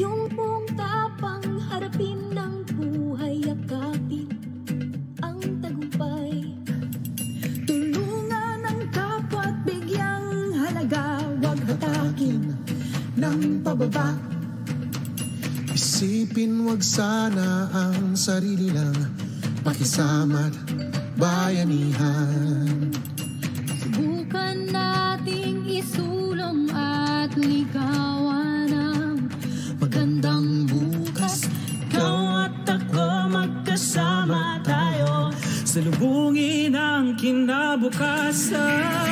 Yung buong tapang harapin ng buhay, yakapin ang tagumpay. Tulungan ang kapwa at bigyang halaga, huwag hatakin ng pababa. Isipin wag sana ang sarili lang, pakisama't bayanihan. Subukan nating isulong at ligawan ang magandang bukas. Ikaw at ako magkasama tayo, salubungin ang kinabukasan.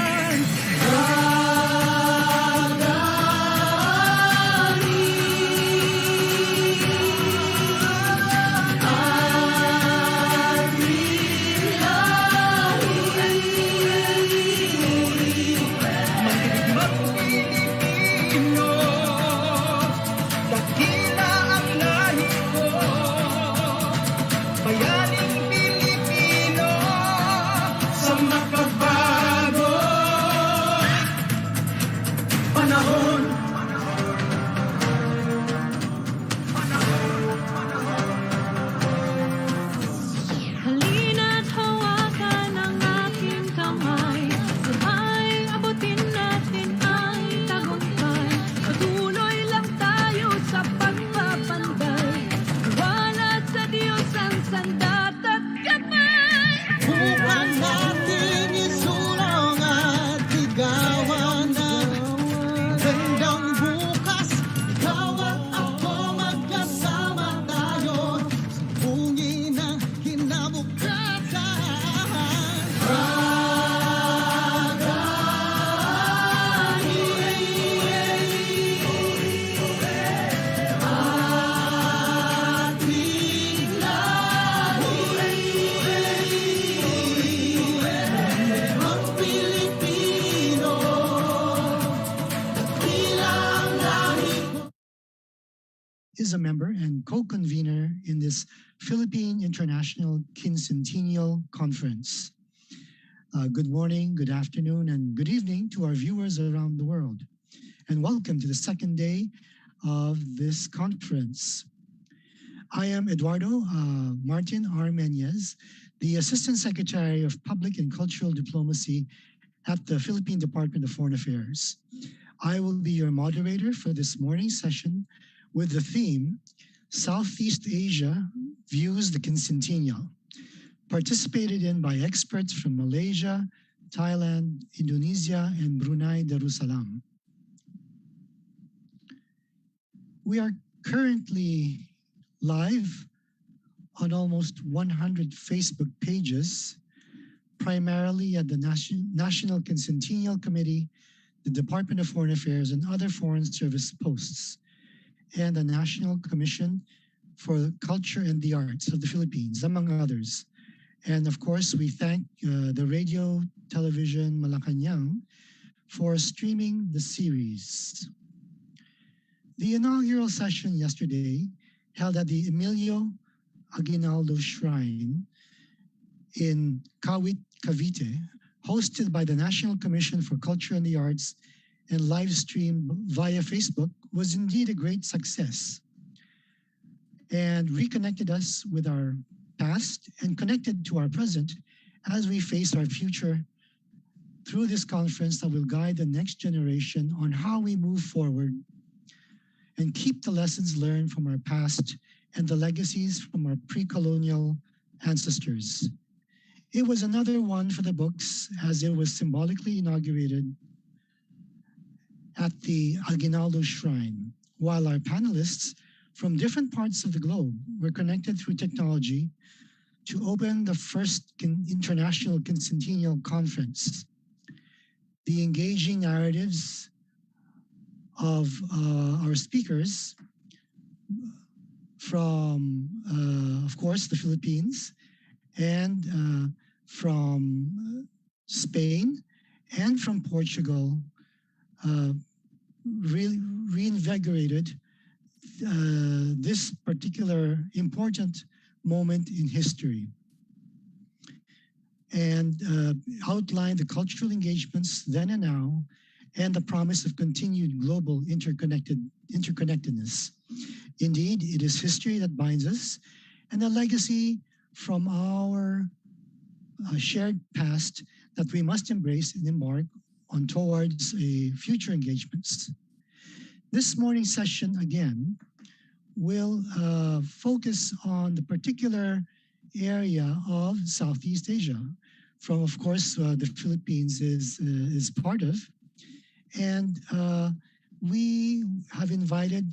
Is a member and co-convener in this Philippine International Quincentennial Conference. Good morning, good afternoon, and good evening to our viewers around the world. And welcome to the second day of this conference. I am Eduardo Martin Armeñez, the Assistant Secretary of Public and Cultural Diplomacy at the Philippine Department of Foreign Affairs. I will be your moderator for this morning's session with the theme, Southeast Asia Views the Quincentennial, participated in by experts from Malaysia, Thailand, Indonesia, and Brunei Darussalam. We are currently live on almost 100 Facebook pages, primarily at the National Quincentennial Committee, the Department of Foreign Affairs, and other foreign service posts, and the National Commission for Culture and the Arts of the Philippines, among others. And of course, we thank the Radio Television Malacanang for streaming the series. The inaugural session yesterday, held at the Emilio Aguinaldo Shrine in Kawit, Cavite, hosted by the National Commission for Culture and the Arts and live streamed via Facebook, was indeed a great success and reconnected us with our past and connected to our present as we face our future through this conference that will guide the next generation on how we move forward and keep the lessons learned from our past and the legacies from our pre-colonial ancestors. It was another one for the books as it was symbolically inaugurated at the Aguinaldo Shrine, while our panelists from different parts of the globe were connected through technology to open the first International Quincentennial Conference. The engaging narratives of our speakers from, of course, the Philippines and from Spain and from Portugal really reinvigorated this particular important moment in history and outlined the cultural engagements then and now and the promise of continued global interconnectedness. Indeed, it is history that binds us and a legacy from our shared past that we must embrace and embark on towards a future engagements. This morning's session again will focus on the particular area of Southeast Asia, from of course the Philippines is part of, and we have invited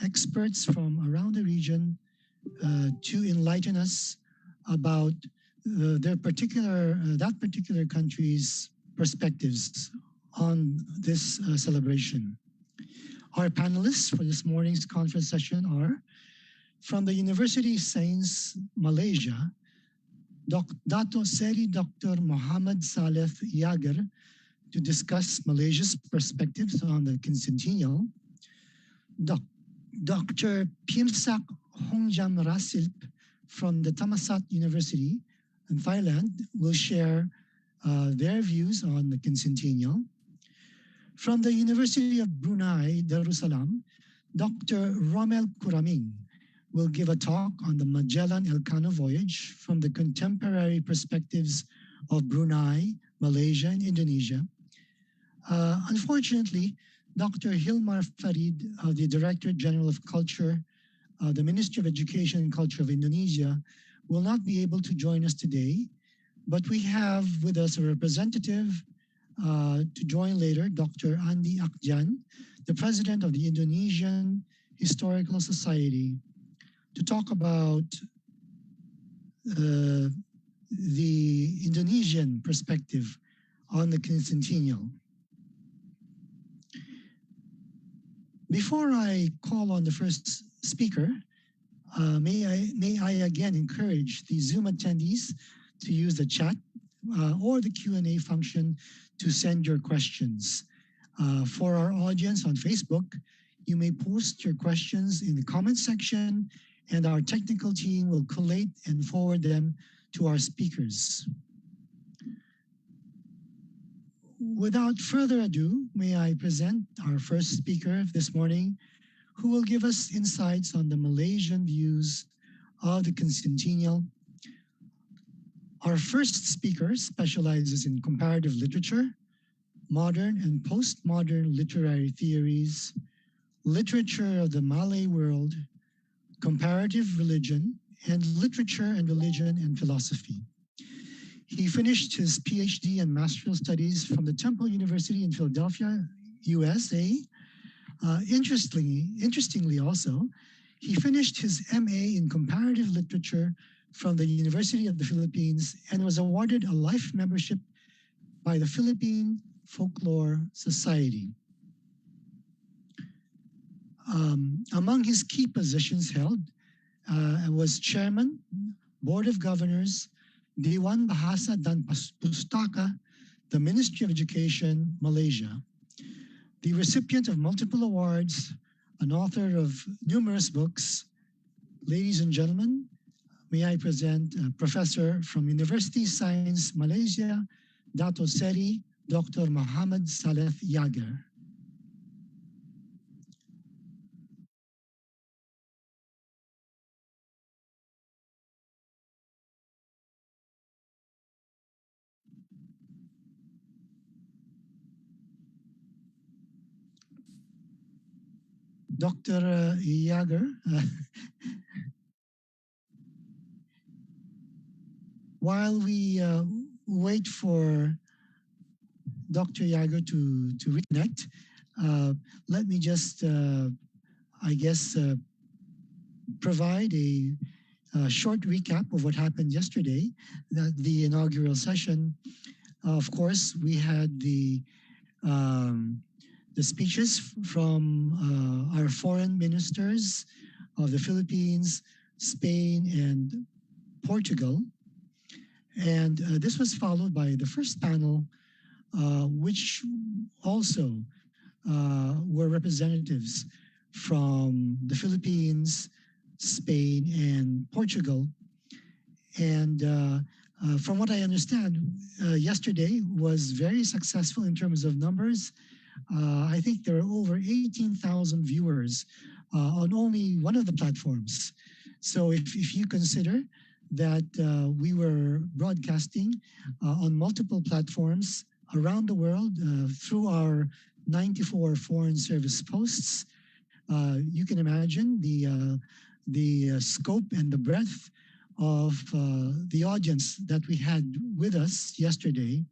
experts from around the region to enlighten us about that particular country's perspectives on this celebration. Our panelists for this morning's conference session are from the University of Science Malaysia, Dato Seri Dr. Muhammad Saleh Yager to discuss Malaysia's perspectives on the Quincentennial. Dr. Pimsak Hongjam Rasilp from the Thammasat University in Thailand will share their views on the Quincentennial. From the University of Brunei, Darussalam, Dr. Ramel Kuramin will give a talk on the Magellan Elcano voyage from the contemporary perspectives of Brunei, Malaysia, and Indonesia. Unfortunately, Dr. Hilmar Farid, the Director General of Culture, the Ministry of Education and Culture of Indonesia, will not be able to join us today, but we have with us a representative to join later, Dr. Andi Akjan, the President of the Indonesian Historical Society, to talk about the Indonesian perspective on the Quincentennial. Before I call on the first speaker, may I again encourage the Zoom attendees to use the chat or the Q&A function to send your questions. For our audience on Facebook, you may post your questions in the comment section and our technical team will collate and forward them to our speakers. Without further ado, may I present our first speaker this morning, who will give us insights on the Malaysian views of the Quincentennial. Our first speaker specializes in comparative literature, modern and postmodern literary theories, literature of the Malay world, comparative religion, and literature and religion and philosophy. He finished his PhD and Master's Studies from the Temple University in Philadelphia, USA. Interestingly also, he finished his MA in Comparative Literature from the University of the Philippines and was awarded a life membership by the Philippine Folklore Society. Among his key positions held was Chairman, Board of Governors, Dewan Bahasa dan Pustaka, the Ministry of Education, Malaysia. The recipient of multiple awards, an author of numerous books. Ladies and gentlemen, may I present a professor from University of Science Malaysia, Dato Seri Dr. Muhammad Saleh Yager. Dr. Yager, while we wait for Dr. Yager to reconnect, let me just, provide a short recap of what happened yesterday, the inaugural session. Of course, we had the speeches from our foreign ministers of the Philippines, Spain, and Portugal. And this was followed by the first panel, which also were representatives from the Philippines, Spain, and Portugal. And from what I understand, yesterday was very successful in terms of numbers. I think there are over 18,000 viewers on only one of the platforms. So if you consider that we were broadcasting on multiple platforms around the world through our 94 foreign service posts, you can imagine the scope and the breadth of the audience that we had with us yesterday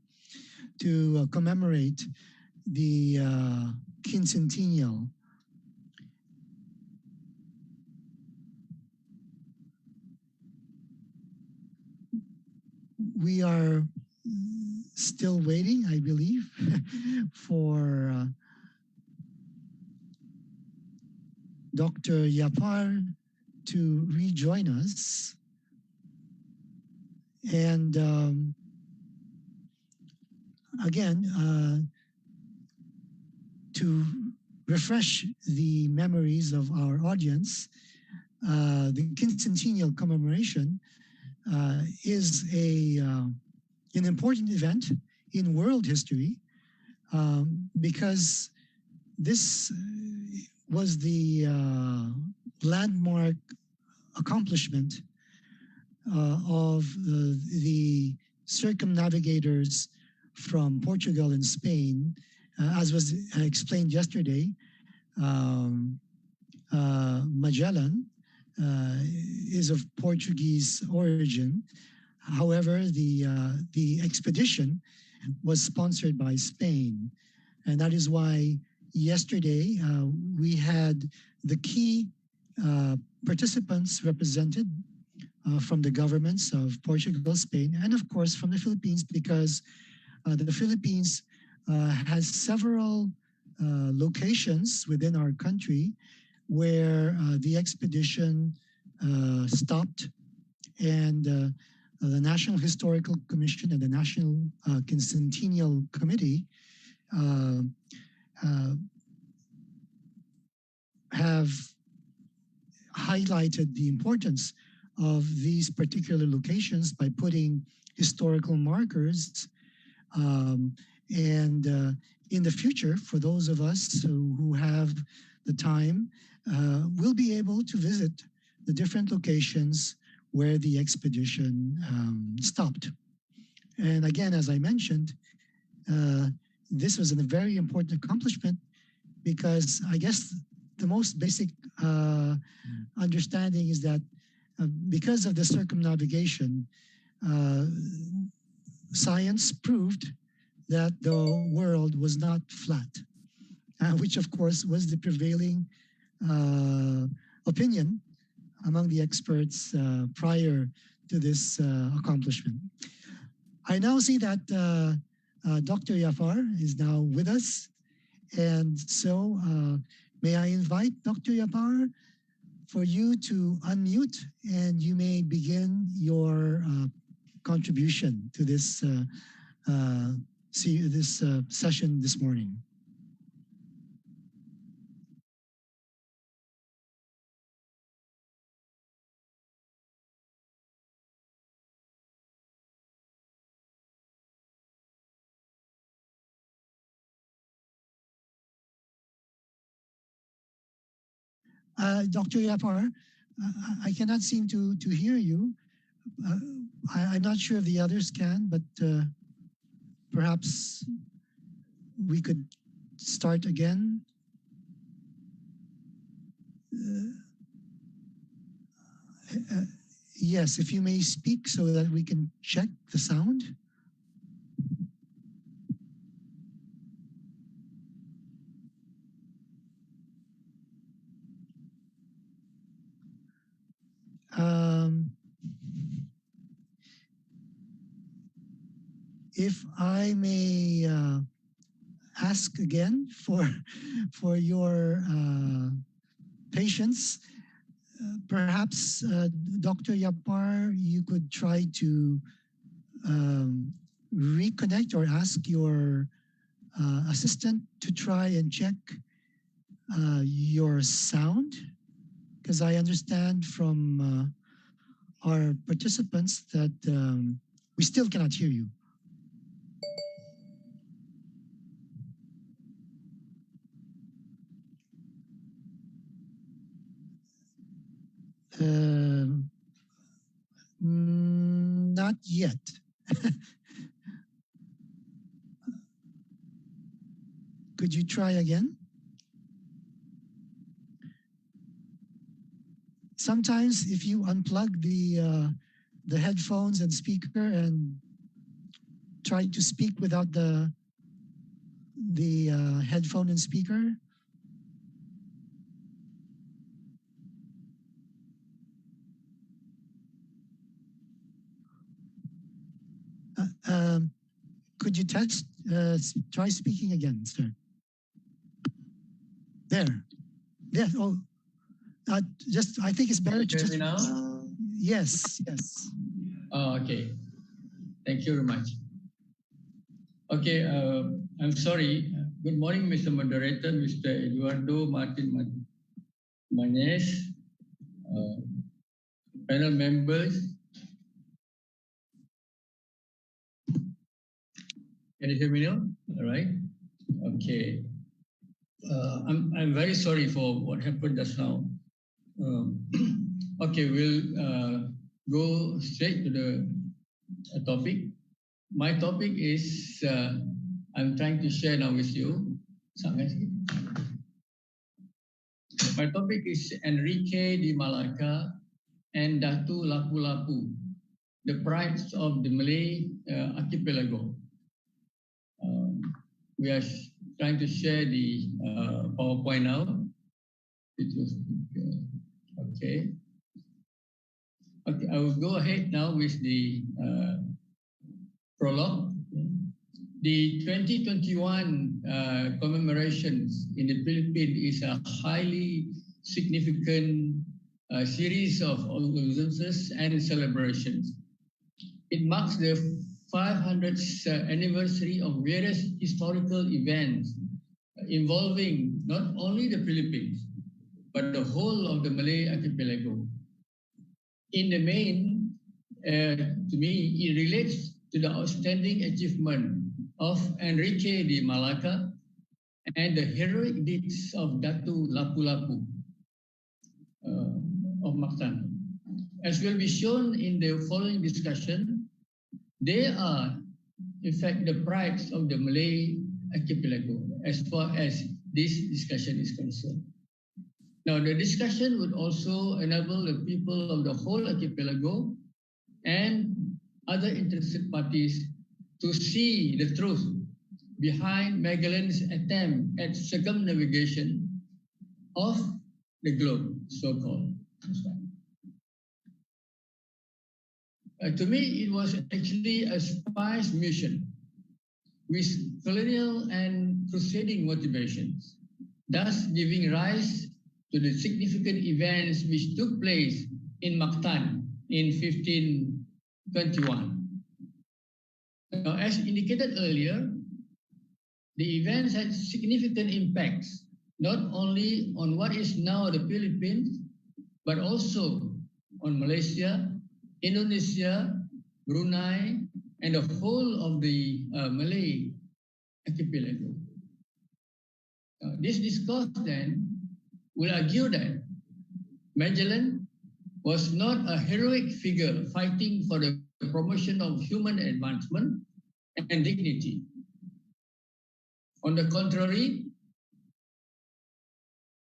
to commemorate the quincentennial. We are still waiting, I believe, for Dr. Yapar to rejoin us. And again, to refresh the memories of our audience, the quincentennial commemoration is an important event in world history because this was the landmark accomplishment of the circumnavigators from Portugal and Spain, as was explained yesterday. Magellan is of Portuguese origin. However, the expedition was sponsored by Spain, and that is why yesterday we had the key participants represented from the governments of Portugal, Spain, and of course from the Philippines, because the Philippines has several locations within our country where the expedition stopped, and the National Historical Commission and the National Quincentennial Committee have highlighted the importance of these particular locations by putting historical markers. And in the future, for those of us who have the time, we'll be able to visit the different locations where the expedition stopped. And again, as I mentioned, this was a very important accomplishment because I guess the most basic understanding is that because of the circumnavigation, science proved that the world was not flat, which of course was the prevailing opinion among the experts prior to this accomplishment. I now see that Dr. Yapar is now with us, and so may I invite Dr. Yapar for you to unmute, and you may begin your contribution to this session this morning. Dr. Yapar, I cannot seem to hear you. I'm not sure if the others can, but perhaps we could start again. Yes, if you may speak so that we can check the sound. If I may ask again for your patience, perhaps Dr. Yapar, you could try to reconnect or ask your assistant to try and check your sound, because I understand from our participants that we still cannot hear you. Um, not yet. Could you try again? Sometimes if you unplug the headphones and speaker and try to speak without the headphone and speaker. Uh, um, could you test? Try speaking again, sir. There. Yeah. Oh, just I think it's better to Hear just. me now? Yes. Yes. Oh, okay. Thank you very much. Okay, I'm sorry. Good morning, Mr. Moderator, Mr. Eduardo Martin Manes, panel members. Can you hear me now? All right. Okay. I'm very sorry for what happened just now. Okay, we'll go straight to the topic. My topic is I'm trying to share now with you. My topic is Enrique de Malacca and Datu Lapu-Lapu, the prides of the Malay archipelago. We are trying to share the PowerPoint now. Okay. Okay, I will go ahead now with the prologue. The 2021 commemorations in the Philippines is a highly significant series of observances and celebrations. It marks the 500th anniversary of various historical events involving not only the Philippines, but the whole of the Malay archipelago. In the main, to me, it relates to the outstanding achievement of Enrique de Malacca and the heroic deeds of Datu Lapu-Lapu of Mactan. As will be shown in the following discussion, they are, in fact, the prides of the Malay archipelago as far as this discussion is concerned. Now, the discussion would also enable the people of the whole archipelago and other interested parties to see the truth behind Magellan's attempt at circumnavigation of the globe, so-called. To me, it was actually a spy's mission with colonial and crusading motivations, thus giving rise to the significant events which took place in Mactan in 1521. Now, as indicated earlier, the events had significant impacts, not only on what is now the Philippines, but also on Malaysia, Indonesia, Brunei, and the whole of the Malay archipelago. This discourse then will argue that Magellan was not a heroic figure fighting for the promotion of human advancement and dignity. On the contrary,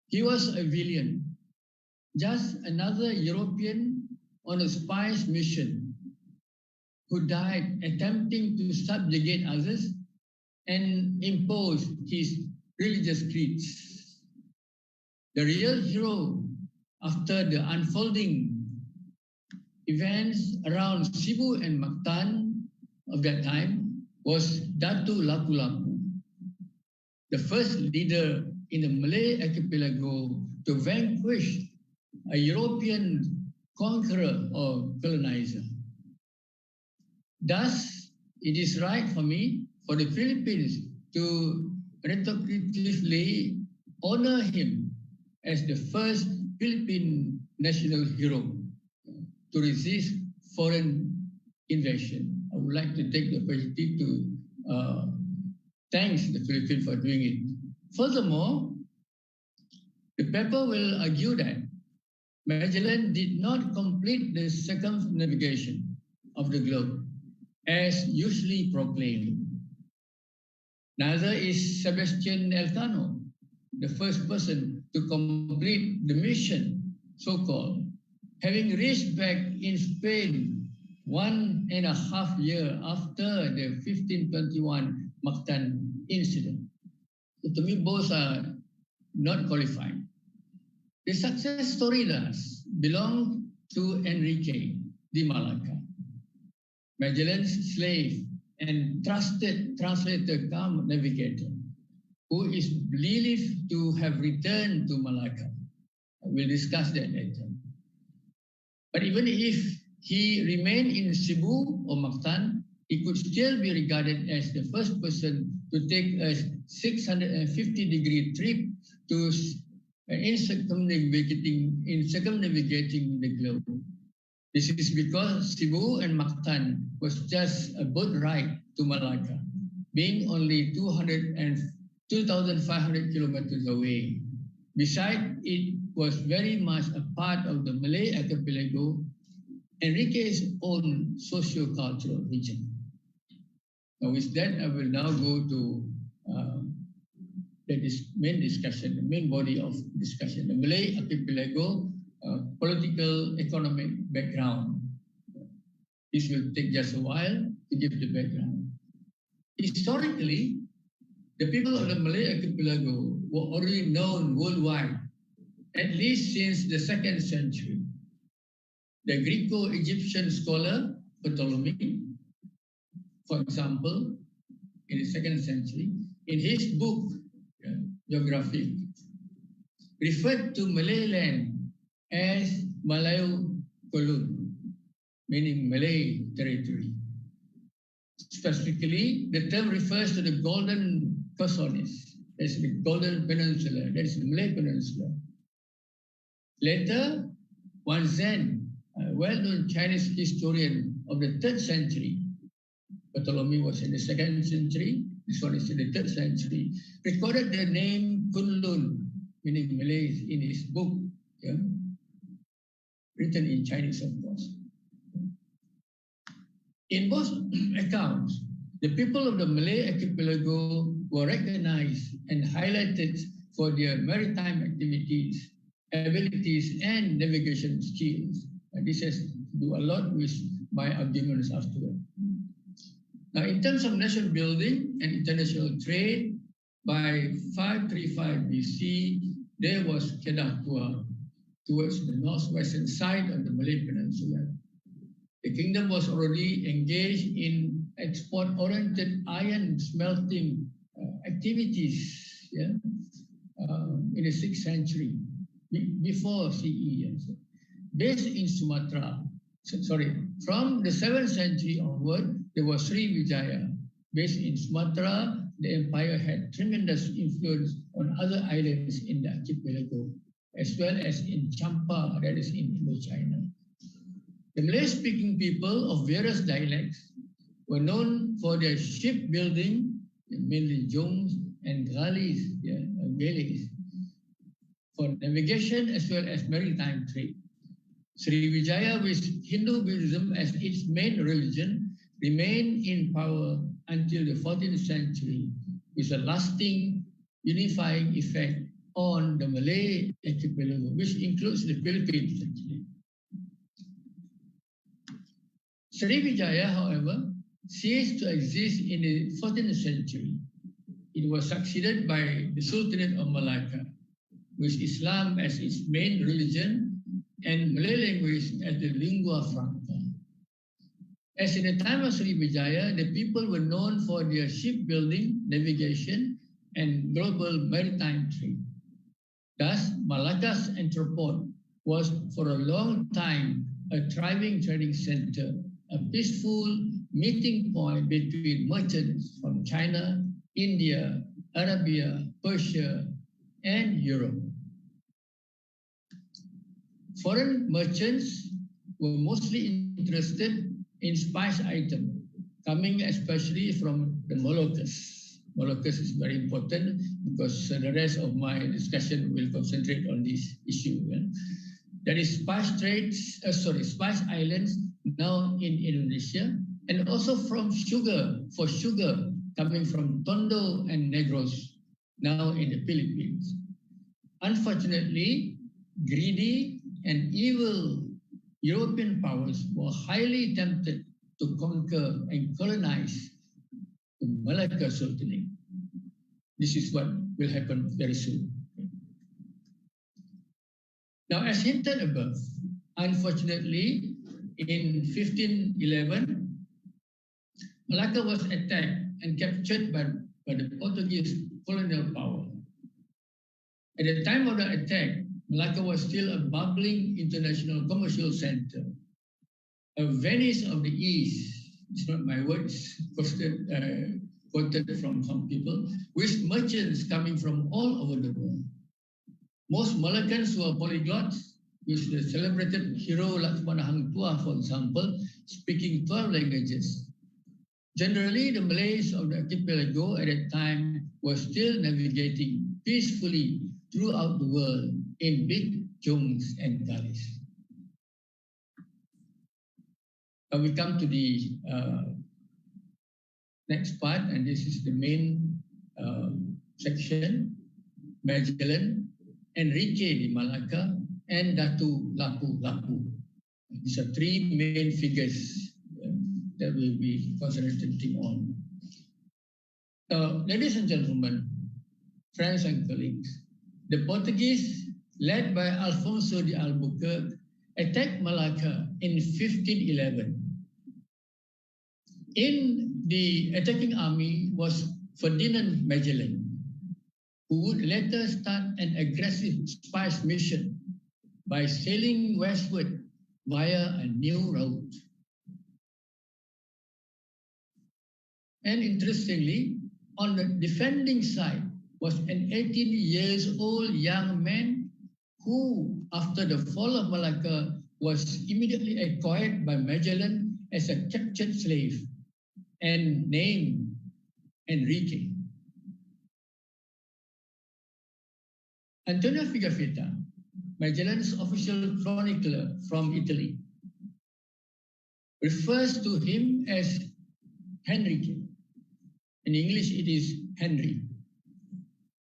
he was a villain, just another European on a spy's mission who died attempting to subjugate others and impose his religious creeds. The real hero after the unfolding events around Cebu and Mactan of that time was Datu Lapu-Lapu, the first leader in the Malay archipelago to vanquish a European conqueror or colonizer. Thus, it is right for me, for the Philippines, to retrospectively honor him as the first Philippine national hero to resist foreign invasion. I would like to take the opportunity to thank the Philippines for doing it. Furthermore, the paper will argue that Magellan did not complete the circumnavigation of the globe as usually proclaimed. Neither is Sebastian Elcano, the first person to complete the mission, so-called, having reached back in Spain 1.5 years after the 1521 Mactan incident. So to me, both are not qualified. The success story does belong to Enrique de Malacca, Magellan's slave and trusted translator cum navigator, who is believed to have returned to Malacca. We'll discuss that later. But even if he remained in Cebu or Mactan, he could still be regarded as the first person to take a 650-degree trip to in circumnavigating the globe. This is because Cebu and Mactan was just a boat ride to Malacca, being only 2,500 kilometers away. Besides, it was very much a part of the Malay archipelago, Enrique's own socio-cultural region. Now with that, I will now go to the main body of discussion, the Malay archipelago, political, economic background. This will take just a while to give the background. Historically, the people of the Malay archipelago were already known worldwide, at least since the 2nd century. The Greco-Egyptian scholar Ptolemy, for example, in the 2nd century, in his book, Geography, referred to Malay land as Malayu Kolun, meaning Malay territory. Specifically, the term refers to the Golden Costonis, that's the Golden Peninsula, that's the Malay Peninsula. Later, Wan Zhen, a well-known Chinese historian of the 3rd century, Ptolemy was in the 2nd century, this one is in the 3rd century, recorded the name Kunlun, meaning Malays, in his book, written in Chinese, of course. In both accounts, the people of the Malay archipelago were recognized and highlighted for their maritime activities, abilities, and navigation skills. And this has to do a lot with my arguments afterward. Now, in terms of nation building and international trade, by 535 BC, there was Kedah Tua towards the northwestern side of the Malay Peninsula. The kingdom was already engaged in export-oriented iron smelting activities in the 6th century, before CE. Based in Sumatra, from the 7th century onward, there was Sriwijaya. Based in Sumatra, the empire had tremendous influence on other islands in the archipelago, as well as in Champa, that is in Indochina. The Malay-speaking people of various dialects were known for their shipbuilding, mainly jongs and galleys, for navigation as well as maritime trade. Sriwijaya, with Hindu Buddhism as its main religion, remained in power until the 14th century, with a lasting unifying effect on the Malay archipelago, which includes the Philippines, actually. Sriwijaya, however, ceased to exist in the 14th century. It was succeeded by the Sultanate of Malacca, with Islam as its main religion and Malay language as the lingua franca. As in the time of Sriwijaya, the people were known for their shipbuilding, navigation, and global maritime trade. Thus, Malacca's entrepot was for a long time a thriving trading center, a peaceful meeting point between merchants from China, India, Arabia, Persia, and Europe. Foreign merchants were mostly interested in spice items, coming especially from the Moluccas. Moluccas is very important because the rest of my discussion will concentrate on this issue. that is Spice Islands, now in Indonesia, and also for sugar coming from Tondo and Negros, now in the Philippines. Unfortunately, greedy and evil European powers were highly tempted to conquer and colonize the Malacca Sultanate. This is what will happen very soon. Now, as hinted above, unfortunately, in 1511, Malacca was attacked and captured by the Portuguese colonial power. At the time of the attack, Malacca was still a bubbling international commercial center, a Venice of the East. It's not my words, quoted from some people, with merchants coming from all over the world. Most Malaccans were polyglots, with the celebrated hero Lakshmana Hang Tuah, for example, speaking 12 languages. Generally, the Malays of the archipelago at that time were still navigating peacefully throughout the world in big junks and galleys. Now we come to the next part, and this is the main section: Magellan, Enrique de Malacca, and Datu Lapu. These are three main figures that we'll be concentrating on. Ladies and gentlemen, friends and colleagues, the Portuguese, led by Alfonso de Albuquerque, attacked Malacca in 1511. In the attacking army was Ferdinand Magellan, who would later start an aggressive spice mission by sailing westward via a new route. And interestingly, on the defending side was an 18-year-old young man who, after the fall of Malacca, was immediately acquired by Magellan as a captured slave and named Enrique. Antonio Pigafetta, Magellan's official chronicler from Italy, refers to him as Enrique. In English, it is Henry.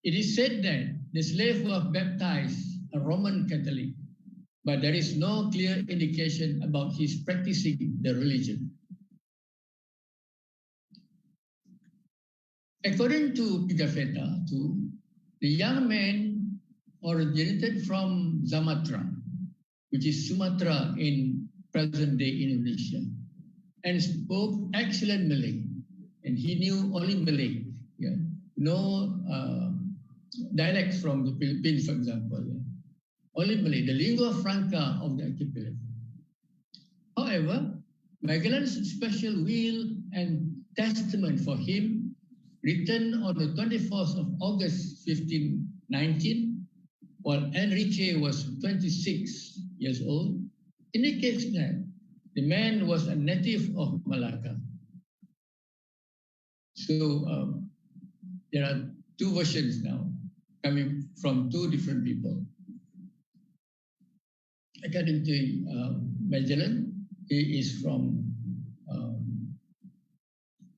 It is said that the slave was baptized a Roman Catholic, but there is no clear indication about his practicing the religion. According to Pigafetta, too, the young man originated from Sumatra, which is Sumatra in present-day Indonesia, and spoke excellent Malay. And he knew only Malay, no dialects from the Philippines, for example. Only Malay, the lingua franca of the archipelago. However, Magellan's special will and testament for him, written on the 24th of August 1519, while Enrique was 26 years old, indicates that the man was a native of Malacca. So there are two versions now coming from two different people. According to Magellan, he is from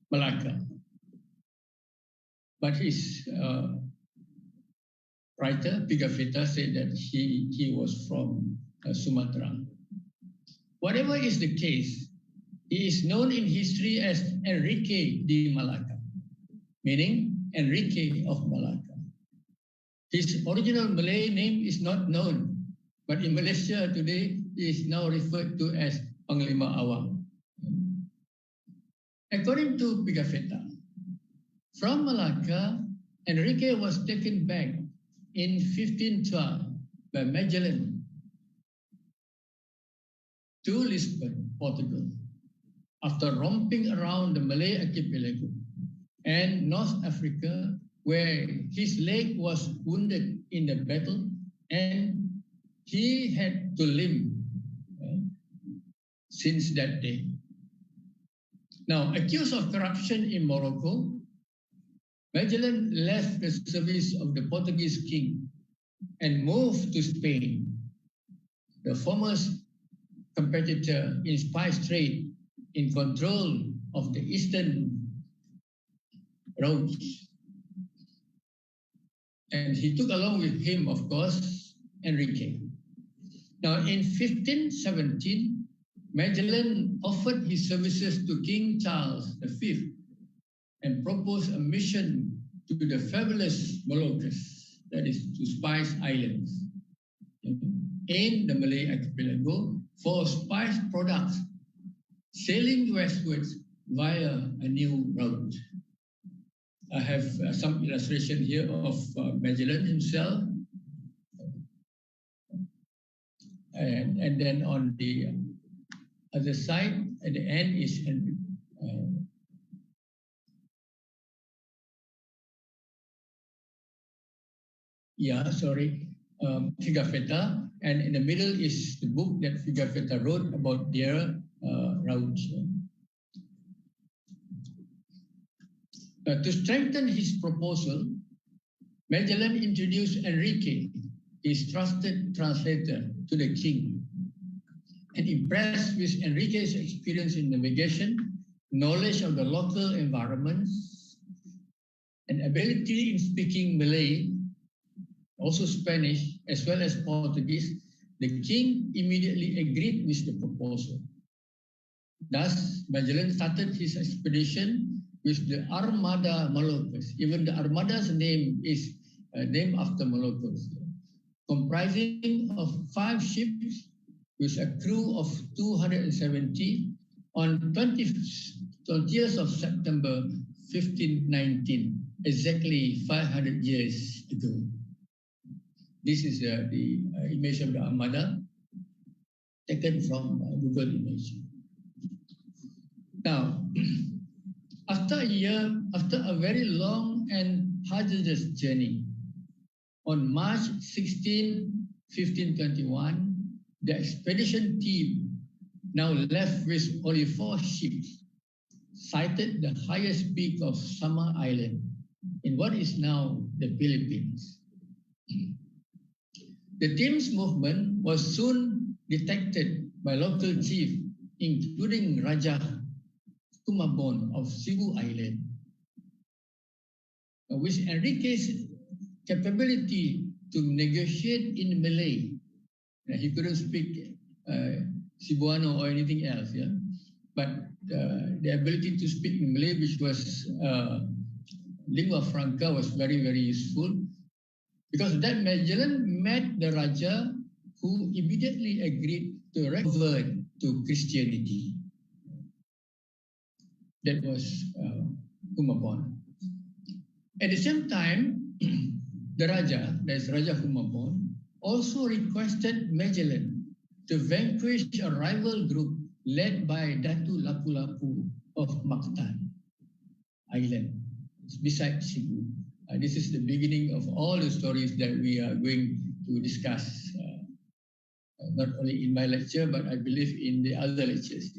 Malacca. But his writer, Pigafetta, said that he was from Sumatra. Whatever is the case, he is known in history as Enrique de Malacca, meaning Enrique of Malacca. His original Malay name is not known, but in Malaysia today, he is now referred to as Panglima Awang. According to Pigafetta, from Malacca, Enrique was taken back in 1512 by Magellan to Lisbon, Portugal, after romping around the Malay archipelago and North Africa, where his leg was wounded in the battle and he had to limp since that day. Now, accused of corruption in Morocco, Magellan left the service of the Portuguese king and moved to Spain. the foremost competitor in spice trade, in control of the eastern roads. And he took along with him, of course, Enrique. Now, in 1517, Magellan offered his services to King Charles V and proposed a mission to the fabulous Moluccas, that is, to Spice Islands, in the Malay archipelago for spice products, sailing westwards via a new route. I have some illustration here of Magellan himself. And then on the other side, at the end is Figafetta, and in the middle is the book that Figafetta wrote about their route. To strengthen his proposal, Magellan introduced Enrique, his trusted translator, to the king. And impressed with Enrique's experience in navigation, knowledge of the local environments, and ability in speaking Malay, also Spanish, as well as Portuguese, the king immediately agreed with the proposal. Thus, Magellan started his expedition with the Armada Moluccas. Even the Armada's name is named after Moluccas, comprising of 5 ships with a crew of 270 on 20th of September 1519, exactly 500 years ago. This is the image of the Armada taken from Google image. Now, after a very long and hazardous journey, on March 16, 1521, the expedition team, now left with only 4 ships, sighted the highest peak of Samar Island in what is now the Philippines. The team's movement was soon detected by local chiefs, including Raja Tumabon of Cebu Island. With Enrique's capability to negotiate in Malay, he couldn't speak Cebuano or anything else, but the ability to speak in Malay, which was lingua franca, was very, very useful. Because of that, Magellan met the Raja, who immediately agreed to convert to Christianity. That was Humabon. At the same time, the Raja, that is Raja Humabon, also requested Magellan to vanquish a rival group led by Datu Lapu-Lapu of Mactan Island, beside Cebu. This is the beginning of all the stories that we are going to discuss, not only in my lecture, but I believe in the other lectures.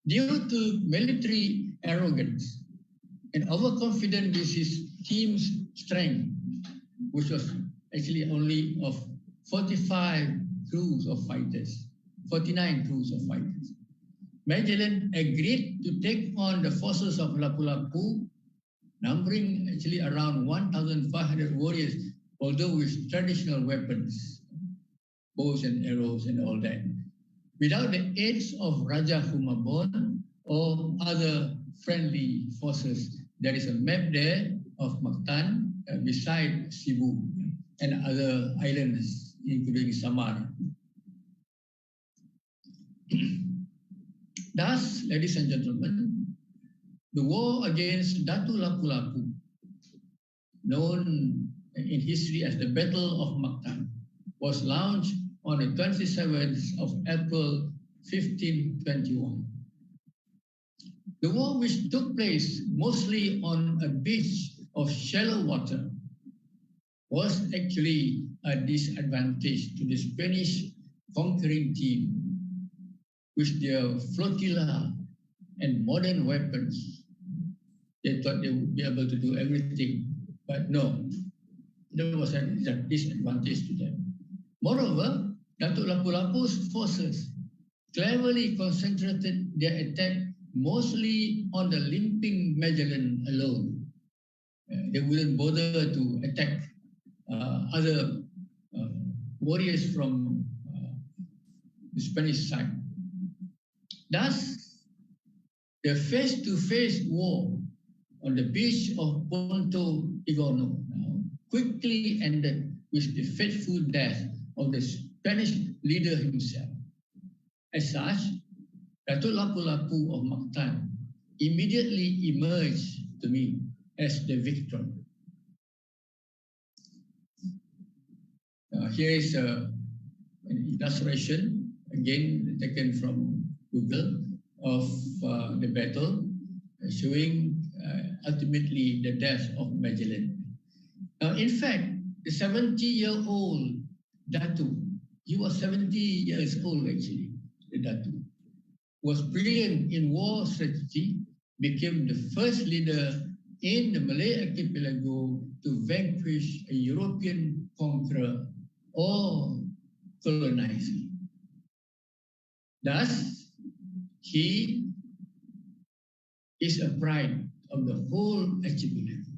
Due to military arrogance and overconfident with his team's strength, which was actually only of 49 crews of fighters, Magellan agreed to take on the forces of Lapu-Lapu, numbering actually around 1,500 warriors, although with traditional weapons, bows and arrows and all that, without the aids of Raja Humabon or other friendly forces. There is a map there of Mactan beside Cebu and other islands, including Samar. Thus, ladies and gentlemen, the war against Datu Lapu-Lapu, known in history as the Battle of Maktan, was launched on the 27th of April 1521. The war, which took place mostly on a beach of shallow water, was actually a disadvantage to the Spanish conquering team, with their flotilla and modern weapons. They thought they would be able to do everything, but no, there was a disadvantage to them. Moreover, Datuk Lapu-Lapu's forces cleverly concentrated their attack mostly on the limping Magellan alone. They wouldn't bother to attack other warriors from the Spanish side. Thus, the face-to-face war on the beach of Ponto Igono now quickly ended with the fateful death of the Spanish leader himself. As such, Datuk Lapu-Lapu of Mactan immediately emerged to me as the victor. Here is an illustration, again taken from Google, of the battle, showing ultimately the death of Magellan. Now, in fact, the 70-year-old Datu, he was 70 years old actually, the Datu, was brilliant in war strategy, became the first leader in the Malay archipelago to vanquish a European conqueror or colonizer. Thus, he is a pride of the whole archipelago.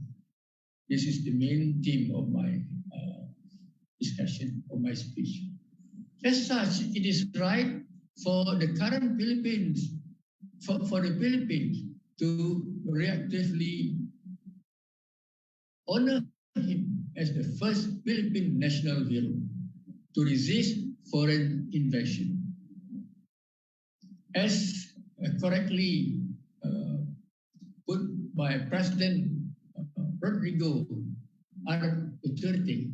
This is the main theme of my discussion, of my speech. As such, it is right for the current Philippines, for the Philippines to reactively honor him as the first Philippine national hero to resist foreign invasion. As correctly put by President Rodrigo R. Duterte,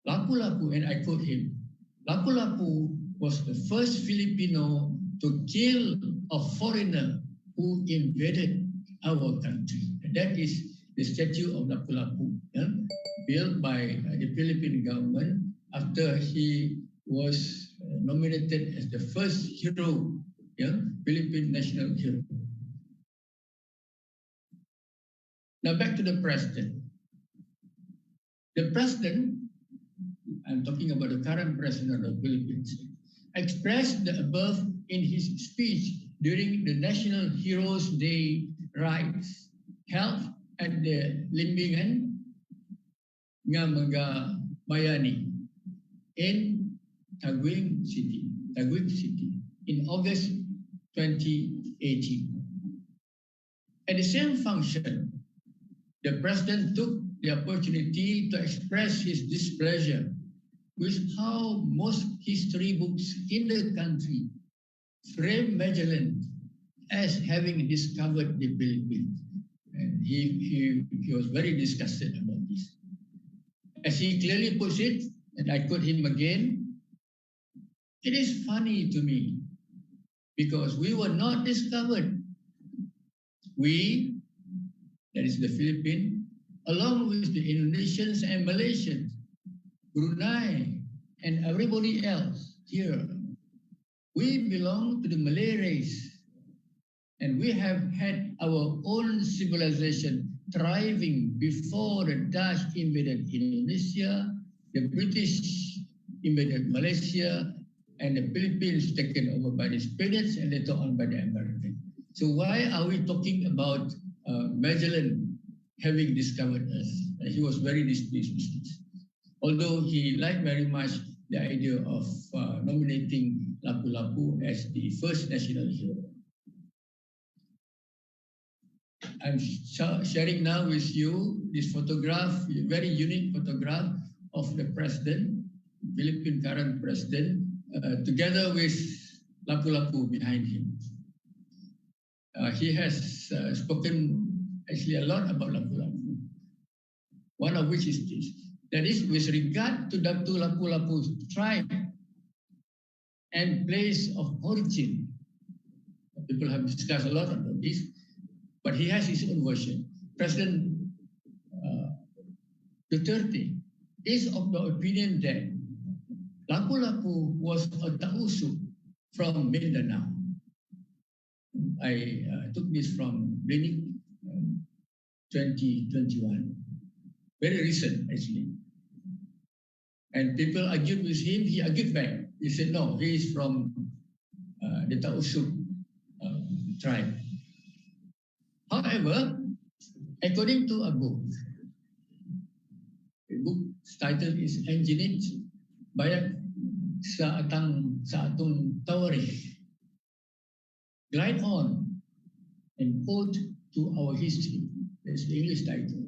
Lapu-Lapu, and I quote him, Lapu-Lapu was the first Filipino to kill a foreigner who invaded our country. And that is the statue of Lapu-Lapu, built by the Philippine government after he was nominated as the first hero, Philippine national hero. Now back to the president. The president, I'm talking about the current president of the Philippines, expressed the above in his speech during the National Heroes Day rites held at the Limbingan nga mga bayani in Taguig City in August 2018. At the same function, the president took the opportunity to express his displeasure with how most history books in the country frame Magellan as having discovered the Philippines. And he was very disgusted about this. As he clearly puts it, and I quote him again, it is funny to me because we were not discovered. We, that is the Philippines, along with the Indonesians and Malaysians, Brunei, and everybody else here, we belong to the Malay race. And we have had our own civilization thriving before the Dutch invaded Indonesia, the British invaded Malaysia, and the Philippines taken over by the Spaniards and later on by the Americans. So why are we talking about Magellan having discovered us? He was very displeased with this. Although he liked very much the idea of nominating Lapu-Lapu as the first national hero. I'm sharing now with you this photograph, a very unique photograph of the president, Philippine current president, together with Lapu-Lapu behind him. He has spoken actually a lot about Lapu-Lapu. One of which is this. That is with regard to Datu Lapu-Lapu's tribe and place of origin. People have discussed a lot about this, but he has his own version. President Duterte is of the opinion that Lapu-Lapu was a Tausu from Mindanao. I took this from Blinic 2021. Very recent, actually. And people argued with him, he argued back. He said, no, he is from the Tausug tribe. However, according to a book, the book's title is Enginit Bayak sa atong Tawarikh. Glide on and quote to our history. That's the English title,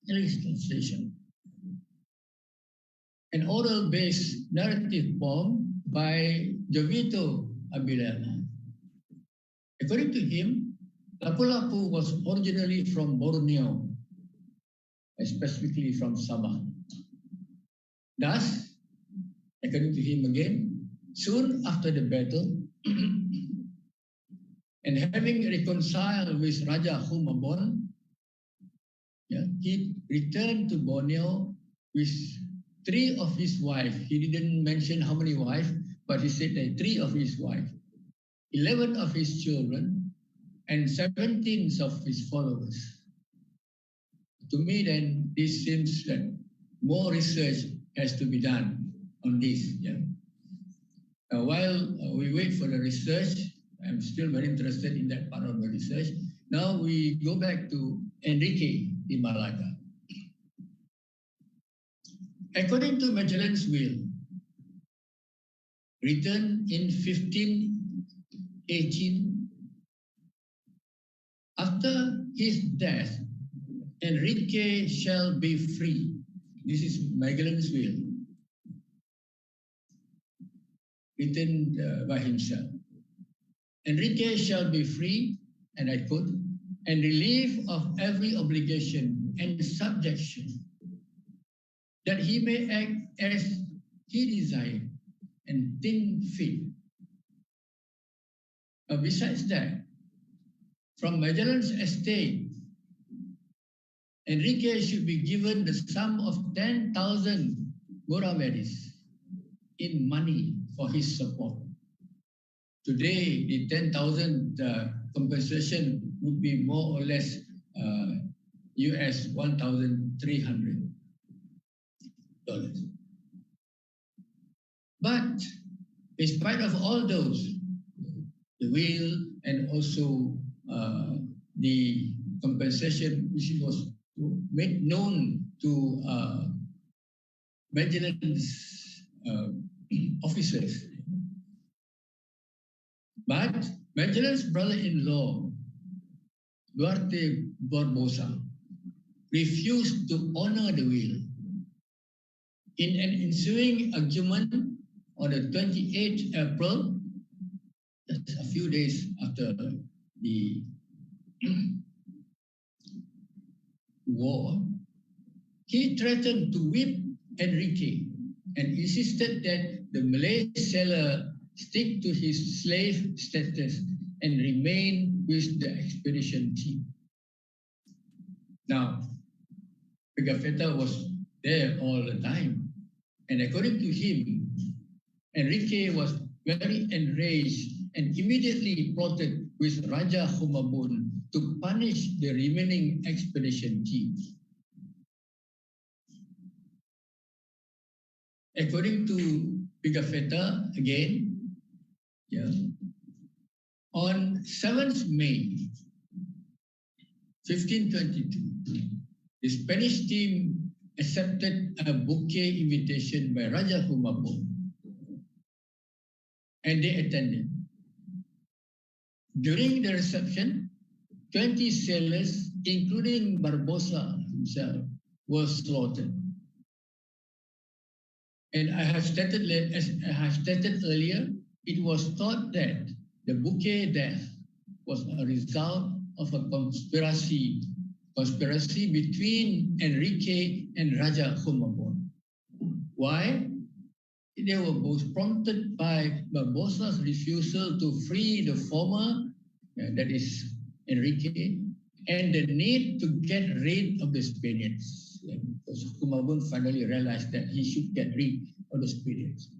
English translation. An oral-based narrative poem by Jovito Abilena. According to him, Lapu-Lapu was originally from Borneo, specifically from Sabah. Thus, according to him again, soon after the battle, and having reconciled with Raja Humabon, he returned to Borneo with 3 of his wives. He didn't mention how many wives, but he said that 3 of his wives, 11 of his children, and 17 of his followers. To me, then, this seems that more research has to be done on this. Yeah. While we wait for the research, I'm still very interested in that part of the research. Now we go back to Enrique de Malaga. According to Magellan's will, written in 1518, after his death, Enrique shall be free. This is Magellan's will, written by himself. Enrique shall be free, and I quote, and relieved of every obligation and subjection, that he may act as he desired and think fit. Besides that, from Magellan's estate, Enrique should be given the sum of 10,000 maravedis in money for his support. Today, the 10,000 compensation would be more or less US $1,300. But in spite of all those, the will and also the compensation which was made known to Magellan's officers. But Magellan's brother-in-law, Duarte Barbosa, refused to honor the will. In an ensuing argument on the 28th April, that's a few days after the war, he threatened to whip Enrique and insisted that the Malay sailor stick to his slave status and remain with the expedition team. Now, Pigafetta was there all the time, and according to him, Enrique was very enraged and immediately plotted with Raja Humabon to punish the remaining expedition teams. According to Pigafetta, again, on 7th May 1522, the Spanish team accepted a bouquet invitation by Raja Humabon, and they attended. During the reception, 20 sailors, including Barbosa himself, were slaughtered. And I have stated earlier, it was thought that the bouquet death was a result of a conspiracy between Enrique and Raja Humabon. Why? They were both prompted by Barbosa's refusal to free the former, that is Enrique, and the need to get rid of the Spaniards. Because Humabon finally realized that he should get rid of the Spaniards.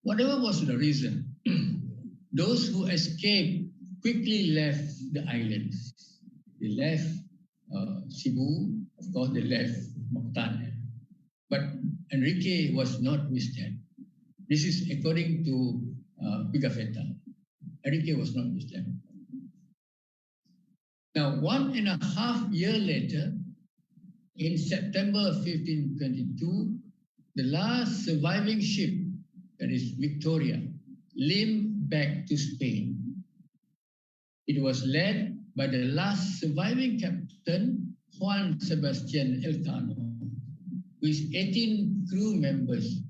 Whatever was the reason, those who escaped quickly left the islands. They left Cebu, of course they left Mactan. but Enrique was not with them. This is according to Pigafetta. Enrique was not with them. Now, 1.5 years later, in September 1522, the last surviving ship, that is Victoria, limped back to Spain. It was led by the last surviving captain, Juan Sebastian Elcano, with 18 crew members,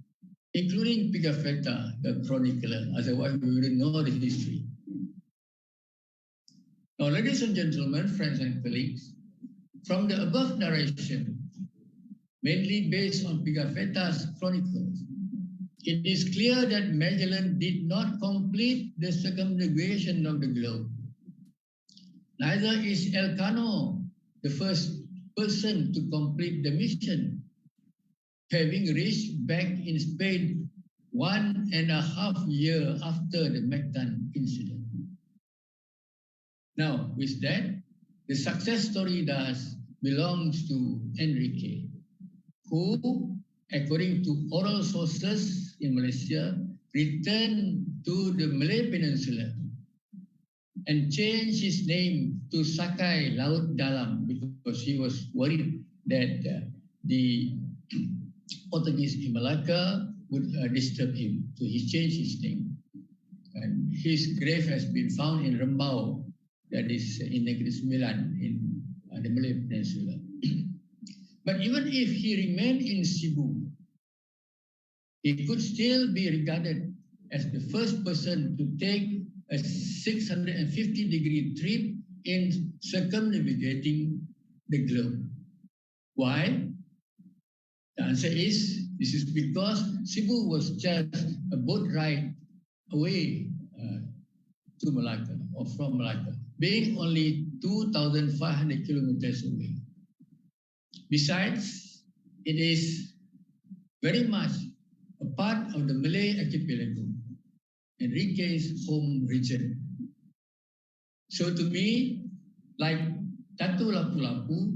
including Pigafetta, the chronicler. Otherwise, we wouldn't know the history. Now, ladies and gentlemen, friends and colleagues, from the above narration, mainly based on Pigafetta's chronicles, it is clear that Magellan did not complete the circumnavigation of the globe. Neither is Elcano the first person to complete the mission, having reached back in Spain 1.5 years after the Mactan incident. Now, with that, the success story thus belongs to Enrique, who, according to oral sources in Malaysia, returned to the Malay Peninsula and changed his name to Sakai Laut Dalam because he was worried that the Portuguese in Malacca would disturb him. So he changed his name. And his grave has been found in Rembau, that is in Negeri Sembilan in the Malay Peninsula. But even if he remained in Cebu, he could still be regarded as the first person to take a 650-degree trip in circumnavigating the globe. Why? The answer is, this is because Cebu was just a boat ride away to Malacca or from Malacca, being only 2,500 kilometers away. Besides, it is very much a part of the Malay archipelago, Enrique's home region. So to me, like Datu Lapu-Lapu,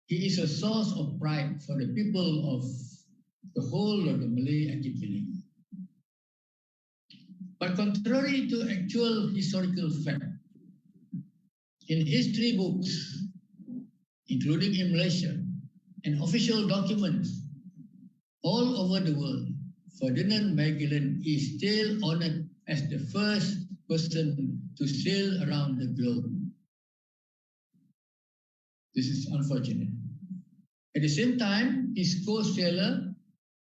he is a source of pride for the people of the whole of the Malay archipelago. But contrary to actual historical fact, in history books, including in Malaysia, and official documents all over the world, Ferdinand Magellan is still honored as the first person to sail around the globe. This is unfortunate. At the same time, his co-sailor,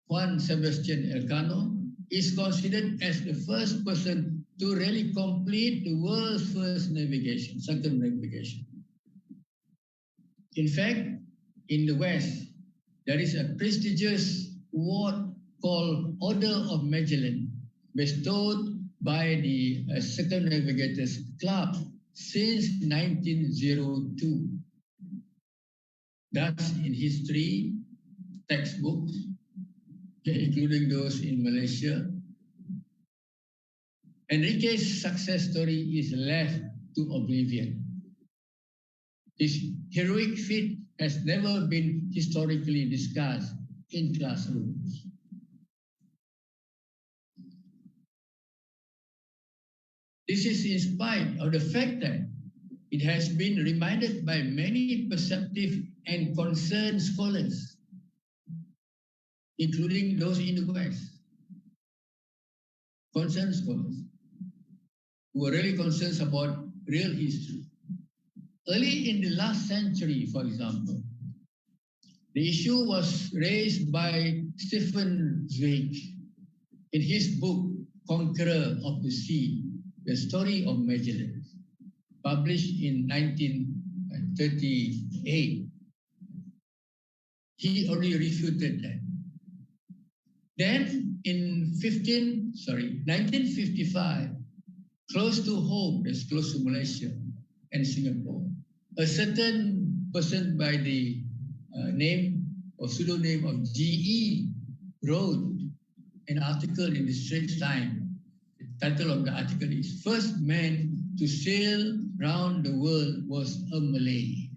Juan Sebastian Elcano, is considered as the first person to really complete the world's first navigation, circumnavigation. In fact, in the West, there is a prestigious award called Order of Magellan, bestowed by the Circumnavigators Club since 1902. Thus, in history textbooks, including those in Malaysia, Enrique's success story is left to oblivion. His heroic feat has never been historically discussed in classrooms. This is in spite of the fact that it has been reminded by many perceptive and concerned scholars, including those in the West, concerned scholars who are really concerned about real history. Early in the last century, for example, the issue was raised by Stephen Zweig in his book, Conqueror of the Sea, The Story of Magellan, published in 1938. He already refuted that. Then in 1955, close to home, that's close to Malaysia and Singapore, a certain person by the name or pseudonym of G.E. wrote an article in the Straits Times. The title of the article is First Man to Sail Round the World Was a Malay.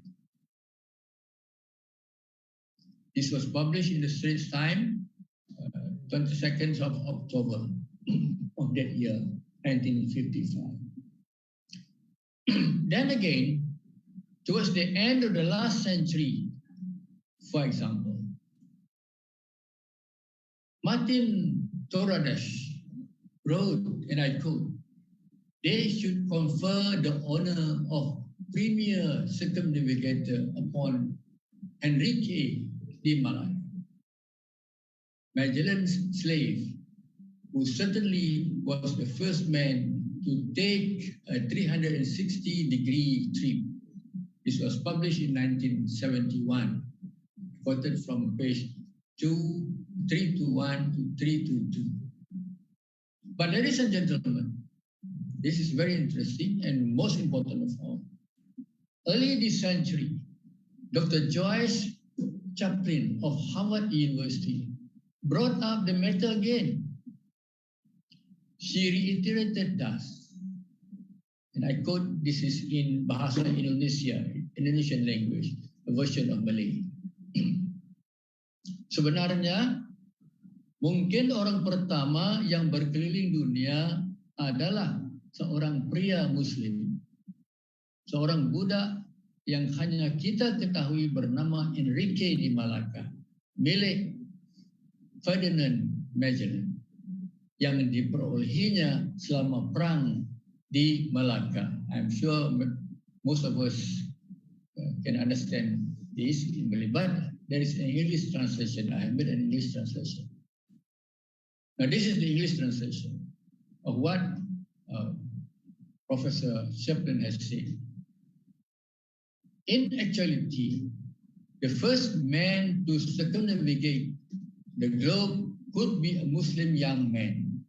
This was published in the Straits Times, 22nd of October of that year, 1955. Then again, towards the end of the last century, for example, Martin Torades wrote, and I quote, "They should confer the honor of premier circumnavigator upon Enrique de Malacca, Magellan's slave, who certainly was the first man to take a 360-degree trip." This was published in 1971, quoted from page 321 to 322. But ladies and gentlemen, this is very interesting and most important of all. Early this century, Dr. Joyce Chaplin of Harvard University brought up the matter again. She reiterated thus, and I quote, this is in Bahasa Indonesia, Indonesian language, a version of Malay. Sebenarnya, mungkin orang pertama yang berkeliling dunia adalah seorang pria Muslim, seorang budak yang hanya kita ketahui bernama Enrique de Malacca, milik Ferdinand Magellan, yang diperolehinya selama perang di Malacca. I'm sure most of us can understand this in Malay, but there is an English translation. I have made an English translation. Now this is the English translation of what Professor Chaplin has said. In actuality, the first man to circumnavigate the globe could be a Muslim young man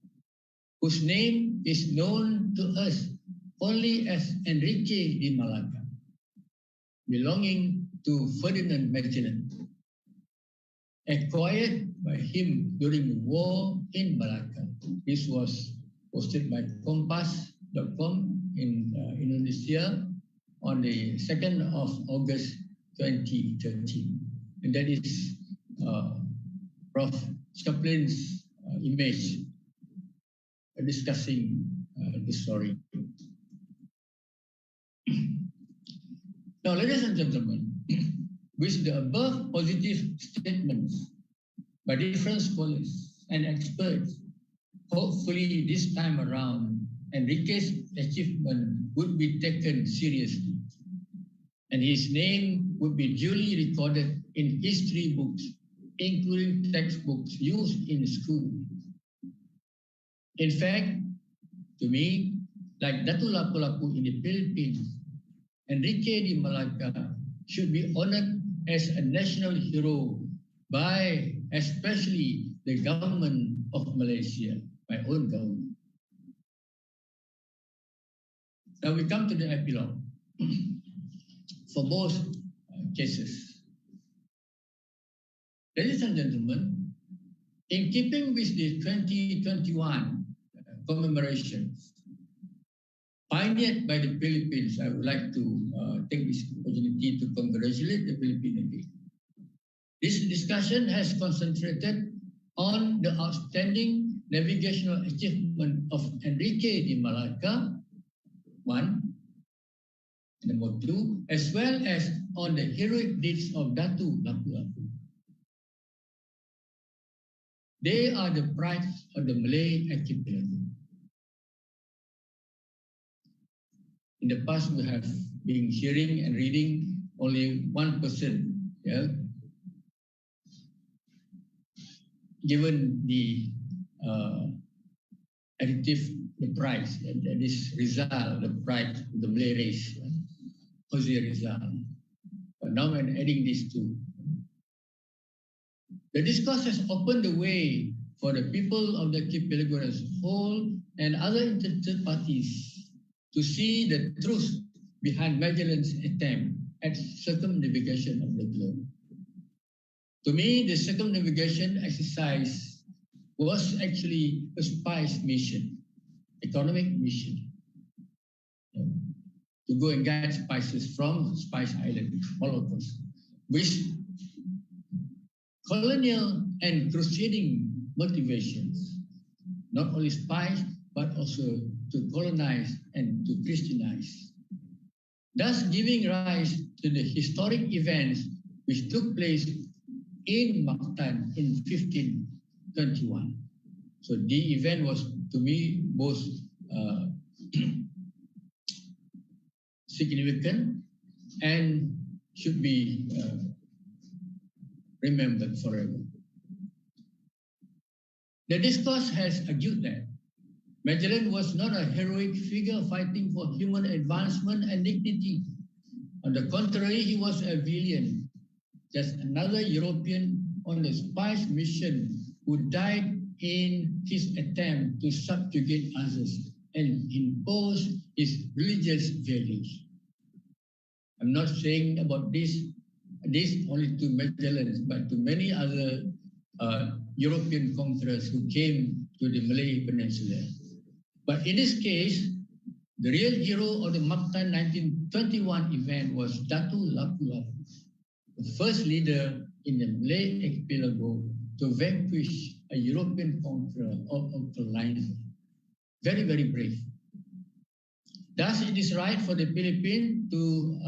whose name is known to us only as Enrique de Malacca, belonging to Ferdinand Magellan, acquired by him during the war in Malacca. This was posted by Kompas.com in Indonesia on the 2nd of August 2013. And that is Prof. Chaplin's image discussing the story. Now, ladies and gentlemen, with the above positive statements by different scholars and experts, hopefully this time around, Enrique's achievement would be taken seriously, and his name would be duly recorded in history books, including textbooks used in school. In fact, to me, like Datu Lapu-Lapu in the Philippines, Enrique de Malacca should be honored as a national hero by especially the government of Malaysia, my own government. Now we come to the epilogue for both cases. Ladies and gentlemen, in keeping with the 2021 commemorations pioneered by the Philippines, I would like to take this opportunity to congratulate the Philippines again. This discussion has concentrated on the outstanding navigational achievement of Enrique de Malacca, one, number two, as well as on the heroic deeds of Datu Lapu-Lapu. They are the pride of the Malay archipelago. In the past, we have been hearing and reading only one person, given the additive, the prize, that is Rizal, the pride of the Malay race, Jose Rizal. But now I'm adding these two. The discourse has opened the way for the people of the archipelago as a whole and other interested parties to see the truth behind Magellan's attempt at circumnavigation of the globe. To me, the circumnavigation exercise was actually a spice mission, economic mission, to go and get spices from Spice Island, Moluccas, which colonial and crusading motivations, not only spies, but also to colonize and to Christianize, thus giving rise to the historic events which took place in Mactan in 1521. So the event was, to me, both significant and should be remembered forever. The discourse has argued that Magellan was not a heroic figure fighting for human advancement and dignity. On the contrary, he was a villain, just another European on a spy's mission who died in his attempt to subjugate others and impose his religious values. I'm not saying about this only to Magellan, but to many other European conquerors who came to the Malay Peninsula. But in this case, the real hero of the Mactan 1921 event was Datu Lapu Lapu, the first leader in the Malay Epilog to vanquish a European conqueror of the line. Very, very brave. Thus, it is right for the Philippines to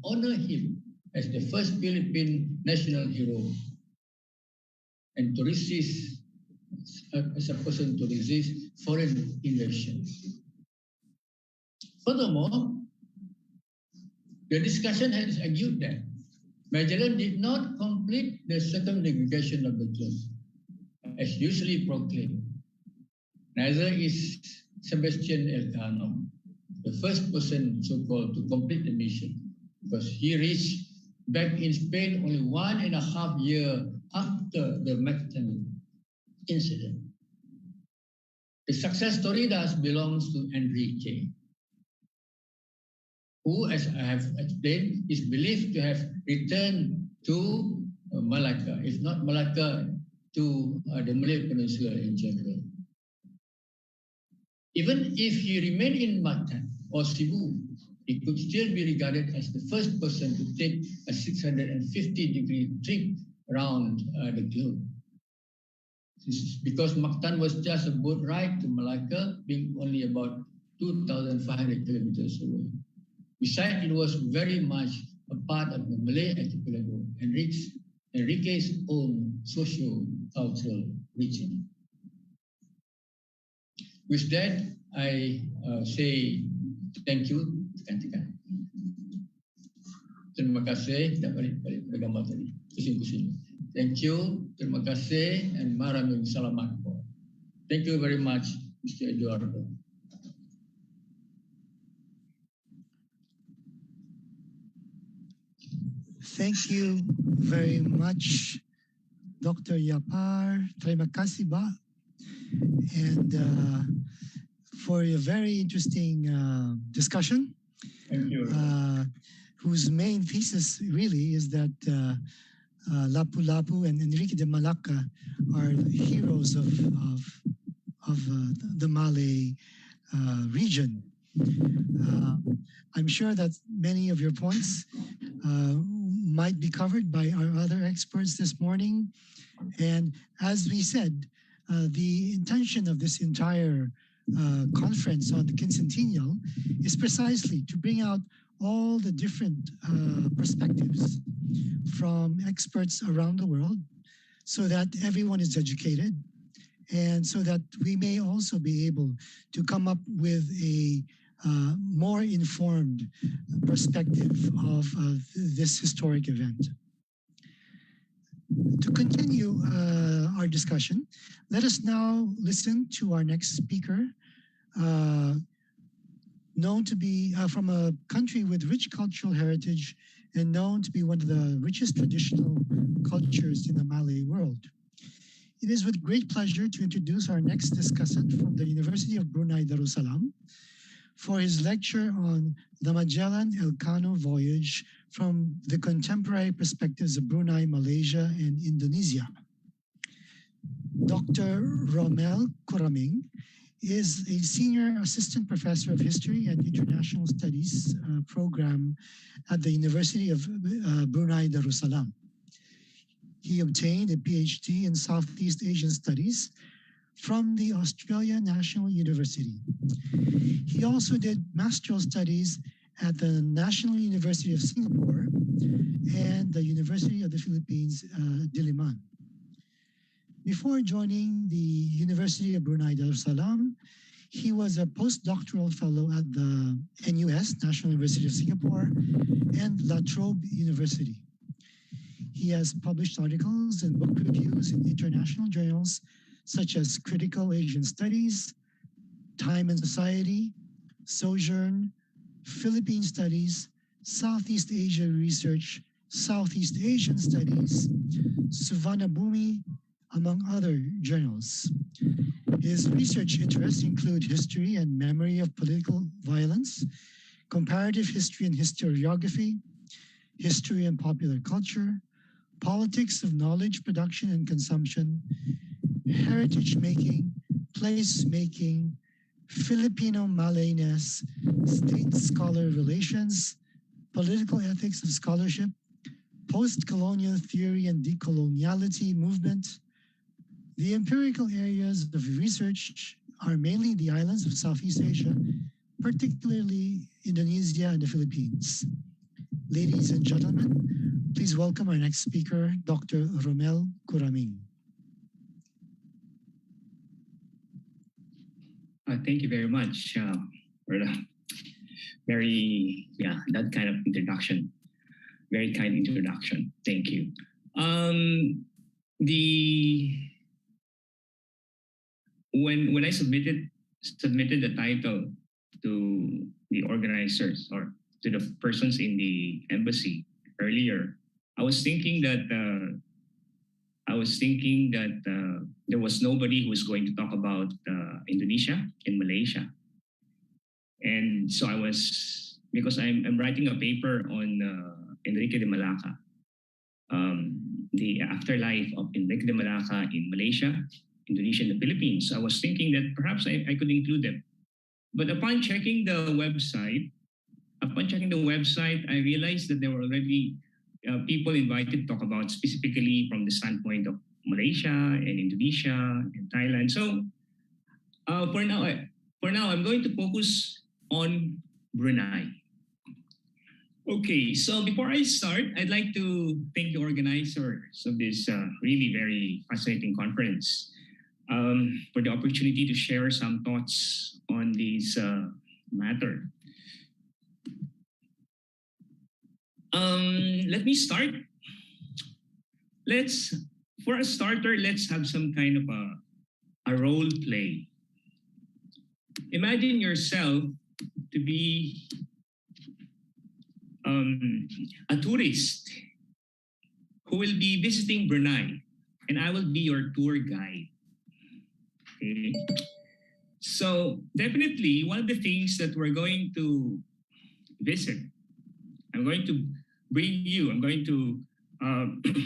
honor him as the first Philippine national hero and to resist, as a person to resist foreign invasion. Furthermore, the discussion has argued that Magellan did not complete the circumnavigation of the globe, as usually proclaimed. Neither is Sebastian Elcano, the first person so-called to complete the mission, because he reached back in Spain only 1.5 years after the Mactan incident. The success story thus belongs to Enrique, who, as I have explained, is believed to have returned to Malacca, if not Malacca, to the Malay Peninsula in general. Even if he remained in Mactan or Cebu, he could still be regarded as the first person to take a 650-degree trip around the globe. This is because Mactan was just a boat ride to Malacca, being only about 2,500 kilometers away. Besides, it was very much a part of the Malay archipelago, Enrique's own socio-cultural region. With that, I say thank you. Terima kasih. Thank you. Terima kasih and maraming salamat po. Thank you very much, Mr. Eduardo. Thank you very much, Dr. Yapar. Terima kasih ba? And for a very interesting discussion. Thank you. Whose main thesis really is that Lapu-Lapu and Enrique de Malacca are heroes of the Malay region. I'm sure that many of your points might be covered by our other experts this morning. And as we said, the intention of this entire conference on the Quincentennial is precisely to bring out all the different perspectives from experts around the world so that everyone is educated and so that we may also be able to come up with a more informed perspective of this historic event. To continue our discussion, let us now listen to our next speaker, known to be from a country with rich cultural heritage and known to be one of the richest traditional cultures in the Malay world. It is with great pleasure to introduce our next discussant from the University of Brunei Darussalam for his lecture on the Magellan Elcano Voyage from the contemporary perspectives of Brunei, Malaysia, and Indonesia. Dr. Ramel Kuramin is a senior assistant professor of history and international studies program at the University of Brunei Darussalam. He obtained a PhD in Southeast Asian Studies from the Australian National University. He also did master's studies at the National University of Singapore and the University of the Philippines, Diliman. Before joining the University of Brunei Darussalam, he was a postdoctoral fellow at the NUS, National University of Singapore, and La Trobe University. He has published articles and book reviews in international journals such as Critical Asian Studies, Time and Society, Sojourn, Philippine Studies, Southeast Asia Research, Southeast Asian Studies, Suvarnabhumi, among other journals. His research interests include history and memory of political violence, comparative history and historiography, history and popular culture, politics of knowledge production and consumption, heritage making, place making, Filipino Malayness, state-scholar relations, political ethics of scholarship, post-colonial theory and decoloniality movement. The empirical areas of research are mainly the islands of Southeast Asia, particularly Indonesia and the Philippines. Ladies and gentlemen, please welcome our next speaker, Dr. Ramel Kuramin. Thank you very much for the that kind of introduction. Very kind introduction. Thank you. When I submitted the title to the organizers or to the persons in the embassy earlier, I was thinking that there was nobody who was going to talk about Indonesia and Malaysia, and so because I'm writing a paper on Enrique de Malacca, the afterlife of Enrique de Malacca in Malaysia, Indonesia, and the Philippines. I was thinking that perhaps I could include them, but upon checking the website, I realized that there were already people invited to talk about specifically from the standpoint of Malaysia and Indonesia and Thailand. So for now, I'm going to focus on Brunei. Okay, so before I start, I'd like to thank the organizers of this really very fascinating conference for the opportunity to share some thoughts on this matter. Let me start. For a starter, let's have some kind of a role play. Imagine yourself to be a tourist who will be visiting Brunei, and I will be your tour guide. Okay. So definitely one of the things that we're going to visit, I'm going to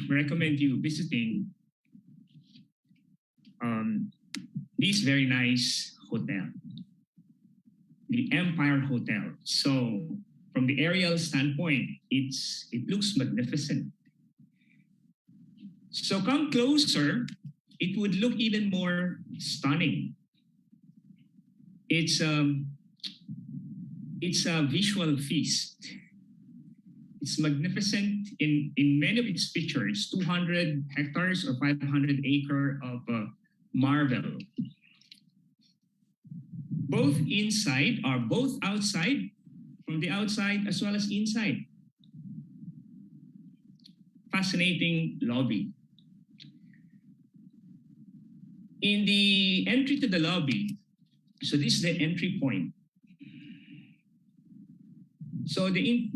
recommend you visiting this very nice hotel, the Empire Hotel. So from the aerial standpoint, it looks magnificent. So come closer, it would look even more stunning. It's a visual feast. It's magnificent in many of its features, 200 hectares or 500 acre of marble. Both outside, from the outside as well as inside. Fascinating lobby. In the entry to the lobby, so this is the entry point. So the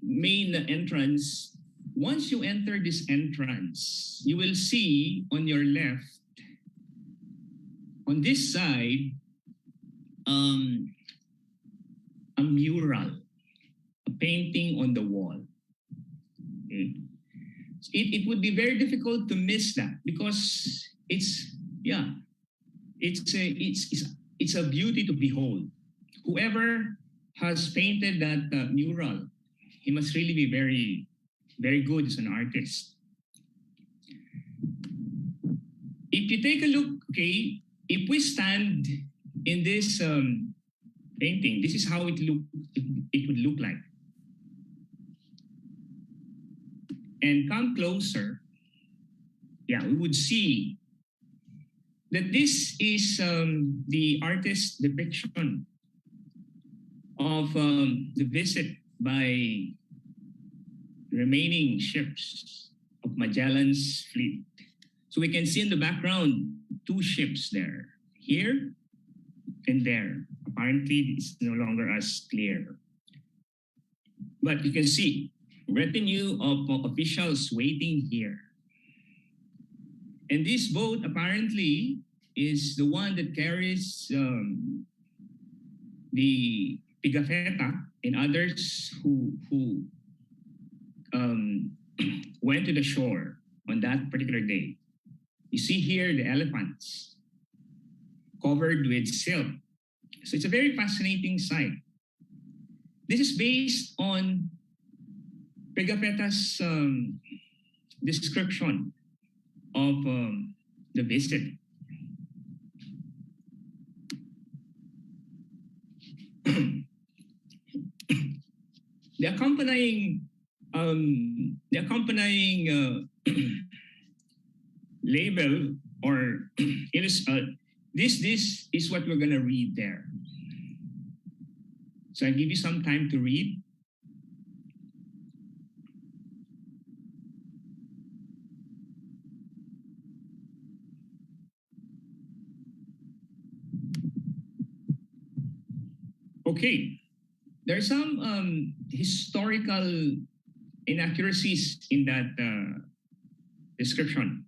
main entrance, once you enter this entrance, you will see on your left, on this side, a mural, a painting on the wall. Okay. It would be very difficult to miss that because it's a beauty to behold. Whoever has painted that mural, he must really be very, very good as an artist. if you take a look, okay, if we stand in this painting, this is how it would look like. And come closer, yeah, we would see that this is the artist's depiction of the visit by remaining ships of Magellan's fleet. So we can see in the background two ships there, here and there. Apparently, it's no longer as clear. But you can see retinue of officials waiting here. And this boat apparently is the one that carries the Pigafetta and others who went to the shore on that particular day. You see here the elephants covered with silk. So it's a very fascinating sight. This is based on Pigafetta's description of the visit. The accompanying label or this is what we're gonna read there. So I give you some time to read. Okay, there are some historical inaccuracies in that description.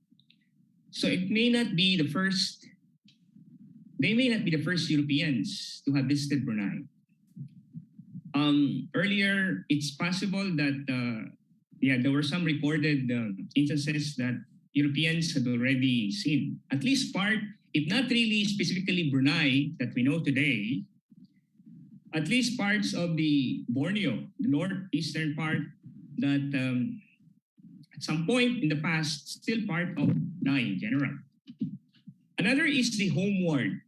So it may not be the first, they may not be the first Europeans to have visited Brunei. Earlier, it's possible that there were some reported instances that Europeans had already seen, at least part, if not really specifically Brunei that we know today, at least parts of the Borneo, the northeastern part that at some point in the past, still part of Brunei in general. Another is the homeward.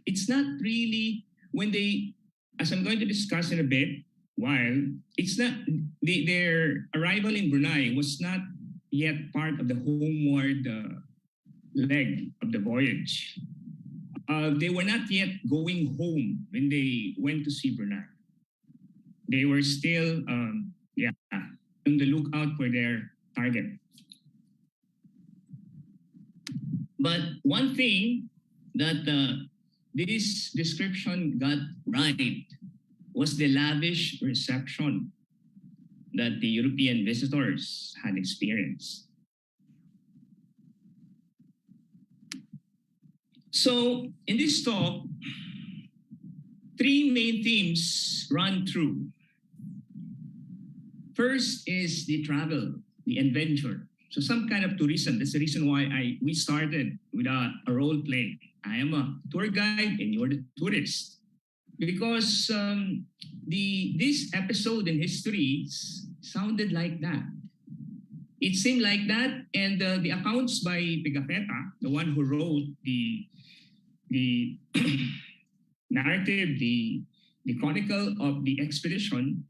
It's not really when they, as I'm going to discuss in a bit, while it's not, their arrival in Brunei was not yet part of the homeward leg of the voyage. They were not yet going home when they went to see Brunei. They were still, on the lookout for their target. But one thing that this description got right was the lavish reception that the European visitors had experienced. So in this talk, three main themes run through. First is the travel, the adventure. So some kind of tourism. That's the reason why we started with a role play. I am a tour guide and you're the tourist. Because this episode in history sounded like that. It seemed like that, and the accounts by Pigafetta, the one who wrote the narrative, the chronicle of the expedition,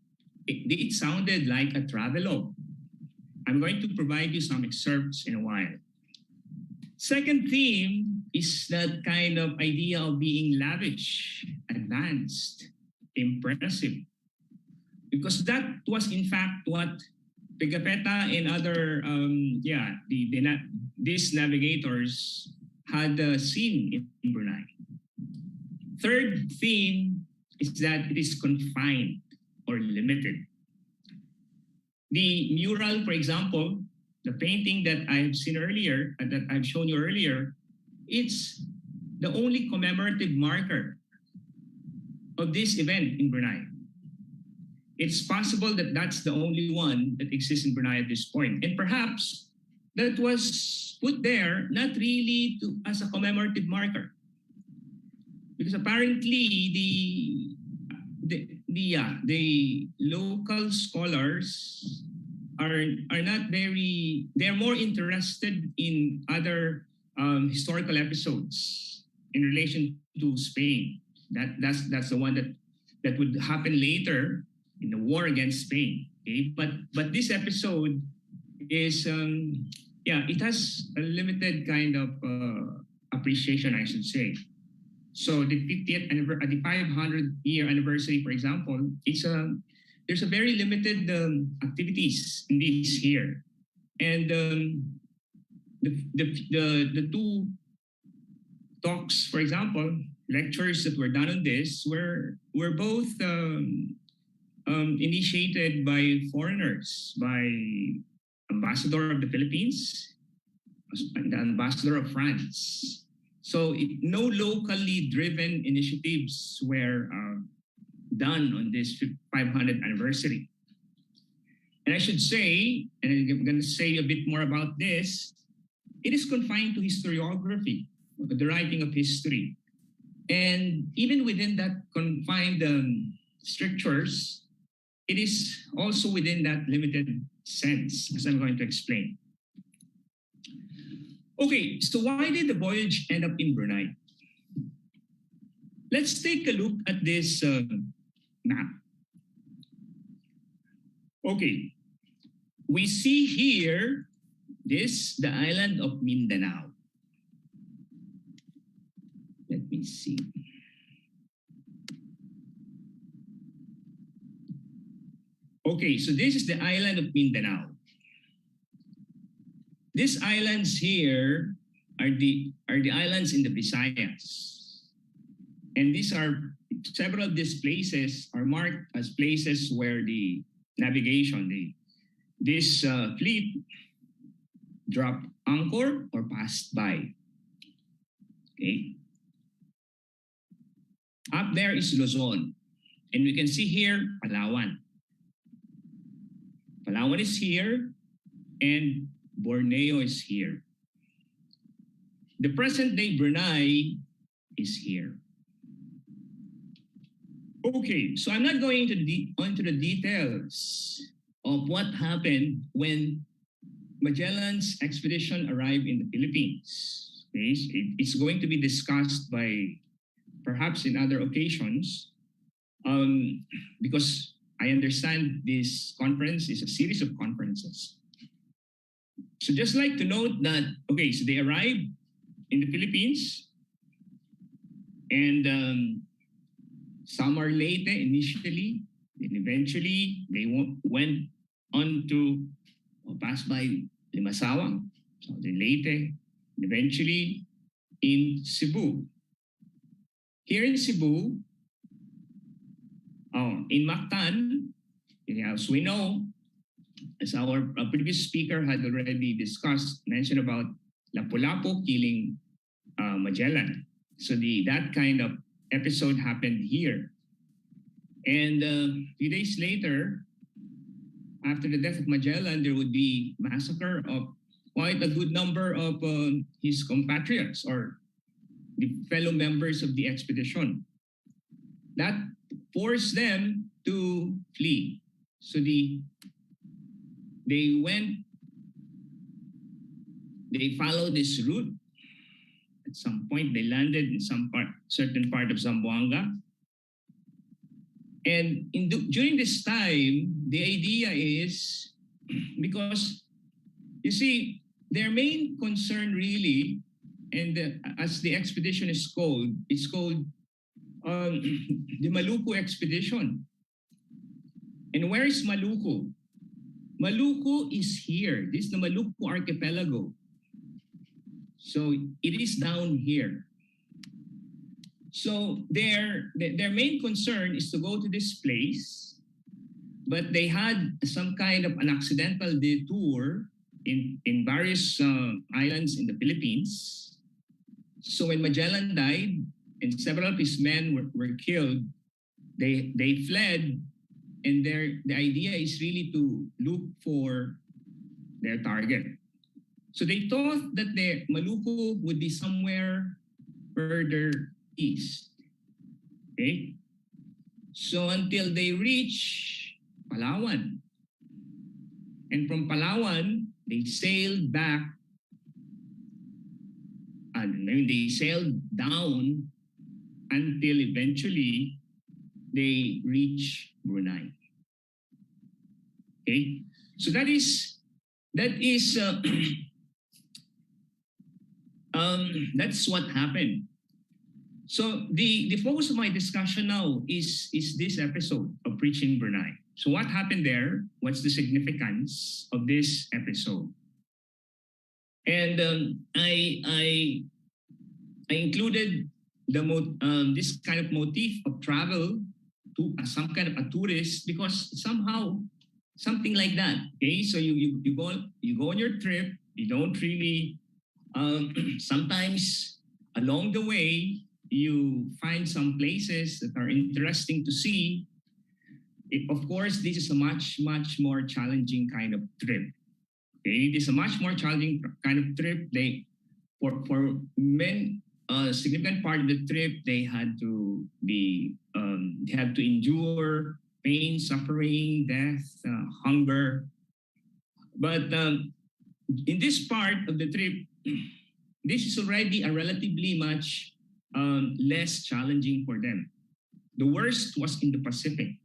it sounded like a travelogue. I'm going to provide you some excerpts in a while. Second theme is that kind of idea of being lavish, advanced, impressive. Because that was in fact what Pigafetta and other, these navigators had seen in Brunei. Third theme is that it is confined or limited. The mural, for example, the painting that I've seen earlier, that I've shown you earlier, it's the only commemorative marker of this event in Brunei. It's possible that that's the only one that exists in Brunei at this point. And perhaps that was put there not really as a commemorative marker. Because apparently the local scholars are not very. They're more interested in other historical episodes in relation to Spain. That's the one that would happen later in the war against Spain. Okay, but this episode is yeah, it has a limited kind of appreciation, I should say. So the 50th the 500-year anniversary, for example, there's a very limited activities in this here, and the two talks, for example, lectures that were done on this were both initiated by foreigners, by ambassador of the Philippines and the ambassador of France. So no locally driven initiatives were done on this 500th anniversary. And I should say, and I'm going to say a bit more about this, it is confined to historiography, the writing of history. And even within that confined strictures, it is also within that limited sense, as I'm going to explain. Okay, so why did the voyage end up in Brunei? Let's take a look at this map. Okay, we see here the island of Mindanao. Let me see. Okay, so this is the island of Mindanao. These islands here are the islands in the Visayas. And these are several of these places are marked as places where the navigation, this fleet dropped anchor or passed by. Okay. Up there is Luzon. And we can see here Palawan. Palawan is here and Borneo is here. The present day Brunei is here. Okay, so I'm not going into the details of what happened when Magellan's expedition arrived in the Philippines. Okay, it's going to be discussed by perhaps in other occasions, because I understand this conference is a series of conferences. So just like to note that, okay, so they arrived in the Philippines and some are Leyte initially, and eventually they went on to pass by Limasawang, so the Leyte, and eventually in Cebu. Here in Cebu, in Mactan, as we know, as our previous speaker had already mentioned about Lapu-Lapu killing Magellan. So that kind of episode happened here. And a few days later, after the death of Magellan, there would be massacre of quite a good number of his compatriots or the fellow members of the expedition. That forced them to flee. So they followed this route. At some point, they landed in certain part of Zamboanga. And during this time, the idea is, because you see, their main concern really, and as the expedition is called, it's called the Maluku Expedition. And where is Maluku? Maluku is here. This is the Maluku Archipelago. So it is down here. So their main concern is to go to this place, but they had some kind of an accidental detour in various islands in the Philippines. So when Magellan died and several of his men were killed, they fled, and the idea is really to look for their target. So they thought that the Maluku would be somewhere further east. Okay? So until they reach Palawan. And from Palawan, they sailed back, and they sailed down until eventually they reach Brunei. Okay, so that's what happened. So the focus of my discussion now is this episode of Preaching Brunei. So what happened there? What's the significance of this episode? And I included this kind of motif of travel to some kind of a tourist, because somehow something like that. Okay, so you go on your trip. You don't really sometimes along the way you find some places that are interesting to see. Of course, this is a much more challenging kind of trip. Okay, it is a much more challenging kind of trip. For men, a significant part of the trip, they had to endure pain, suffering, death, hunger. But in this part of the trip, this is already a relatively much less challenging for them. The worst was in the Pacific.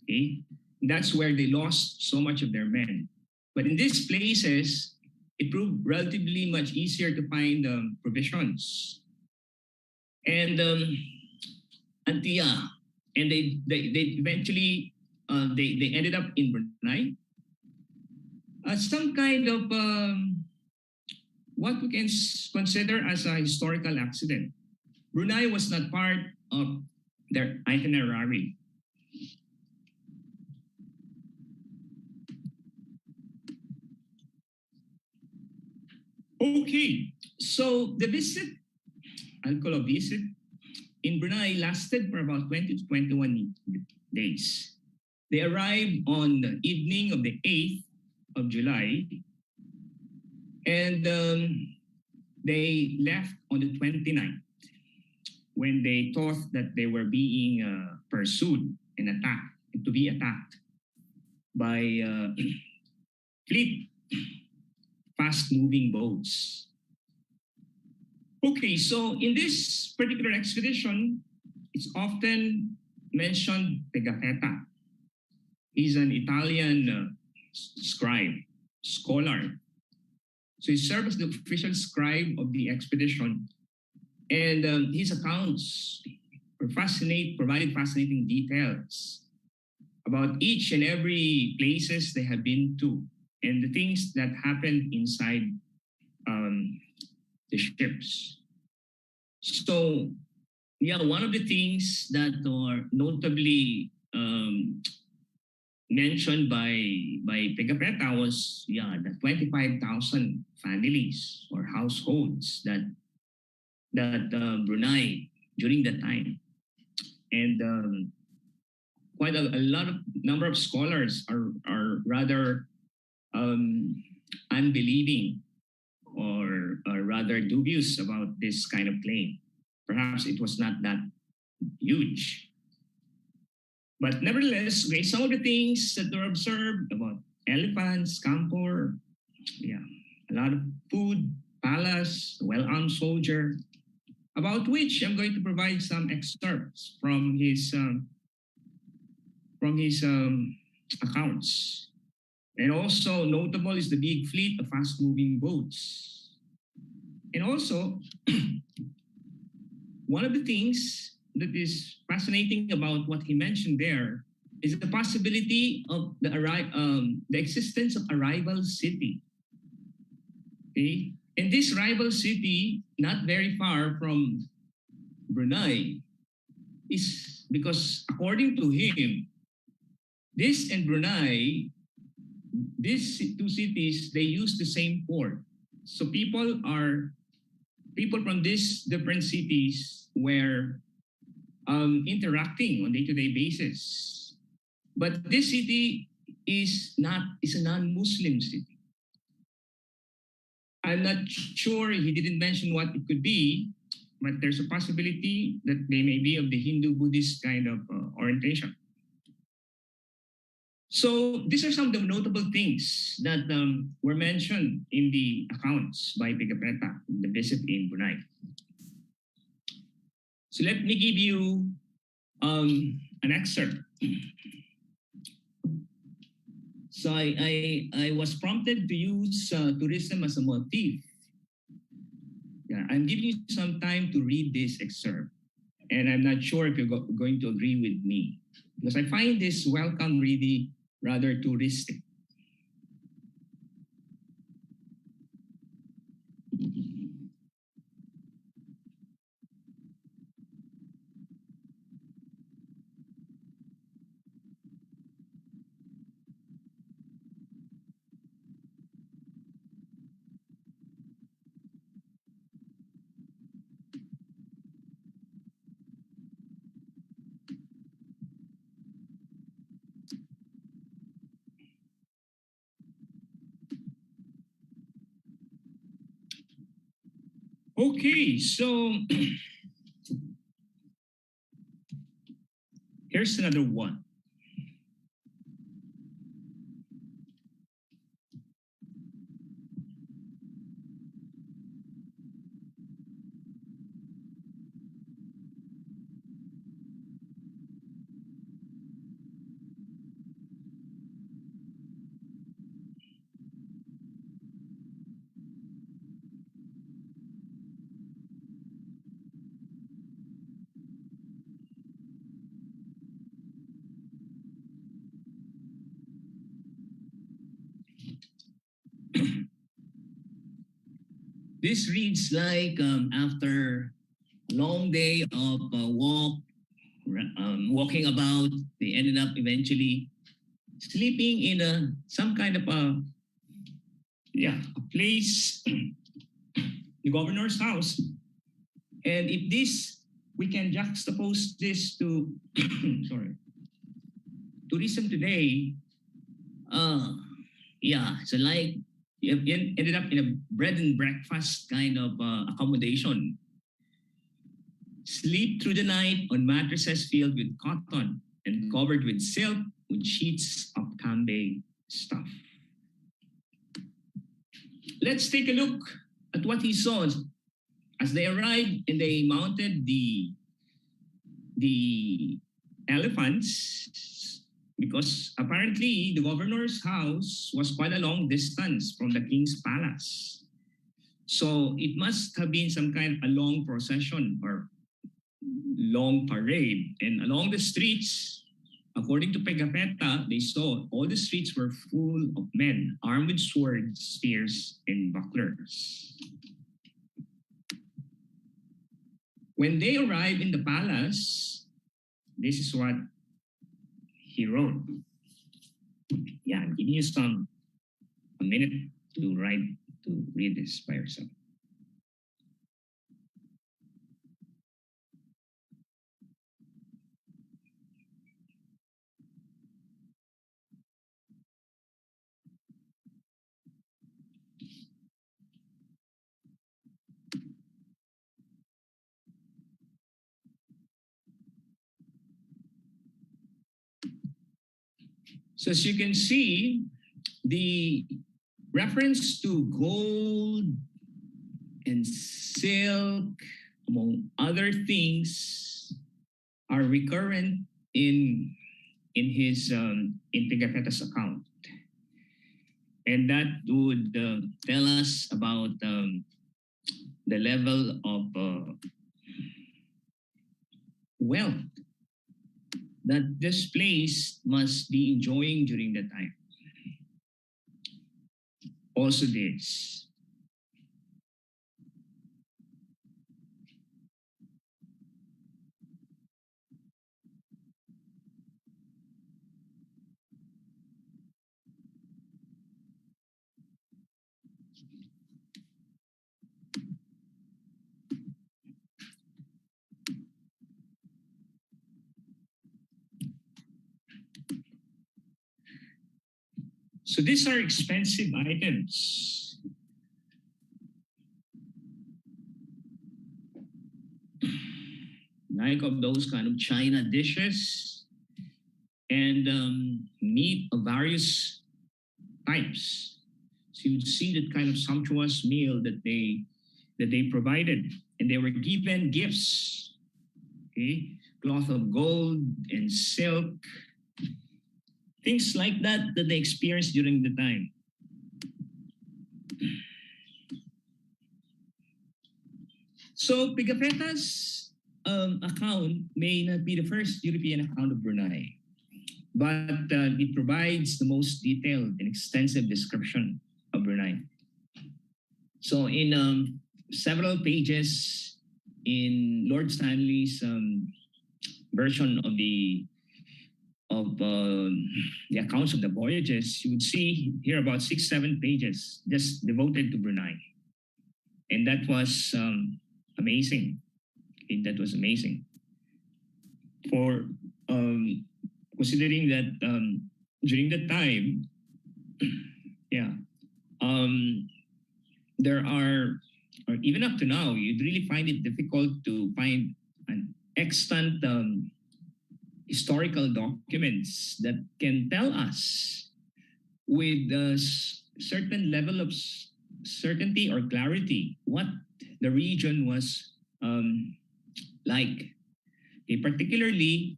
Okay, that's where they lost so much of their men. But in these places, it proved relatively much easier to find provisions. And and they eventually they ended up in Brunei. Some kind of what we can consider as a historical accident. Brunei was not part of their itinerary. Okay, so the visit, I'll call a visit, in Brunei lasted for about 20 to 21 days. They arrived on the evening of the 8th of July, and they left on the 29th when they thought that they were being pursued and to be attacked by fleet fast-moving boats. Okay, so in this particular expedition, it's often mentioned Pigafetta. He's an Italian scholar. So he served as the official scribe of the expedition, and his accounts provided fascinating details about each and every places they have been to and the things that happened inside the ships. So, yeah, one of the things that are notably mentioned by Pigafetta was the 25,000 families or households that Brunei during that time, and quite a lot of number of scholars are rather unbelieving or rather dubious about this kind of claim. Perhaps it was not that huge. But nevertheless, okay, some of the things that were observed about elephants, camphor, a lot of food, palace, well-armed soldier, about which I'm going to provide some excerpts from his accounts. And also notable is the big fleet of fast-moving boats. And also, one of the things that is fascinating about what he mentioned there is the possibility of the existence of a rival city. Okay? And this rival city, not very far from Brunei, is because according to him, this and Brunei, these two cities, they use the same port. So people from these different cities were interacting on day-to-day basis. But this city is a non-Muslim city. I'm not sure, he didn't mention what it could be, but there's a possibility that they may be of the Hindu-Buddhist kind of orientation. So these are some of the notable things that were mentioned in the accounts by Pigapetta, the visit in Brunei. So let me give you an excerpt. So I was prompted to use tourism as a motif. Yeah, I'm giving you some time to read this excerpt, and I'm not sure if you're going to agree with me, because I find this welcome really rather touristic. Okay, so here's another one. This reads like after a long day of walking about, they ended up eventually sleeping in some kind of a place, the governor's house. And if this, we can juxtapose this to sorry, tourism today. So like you ended up in a bread and breakfast kind of accommodation. Sleep through the night on mattresses filled with cotton and covered with silk with sheets of Cambe stuff. Let's take a look at what he saw as they arrived and they mounted the elephants, because apparently the governor's house was quite a long distance from the king's palace. So it must have been some kind of a long procession or long parade. And along the streets, according to Pegapetta, they saw all the streets were full of men armed with swords, spears, and bucklers. When they arrived in the palace, this is what he wrote. Yeah, I'm giving you a minute to read this by yourself. So as you can see, the reference to gold and silk, among other things, are recurrent in his in Pigapetta's account, and that would tell us about the level of wealth that this place must be enjoying during that time. Also this. So these are expensive items. Like of those kind of China dishes, and meat of various types. So you'd see that kind of sumptuous meal that they provided, and they were given gifts. Okay, cloth of gold and silk, things like that that they experienced during the time. So Pigafetta's account may not be the first European account of Brunei, but it provides the most detailed and extensive description of Brunei. So in several pages in Lord Stanley's version of the accounts of the voyages, you would see here about 6-7 pages just devoted to Brunei, and that was amazing. That was amazing for considering that during that time, yeah, there are, or even up to now, you'd really find it difficult to find an extant historical documents that can tell us with a certain level of certainty or clarity what the region was like. Okay, particularly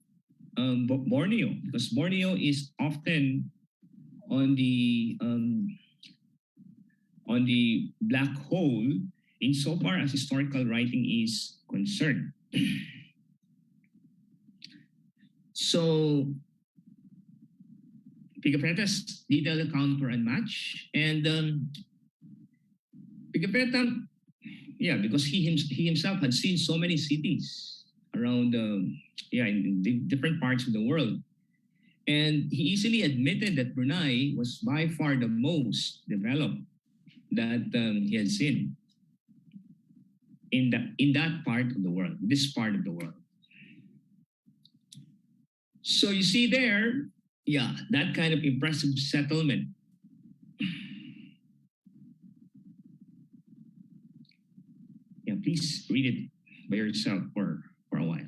Borneo, because Borneo is often on the black hole insofar as historical writing is concerned. So Pigafetta's detailed account were unmatched, and Pigafetta, yeah, because he himself had seen so many cities around, in different parts of the world, and he easily admitted that Brunei was by far the most developed that he had seen in that part of the world, this part of the world. So you see there, yeah, that kind of impressive settlement. Yeah, please read it by yourself for a while.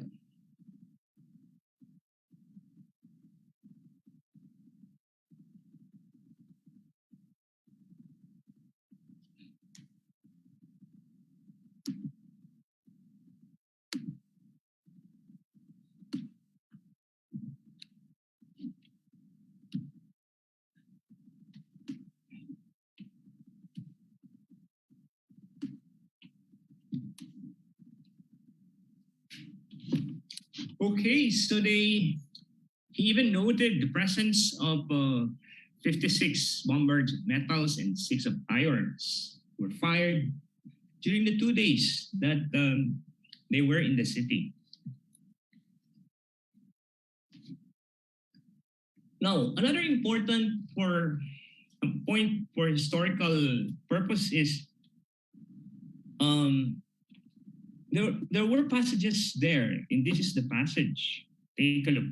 Okay, so he even noted the presence of 56 bombard metals and 6 of irons were fired during the 2 days that they were in the city. Now, another important point for historical purpose is there were passages there, and this is the passage. Take a look.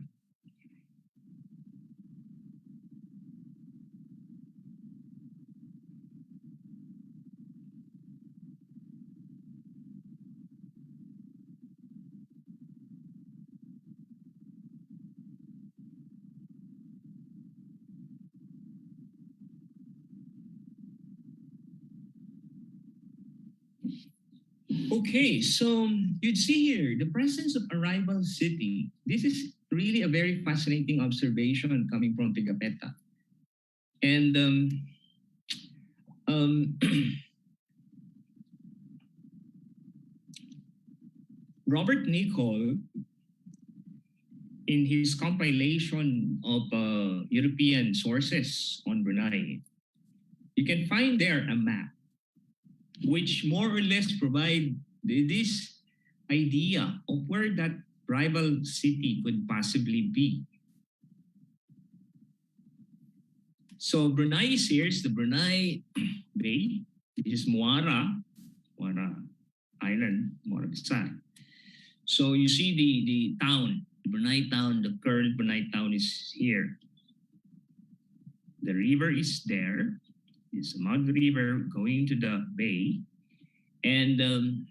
Okay, so you'd see here the presence of a rival city. This is really a very fascinating observation coming from Pigafetta. And Robert Nicol, in his compilation of European sources on Brunei, you can find there a map which more or less provide this idea of where that rival city could possibly be. So Brunei is here, it's the Brunei Bay. This is Muara Island, Muara Bisay. So you see the town, the Brunei town, the current Brunei town is here. The river is there. It's a mud river going to the bay. And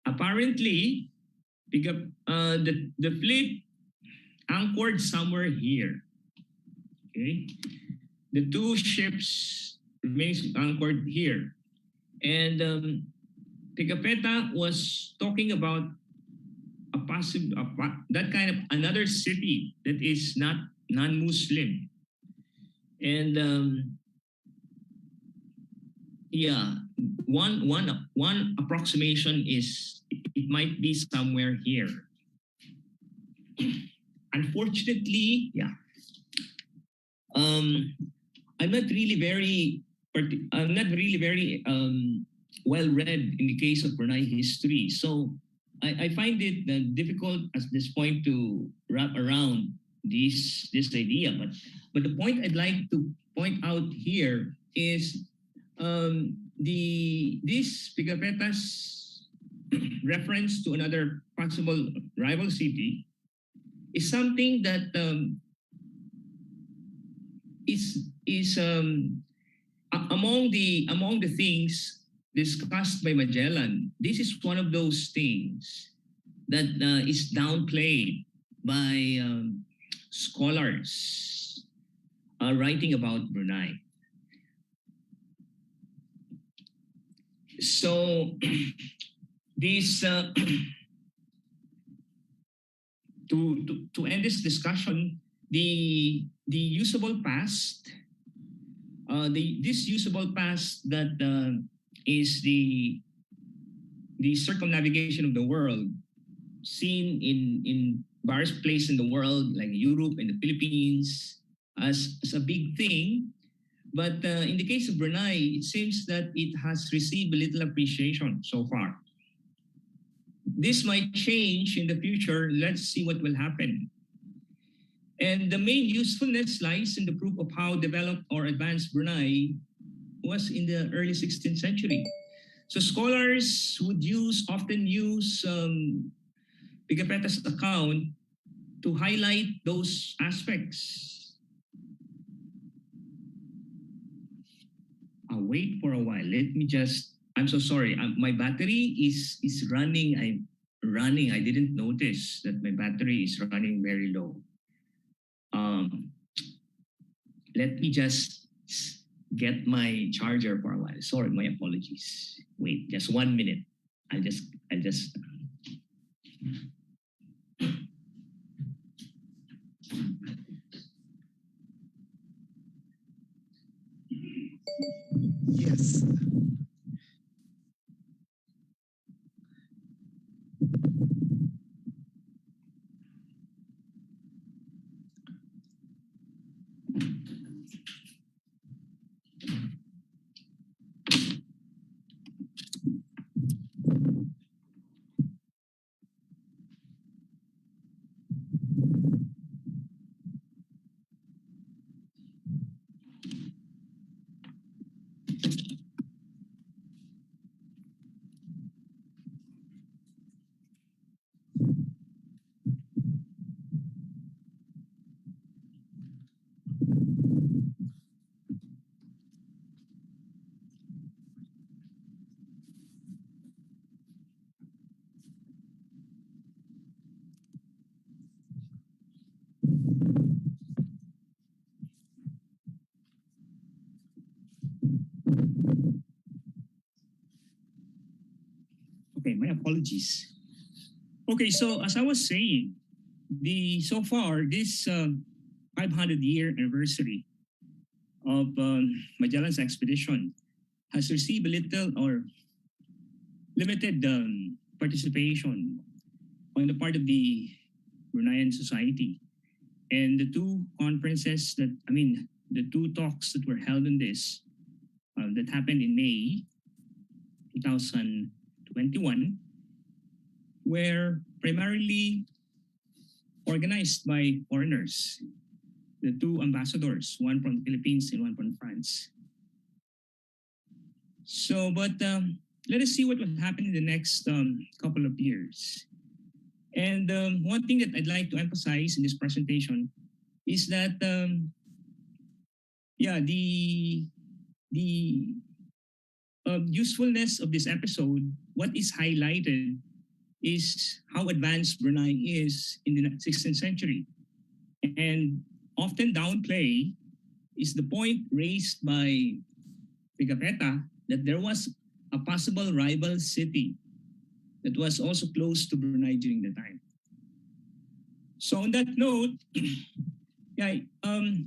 apparently, the fleet anchored somewhere here. Okay, the two ships remains anchored here, and Pigapetta was talking about that kind of another city that is not non-Muslim, and yeah, one approximation is it might be somewhere here. Unfortunately, yeah. I'm not really very well read in the case of Brunei history, so I find it difficult at this point to wrap around this idea. But the point I'd like to point out here is this Pigapetta's reference to another possible rival city is something that is among the things discussed by Magellan. This is one of those things that is downplayed by scholars writing about Brunei. So this to end this discussion, the usable past, this usable past that is the circumnavigation of the world, seen in various places in the world like Europe and the Philippines as a big thing. But in the case of Brunei, it seems that it has received little appreciation so far. This might change in the future. Let's see what will happen. And the main usefulness lies in the proof of how developed or advanced Brunei was in the early 16th century. So scholars would often use Pigapetta's account to highlight those aspects. I'll wait for a while. Let me just, I'm so sorry. My battery is running. I'm running. I didn't notice that my battery is running very low. Let me just get my charger for a while. Sorry, my apologies. Wait, just 1 minute. I'll just. Yes. Okay, my apologies. Okay, so as I was saying, so far this 500-year anniversary of Magellan's expedition has received a little or limited participation on the part of the Bruneian society. And the two conferences the two talks that were held on this that happened in May 2021 were primarily organized by foreigners, the two ambassadors, one from the Philippines and one from France. So, but let us see what will happen in the next couple of years. And one thing that I'd like to emphasize in this presentation is that, the usefulness of this episode, what is highlighted is how advanced Brunei is in the 16th century. and often downplay is the point raised by Pigapetta that there was a possible rival city that was also close to Brunei during the time. So on that note,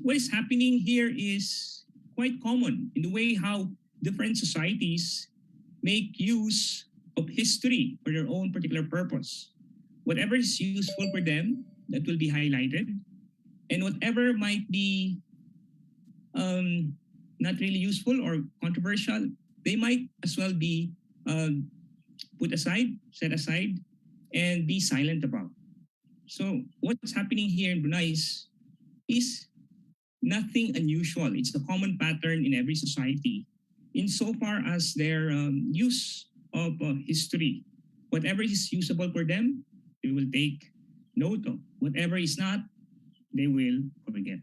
what is happening here is quite common in the way how different societies make use of history for their own particular purpose. Whatever is useful for them, that will be highlighted. And whatever might be not really useful or controversial, they might as well be put aside, set aside, and be silent about. So what's happening here in Brunei is nothing unusual. It's a common pattern in every society insofar as their use of history. Whatever is usable for them, they will take note of. Whatever is not, they will forget.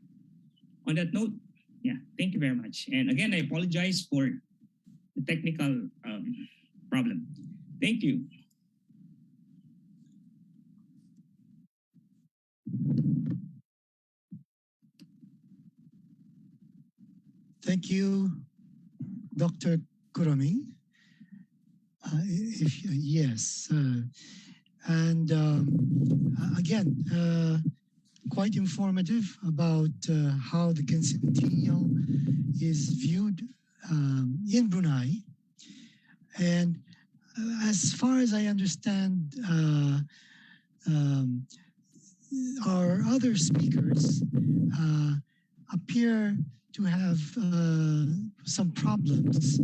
On that note, thank you very much. And again, I apologize for the technical problem. Thank you. Thank you, Dr. Kuramin. Yes, and again, quite informative about how the Quincentennial is viewed in Brunei. And as far as I understand, our other speakers appear to have some problems,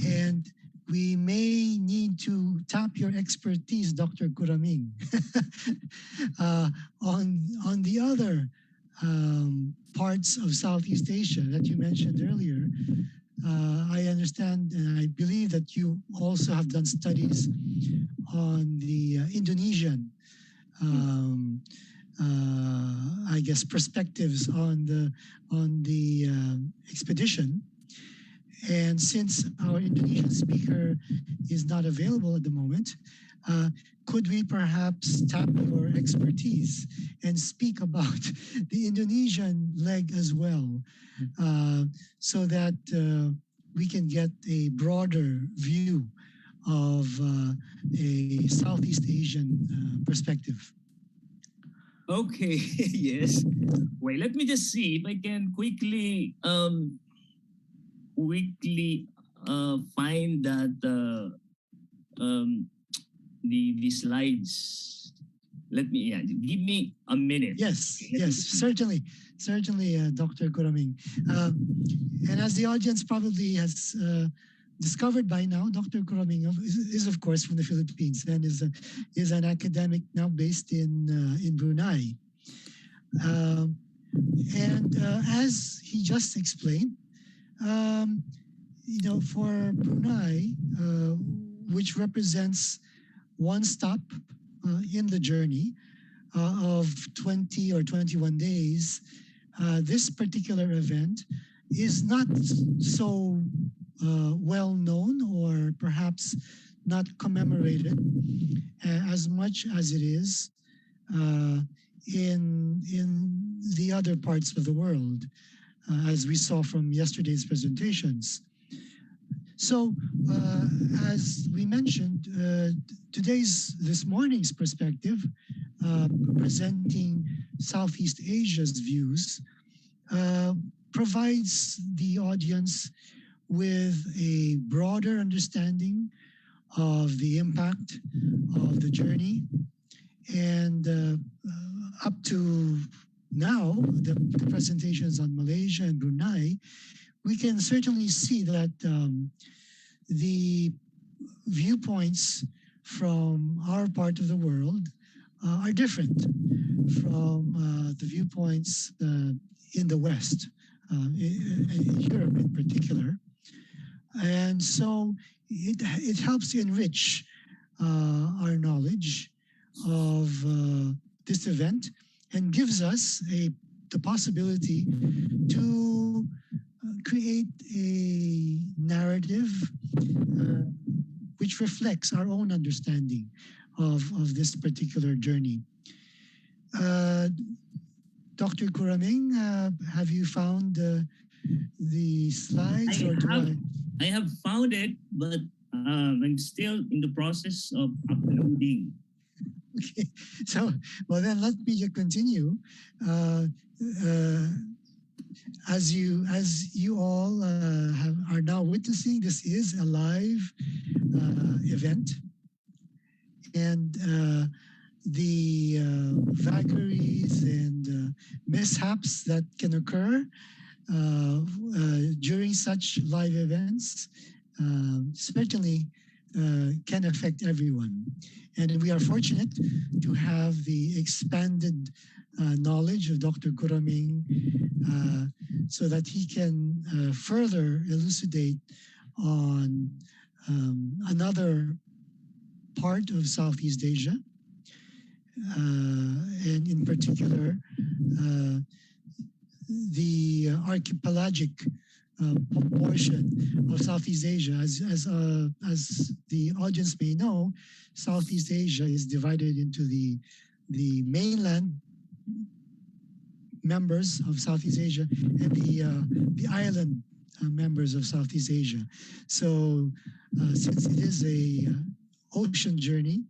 and we may need to tap your expertise, Dr. Kuramin, on the other parts of Southeast Asia that you mentioned earlier. I understand and I believe that you also have done studies on the Indonesian I guess perspectives on the expedition. And since our Indonesian speaker is not available at the moment, could we perhaps tap your expertise and speak about the Indonesian leg as well, so that we can get a broader view of a Southeast Asian perspective? Okay, yes. Wait, let me just see if I can quickly find that the slides. Let me give me a minute. Yes, yes, certainly, Dr. Kuramin. And as the audience probably has discovered by now, Dr. Kuramin is of course from the Philippines and is an academic now based in Brunei. And as he just explained, for Brunei, which represents one stop in the journey of 20 or 21 days, this particular event is not so well known or perhaps not commemorated as much as it is in the other parts of the world, as we saw from yesterday's presentations. So, as we mentioned, this morning's perspective, presenting Southeast Asia's views, provides the audience with a broader understanding of the impact of the journey. And up to now, the presentations on Malaysia and Brunei, we can certainly see that the viewpoints from our part of the world are different from the viewpoints in the West, in Europe in particular. And so it helps enrich our knowledge of this event and gives us the possibility to create a narrative which reflects our own understanding of this particular journey. Dr. Kuramin, have you found the slides, or do I? I have found it, but I'm still in the process of uploading. Okay, so well then let me continue. As you all are now witnessing, this is a live event, and the vagaries and mishaps that can occur during such live events certainly can affect everyone. And we are fortunate to have the expanded knowledge of Dr. Kuramin so that he can further elucidate on another part of Southeast Asia, and in particular, the archipelagic portion of Southeast Asia. As the audience may know, Southeast Asia is divided into the mainland members of Southeast Asia and the island members of Southeast Asia. So since it is a ocean journey,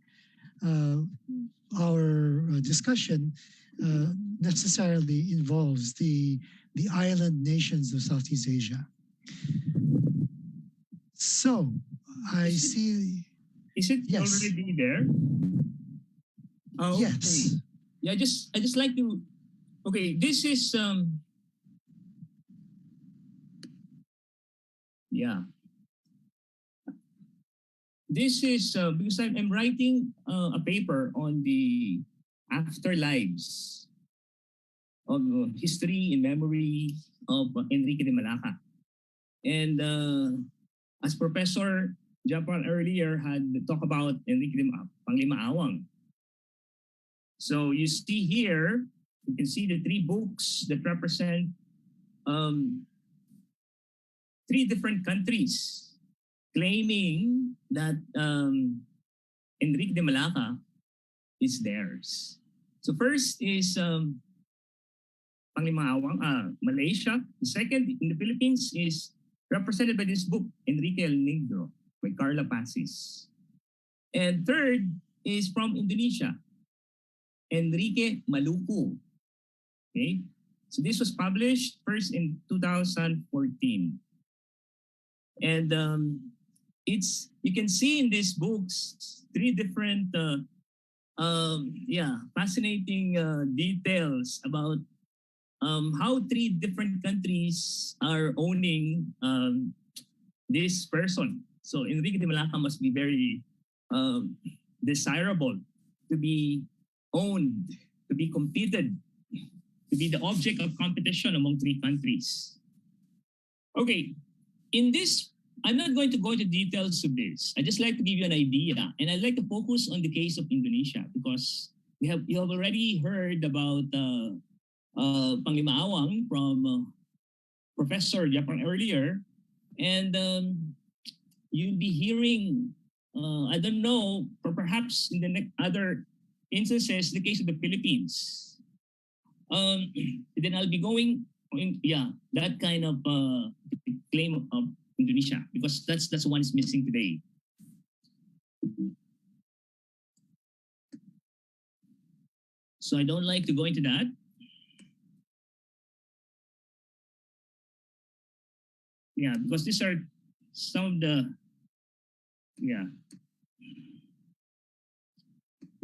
our discussion necessarily involves the island nations of Southeast Asia. So I see. Is it Yes. already there? Oh, Yes. okay. Yeah, I just like to. Okay, this is yeah. This is because I'm writing a paper on the afterlives of history and memory of Enrique de Malacca. And as Professor Japan earlier had talked about Enrique de Panglima Awang. So you see here, you can see the three books that represent three different countries claiming that Enrique de Malacca is theirs. So first is Panglima Awang, Malaysia. The second in the Philippines is represented by this book, Enrique el Negro by Carla Pacis. And third is from Indonesia, Enrique Maluku. Okay, so this was published first in 2014. And it's, you can see in these books three different fascinating details about how three different countries are owning this person. So Enrique de Malacca must be very desirable to be owned, to be competed, to be the object of competition among three countries. Okay, in this, I'm not going to go into details of this. I just like to give you an idea, and I'd like to focus on the case of Indonesia because you have already heard about Panglima Awang from Professor Japan earlier, and you'll be hearing, I don't know, or perhaps in the next other instances, the case of the Philippines. Then I'll be going in, that kind of claim of Indonesia, because that's one is missing today. So I don't like to go into that. Yeah, because these are some of the,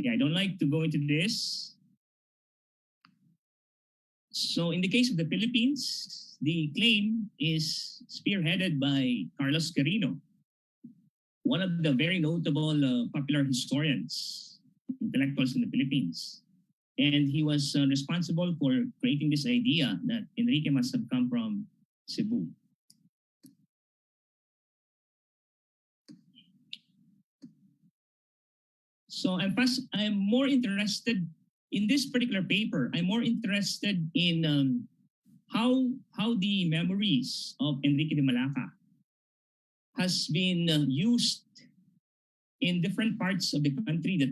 I don't like to go into this. So in the case of the Philippines, the claim is spearheaded by Carlos Quirino, one of the very notable popular historians, intellectuals in the Philippines. And he was responsible for creating this idea that Enrique must have come from Cebu. So I'm more interested in this particular paper. I'm more interested in how the memories of Enrique de Malacca has been used in different parts of the country that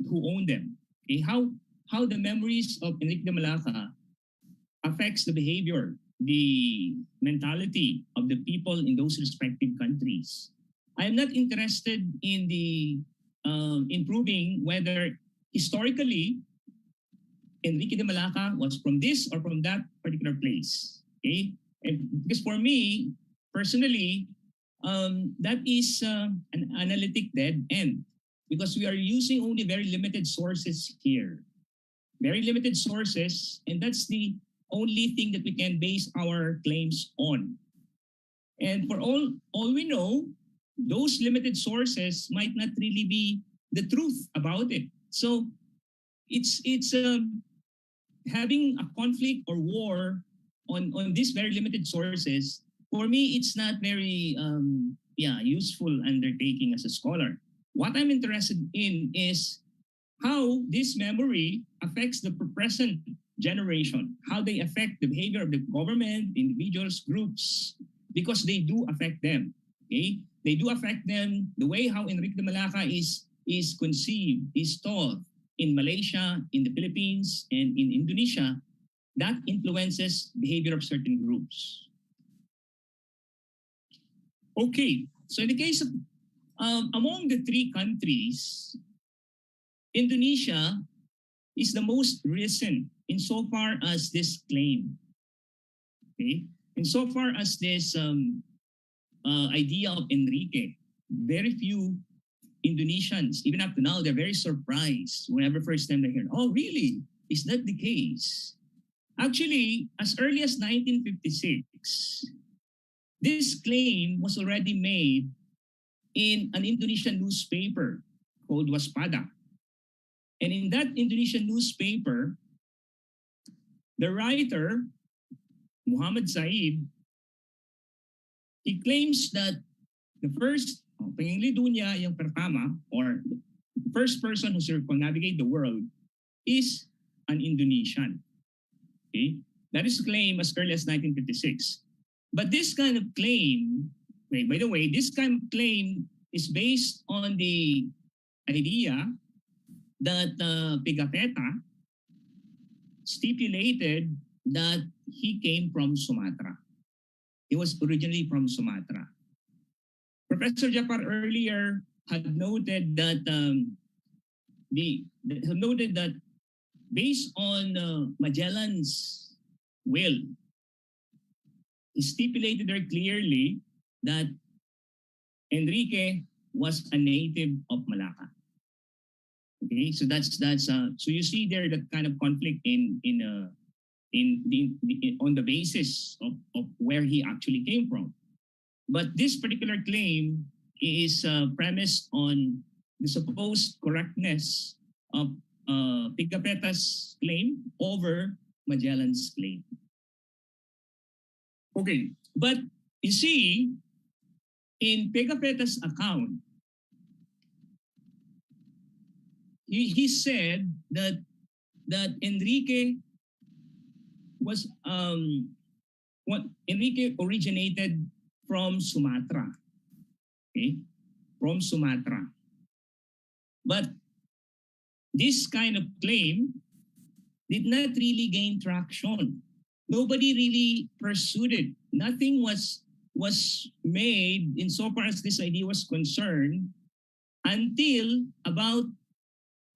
who own them. Okay, how the memories of Enrique de Malacca affects the behavior, the mentality of the people in those respective countries. I am not interested in the in proving whether historically Enrique de Malacca was from this or from that particular place. Okay, and because for me personally, that is an analytic dead end because we are using only very limited sources here. Very limited sources, and that's the only thing that we can base our claims on. And for all we know, those limited sources might not really be the truth about it. So it's having a conflict or war on these very limited sources. For me, it's not very useful undertaking as a scholar. What I'm interested in is how this memory affects the present generation, how they affect the behavior of the government, individuals, groups, because they do affect them. Okay, they do affect them. The way how Enrique de Malacca is conceived, is taught in Malaysia, in the Philippines, and in Indonesia, that influences behavior of certain groups. Okay, so in the case of among the three countries, Indonesia is the most recent insofar as this claim. Okay, insofar as this idea of Enrique, very few Indonesians, even up to now, they're very surprised whenever first time they hear, oh, really? Is that the case? Actually, as early as 1956, this claim was already made in an Indonesian newspaper called Waspada. And in that Indonesian newspaper, the writer, Muhammad Said, he claims that the first, panginglido niya yung pertama, or the first person who circumnavigate the world is an Indonesian. Okay? That is claimed as early as 1956. But this kind of claim, by the way, this kind of claim is based on the idea that Pigafetta stipulated that he came from Sumatra. He was originally from Sumatra. Professor Japar earlier had noted that based on Magellan's will, he stipulated there clearly that Enrique was a native of Malacca. Okay, so that's so you see there that kind of conflict on the basis of where he actually came from. But this particular claim is premised on the supposed correctness of Pigafetta's claim over Magellan's claim. Okay, but you see, in Pigafetta's account, he said that Enrique was Enrique originated from Sumatra. Okay, from Sumatra. But this kind of claim did not really gain traction. Nobody really pursued it. Nothing was made insofar as this idea was concerned until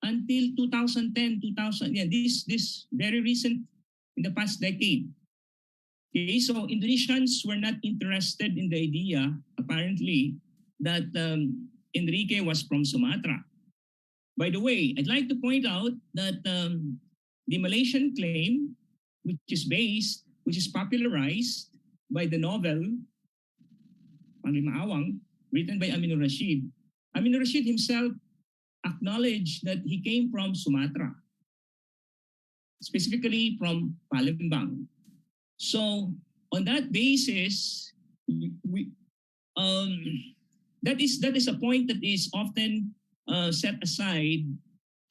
2010, 2000. Yeah, this very recent, in the past decade. Okay, so Indonesians were not interested in the idea, apparently, that Enrique was from Sumatra. By the way, I'd like to point out that the Malaysian claim, which is popularized by the novel Panglima Awang, written by Aminur Rashid. Aminur Rashid himself acknowledged that he came from Sumatra, specifically from Palembang. So on that basis, that is a point that is often set aside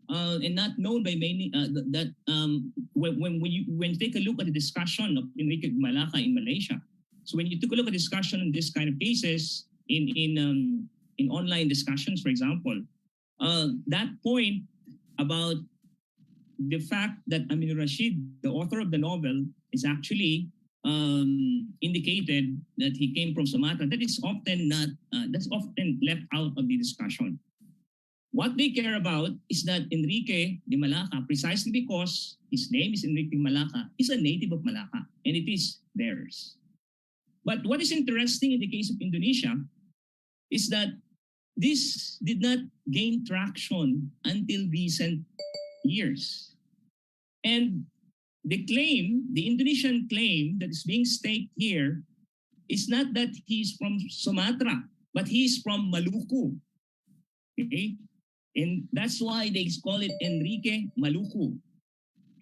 and not known by many. When you take a look at the discussion of Enrique de Malacca in Malaysia, so when you took a look at discussion in this kind of cases in online discussions, for example, that point about the fact that Amin Rashid, the author of the novel, is actually indicated that he came from Sumatra, that is often not that's often left out of the discussion. What they care about is that Enrique de Malacca, precisely because his name is Enrique de Malacca, is a native of Malacca, and it is theirs. But what is interesting in the case of Indonesia is that this did not gain traction until recent years. And the Indonesian claim that is being staked here is not that he's from Sumatra, but he's from Maluku. Okay? And that's why they call it Enrique Maluku.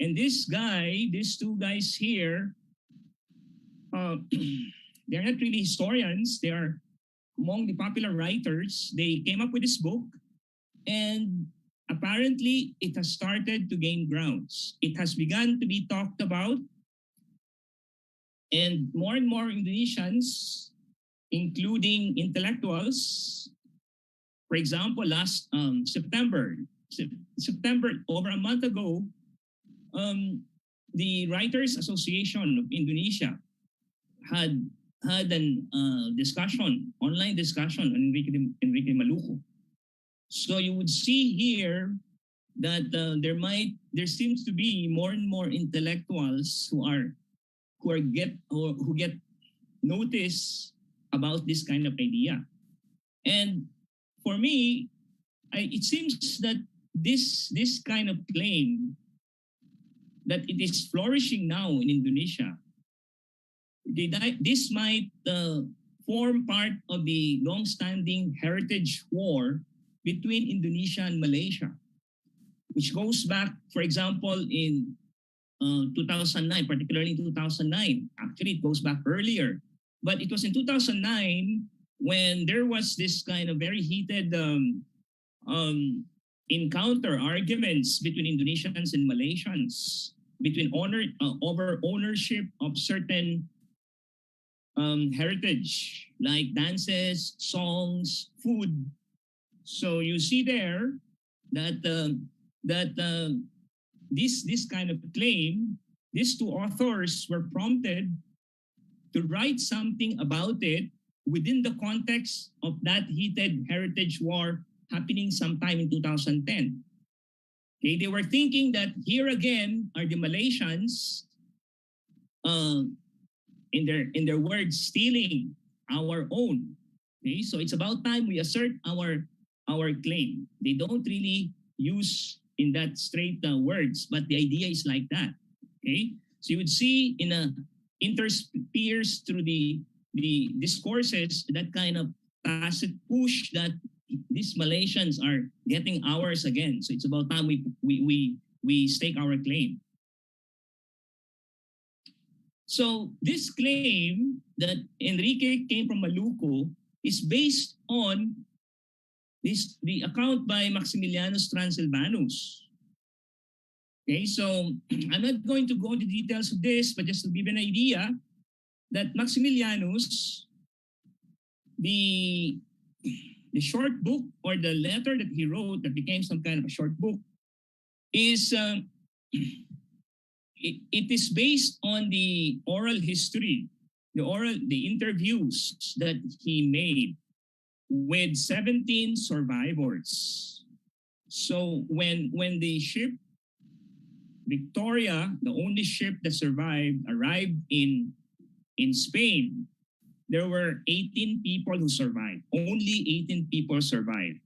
And these two guys here, they're not really historians. They are among the popular writers. They came up with this book, and apparently it has started to gain grounds. It has begun to be talked about, and more Indonesians, including intellectuals, for example, last September, over a month ago, the Writers Association of Indonesia had an online discussion on Enrique Maluku. So you would see here that there seems to be more and more intellectuals who get notice about this kind of idea. And for me, it seems that this kind of claim that it is flourishing now in Indonesia, this might form part of the long-standing heritage war between Indonesia and Malaysia, which goes back, for example, in 2009, particularly 2009. Actually, it goes back earlier. But it was in 2009 when there was this kind of very heated arguments between Indonesians and Malaysians, between over ownership of certain heritage, like dances, songs, food. So you see there that this kind of claim, these two authors were prompted to write something about it within the context of that heated heritage war happening sometime in 2010. Okay, they were thinking that here again are the Malaysians, in their words, stealing our own. Okay, so it's about time we assert our claim. They don't really use in that straight words, but the idea is like that. Okay, so you would see in a interspersed through the discourses that kind of tacit push that these Malaysians are getting ours again. So it's about time we stake our claim. So this claim that Enrique came from Maluku is based on the account by Maximilianus Transylvanus. Okay, so I'm not going to go into details of this, but just to give an idea that Maximilianus, the short book or the letter that he wrote that became some kind of a short book is it is based on the oral history, the interviews that he made with 17 survivors. So when the ship Victoria, the only ship that survived, arrived in Spain, there were 18 people who survived. Only 18 people survived.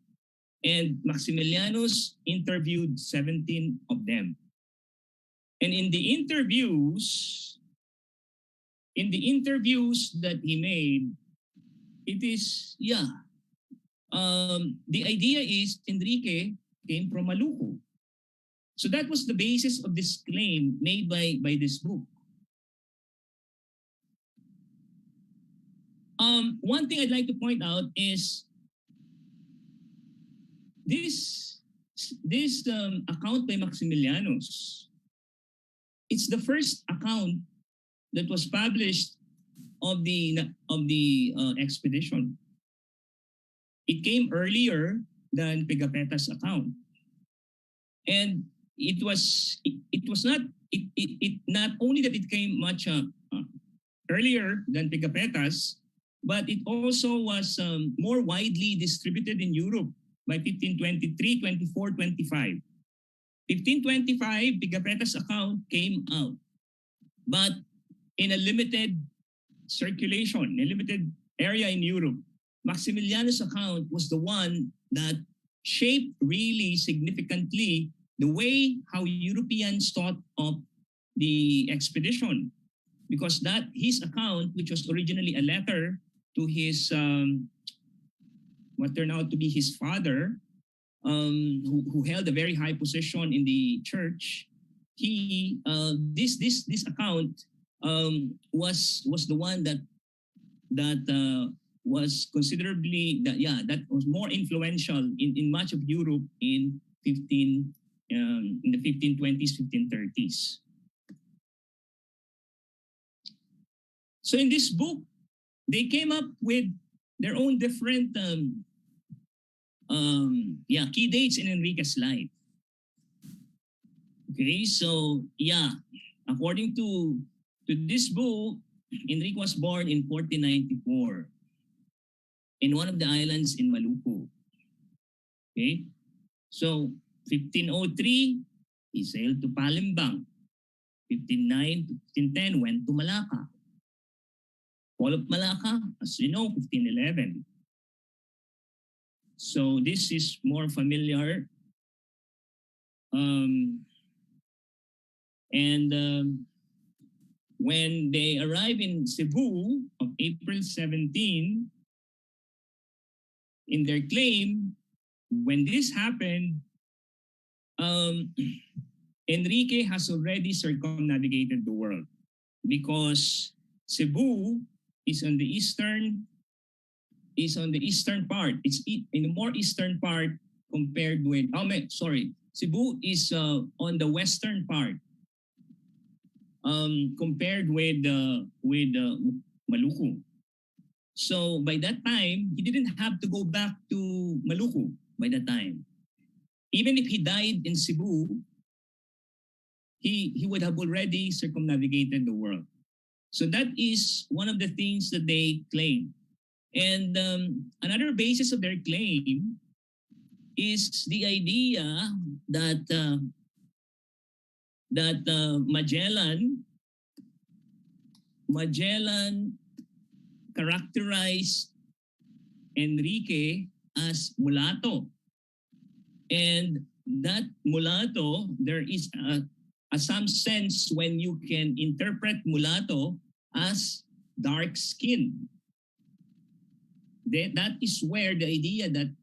And Maximilianus interviewed 17 of them. And in the interviews that he made, it is, the idea is Enrique came from Maluku. So that was the basis of this claim made by this book. One thing I'd like to point out is this account by Maximilianus. It's the first account that was published of the expedition. It came earlier than Pigafetta's account. And it was not not only that it came much earlier than Picapetas, but it also was more widely distributed in Europe by 1523, 24, 25. 1525, Picapetas' account came out, but in a limited circulation, a limited area in Europe. Maximilianus' account was the one that shaped really significantly the way how Europeans thought of the expedition, because that his account, which was originally a letter to his what turned out to be his father, who held a very high position in the church, he this account was the one that was considerably that was more influential in much of Europe in the 1520s, 1530s. So in this book, they came up with their own different key dates in Enrique's life. Okay, so according to this book, Enrique was born in 1494 in one of the islands in Maluku. Okay, so 1503, he sailed to Palembang. 1509 to 1510 went to Malacca. Fall of Malacca, as you know, 1511. So this is more familiar. When they arrive in Cebu on April 17, in their claim, when this happened, Enrique has already circumnavigated the world, because Cebu is on the eastern part. It's in the more eastern part compared with Cebu is on the western part compared with Maluku. So by that time, he didn't have to go back to Maluku by that time. Even if he died in Cebu, he would have already circumnavigated the world. So that is one of the things that they claim. And another basis of their claim is the idea that Magellan characterized Enrique as mulatto. And that mulatto, there is some sense when you can interpret mulatto as dark skin. That is where the idea that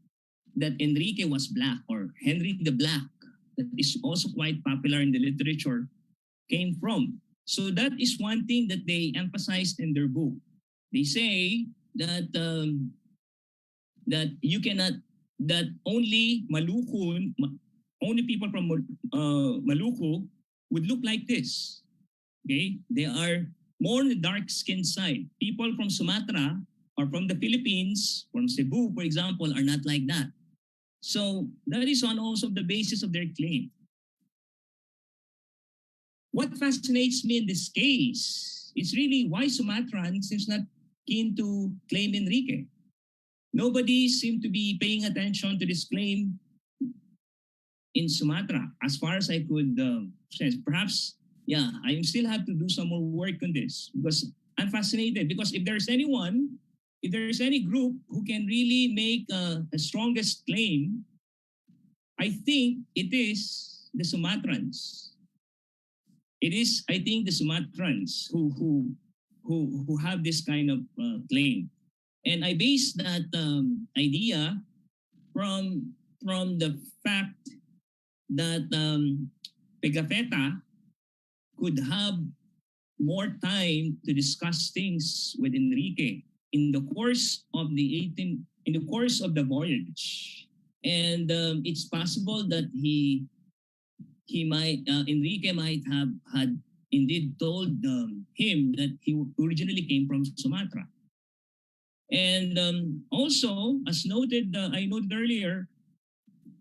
Enrique was black, or Henry the Black, that is also quite popular in the literature, came from. So that is one thing that they emphasized in their book. They say that you cannot, that only people from Maluku would look like this. Okay, they are more on the dark skin side. People from Sumatra or from the Philippines, from Cebu, for example, are not like that. So that is on also the basis of their claim. What fascinates me in this case is really why Sumatran seems not keen to claim Enrique. Nobody seemed to be paying attention to this claim in Sumatra, as far as I could sense. Perhaps, I still have to do some more work on this, because I'm fascinated. Because if there's any group who can really make the strongest claim, I think it is the Sumatrans. It is, I think, the Sumatrans who have this kind of claim. And I base that idea from the fact that Pigafetta could have more time to discuss things with Enrique in the course of the voyage. And it's possible that Enrique might have had indeed told him that he originally came from Sumatra. And also, as I noted earlier,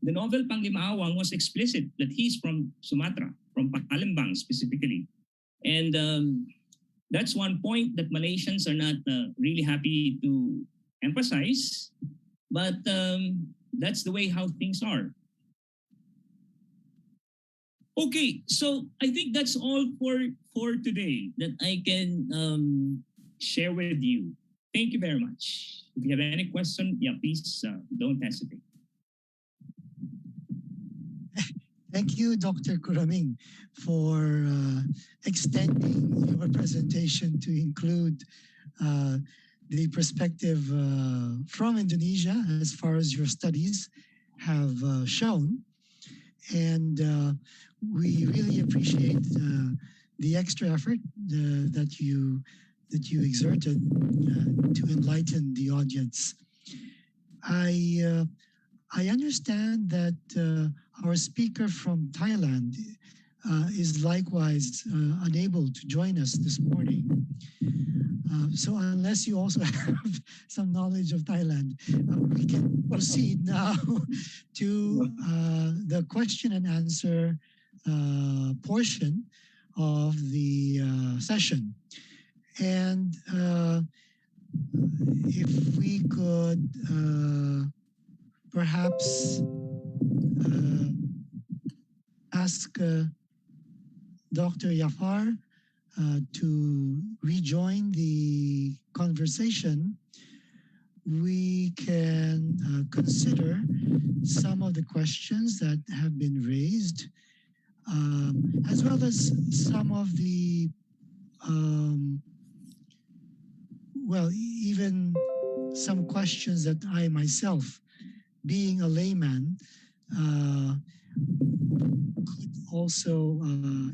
the novel Panglimaawang was explicit that he's from Sumatra, from Palembang specifically. And that's one point that Malaysians are not really happy to emphasize, but that's the way how things are. Okay, so I think that's all for today that I can share with you. Thank you very much. If you have any question, yeah, please don't hesitate. Thank you, Dr. Kuramin, for extending your presentation to include the perspective from Indonesia as far as your studies have shown. And we really appreciate the extra effort that you exerted to enlighten the audience. I understand that our speaker from Thailand is likewise unable to join us this morning. So unless you also have some knowledge of Thailand, we can proceed now to the question and answer portion of the session. And if we could perhaps ask Dr. Jafar to rejoin the conversation, we can consider some of the questions that have been raised, as well as some of the, well, even some questions that I myself, being a layman, could also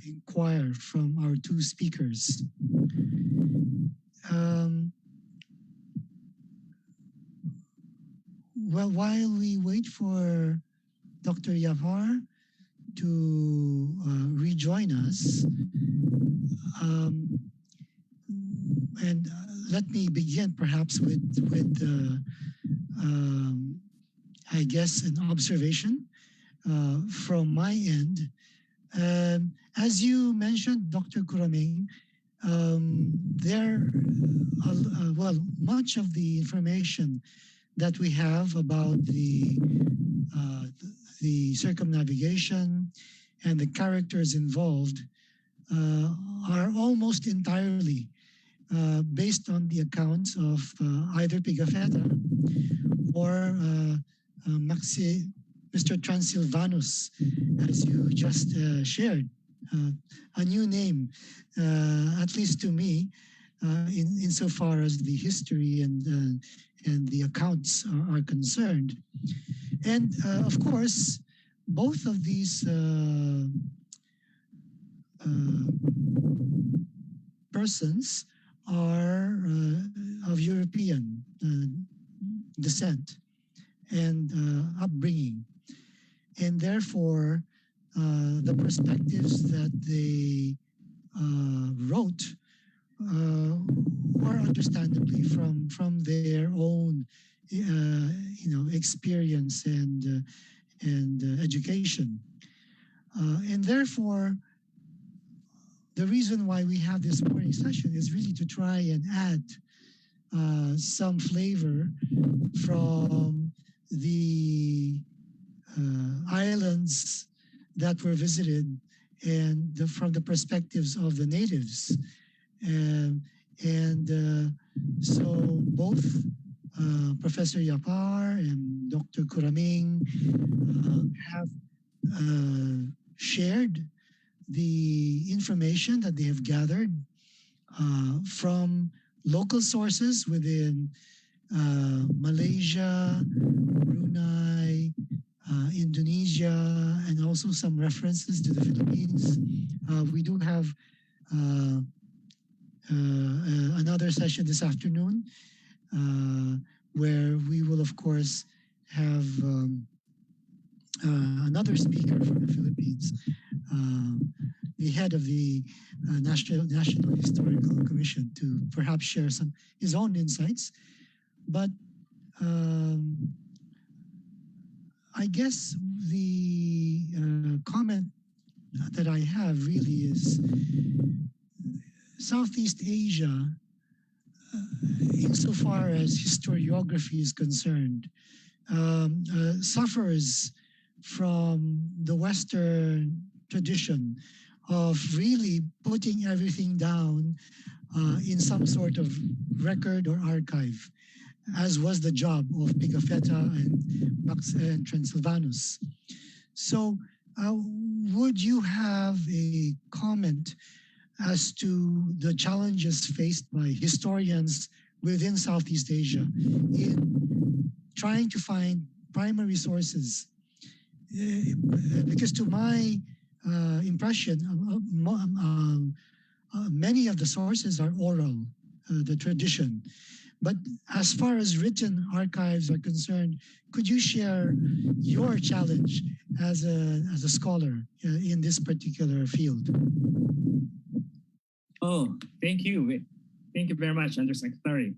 inquire from our two speakers. Well, while we wait for Dr. Jafar to rejoin us, and let me begin perhaps with I guess, an observation from my end. As you mentioned, Dr. Kuramin, well, much of the information that we have about the circumnavigation and the characters involved are almost entirely based on the accounts of either Pigafetta or Mr. Transilvanus, as you just shared, a new name, at least to me, insofar as the history and the accounts are concerned. And of course, both of these persons are of European descent and upbringing. And therefore, the perspectives that they wrote were understandably from their own experience and education. And therefore, the reason why we have this morning session is really to try and add some flavor from the islands that were visited and from the perspectives of the natives. So both Professor Yapar and Dr. Kuramin have shared the information that they have gathered from local sources within Malaysia, Brunei, Indonesia, and also some references to the Philippines. We do have another session this afternoon where we will, of course, have another speaker from the Philippines, the head of the National Historical Commission, to perhaps share his own insights. But I guess the comment that I have really is Southeast Asia, insofar as historiography is concerned, suffers from the Western tradition of really putting everything down in some sort of record or archive, as was the job of Pigafetta and Max and Transylvanus. So, would you have a comment as to the challenges faced by historians within Southeast Asia in trying to find primary sources? Because to my impression, many of the sources are oral, the tradition. But as far as written archives are concerned, could you share your challenge as a scholar in this particular field? Oh, thank you. Thank you very much, Undersecretary.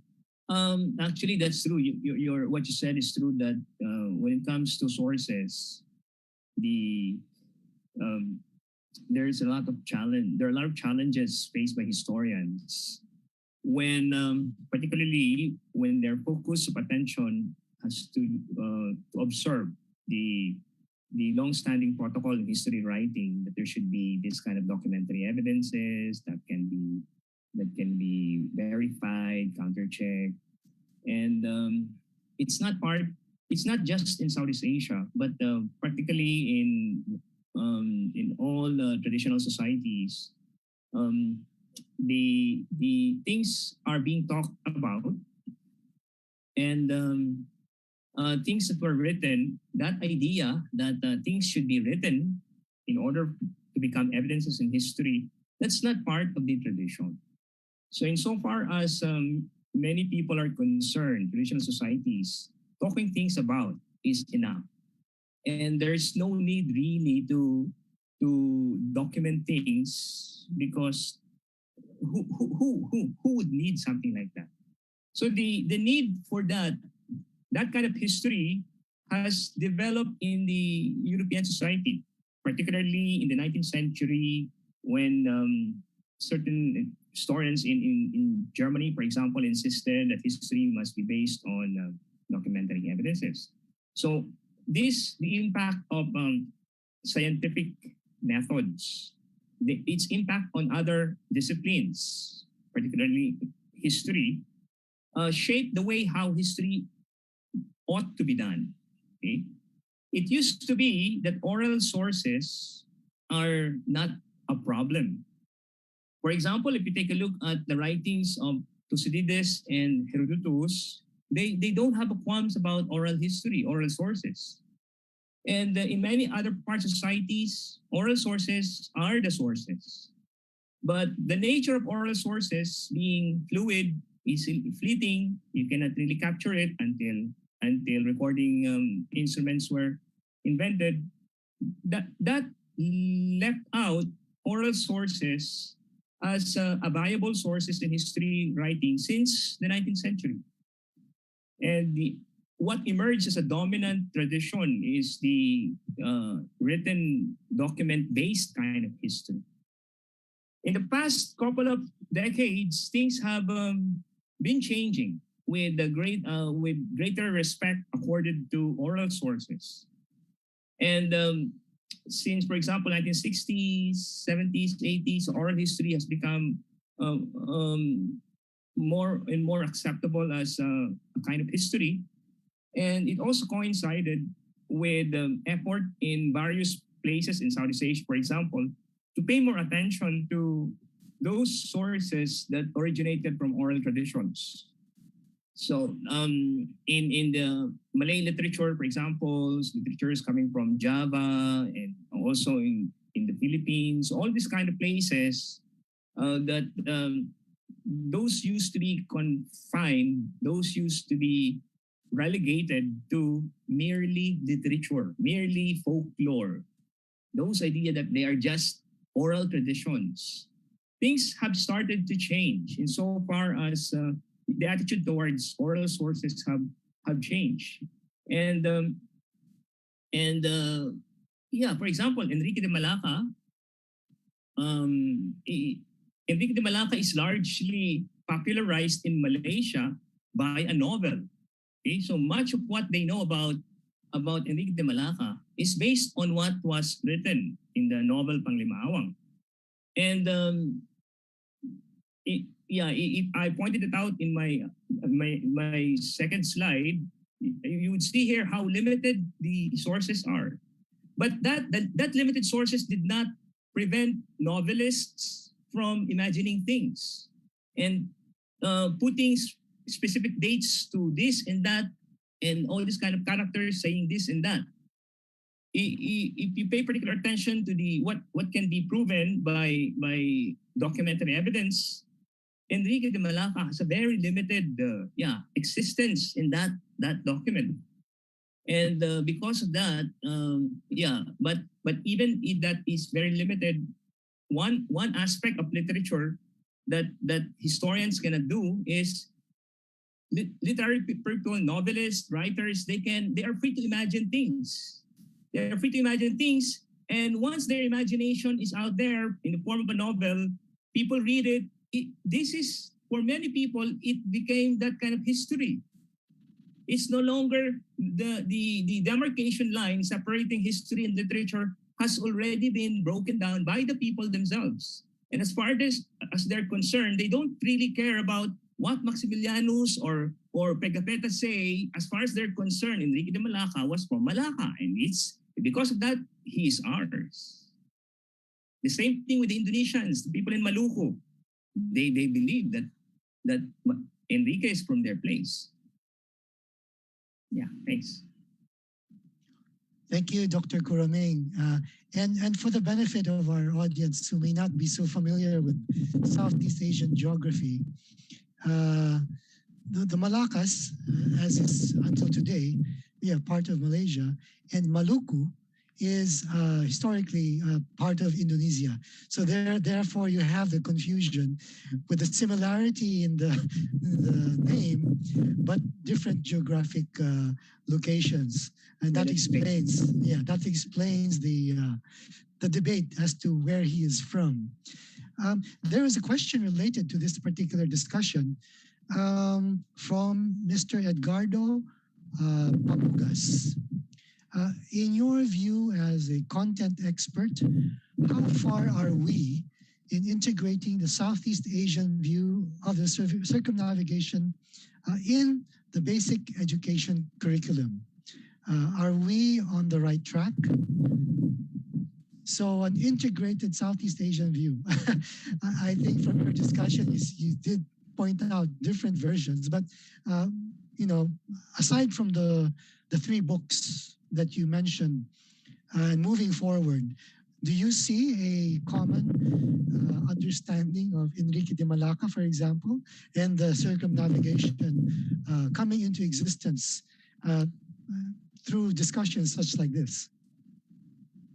Actually, that's true. What you said is true that when it comes to sources, the there's a lot of challenge. There are a lot of challenges faced by historians when, particularly when their focus of attention has to observe the long-standing protocol in history writing that there should be this kind of documentary evidences that can be verified, counter-checked, and it's not just in Southeast Asia, but particularly in all traditional societies. The things are being talked about, and things that were written, that idea that things should be written in order to become evidences in history, that's not part of the tradition. So insofar as many people are concerned, traditional societies, talking things about is enough. And there's no need really to document things, because who would need something like that? So the need for that kind of history has developed in the European society, particularly in the 19th century when certain historians in Germany, for example, insisted that history must be based on documentary evidences. So the impact of scientific methods, its impact on other disciplines, particularly history, shaped the way how history ought to be done. Okay? It used to be that oral sources are not a problem. For example, if you take a look at the writings of Thucydides and Herodotus, they don't have a qualms about oral history, oral sources. And in many other parts of societies, oral sources are the sources. But the nature of oral sources being fluid, easily fleeting, you cannot really capture it until recording instruments were invented. That left out oral sources as a viable sources in history writing since the 19th century. And what emerged as a dominant tradition is the written document-based kind of history. In the past couple of decades, things have been changing with greater respect accorded to oral sources. And since, for example, 1960s, 70s, 80s, oral history has become more and more acceptable as a kind of history. And it also coincided with effort in various places in Southeast Asia, for example, to pay more attention to those sources that originated from oral traditions. So in the Malay literature, for example, literatures coming from Java and also in the Philippines, all these kind of places that those used to be confined, those used to be relegated to merely literature, merely folklore. Those ideas that they are just oral traditions. Things have started to change insofar as the attitude towards oral sources have changed. And And yeah, for example, Enrique de Malacca, Enrique de Malacca is largely popularized in Malaysia by a novel. Okay, so much of what they know about Enrique de Malacca is based on what was written in the novel Panglimaawang. And I pointed it out in my second slide. You would see here how limited the sources are. But that limited sources did not prevent novelists from imagining things and putting specific dates to this and that and all these kind of characters saying this and that. If you pay particular attention to what can be proven by documentary evidence, Enrique de Malacca has a very limited existence in that document. And because of that, but even if that is very limited, one aspect of literature that historians cannot do is literary people, novelists, writers, they are free to imagine things. They are free to imagine things, and once their imagination is out there in the form of a novel, people read it. This is, for many people, it became that kind of history. It's no longer the demarcation line separating history and literature has already been broken down by the people themselves. And as far as they're concerned, they don't really care about what Maximilianus or Pegapetta say. As far as they're concerned, Enrique de Malacca was from Malacca, and it's because of that he is ours. The same thing with the Indonesians, the people in Maluku. They believe that Enrique is from their place. Yeah, thanks. Thank you, Dr. Kuramin. And for the benefit of our audience who may not be so familiar with Southeast Asian geography, the Malaccas, as is until today, part of Malaysia, and Maluku is historically part of Indonesia. So therefore you have the confusion with the similarity in the name, but different geographic locations. And that explains the debate as to where he is from. There is a question related to this particular discussion from Mr. Edgardo Papugas. In your view as a content expert, how far are we in integrating the Southeast Asian view of the circumnavigation in the basic education curriculum? Are we on the right track? So an integrated Southeast Asian view. I think from your discussion, you did point out different versions, but aside from the three books that you mentioned, and moving forward, do you see a common understanding of Enrique de Malacca, for example, and the circumnavigation coming into existence through discussions such like this?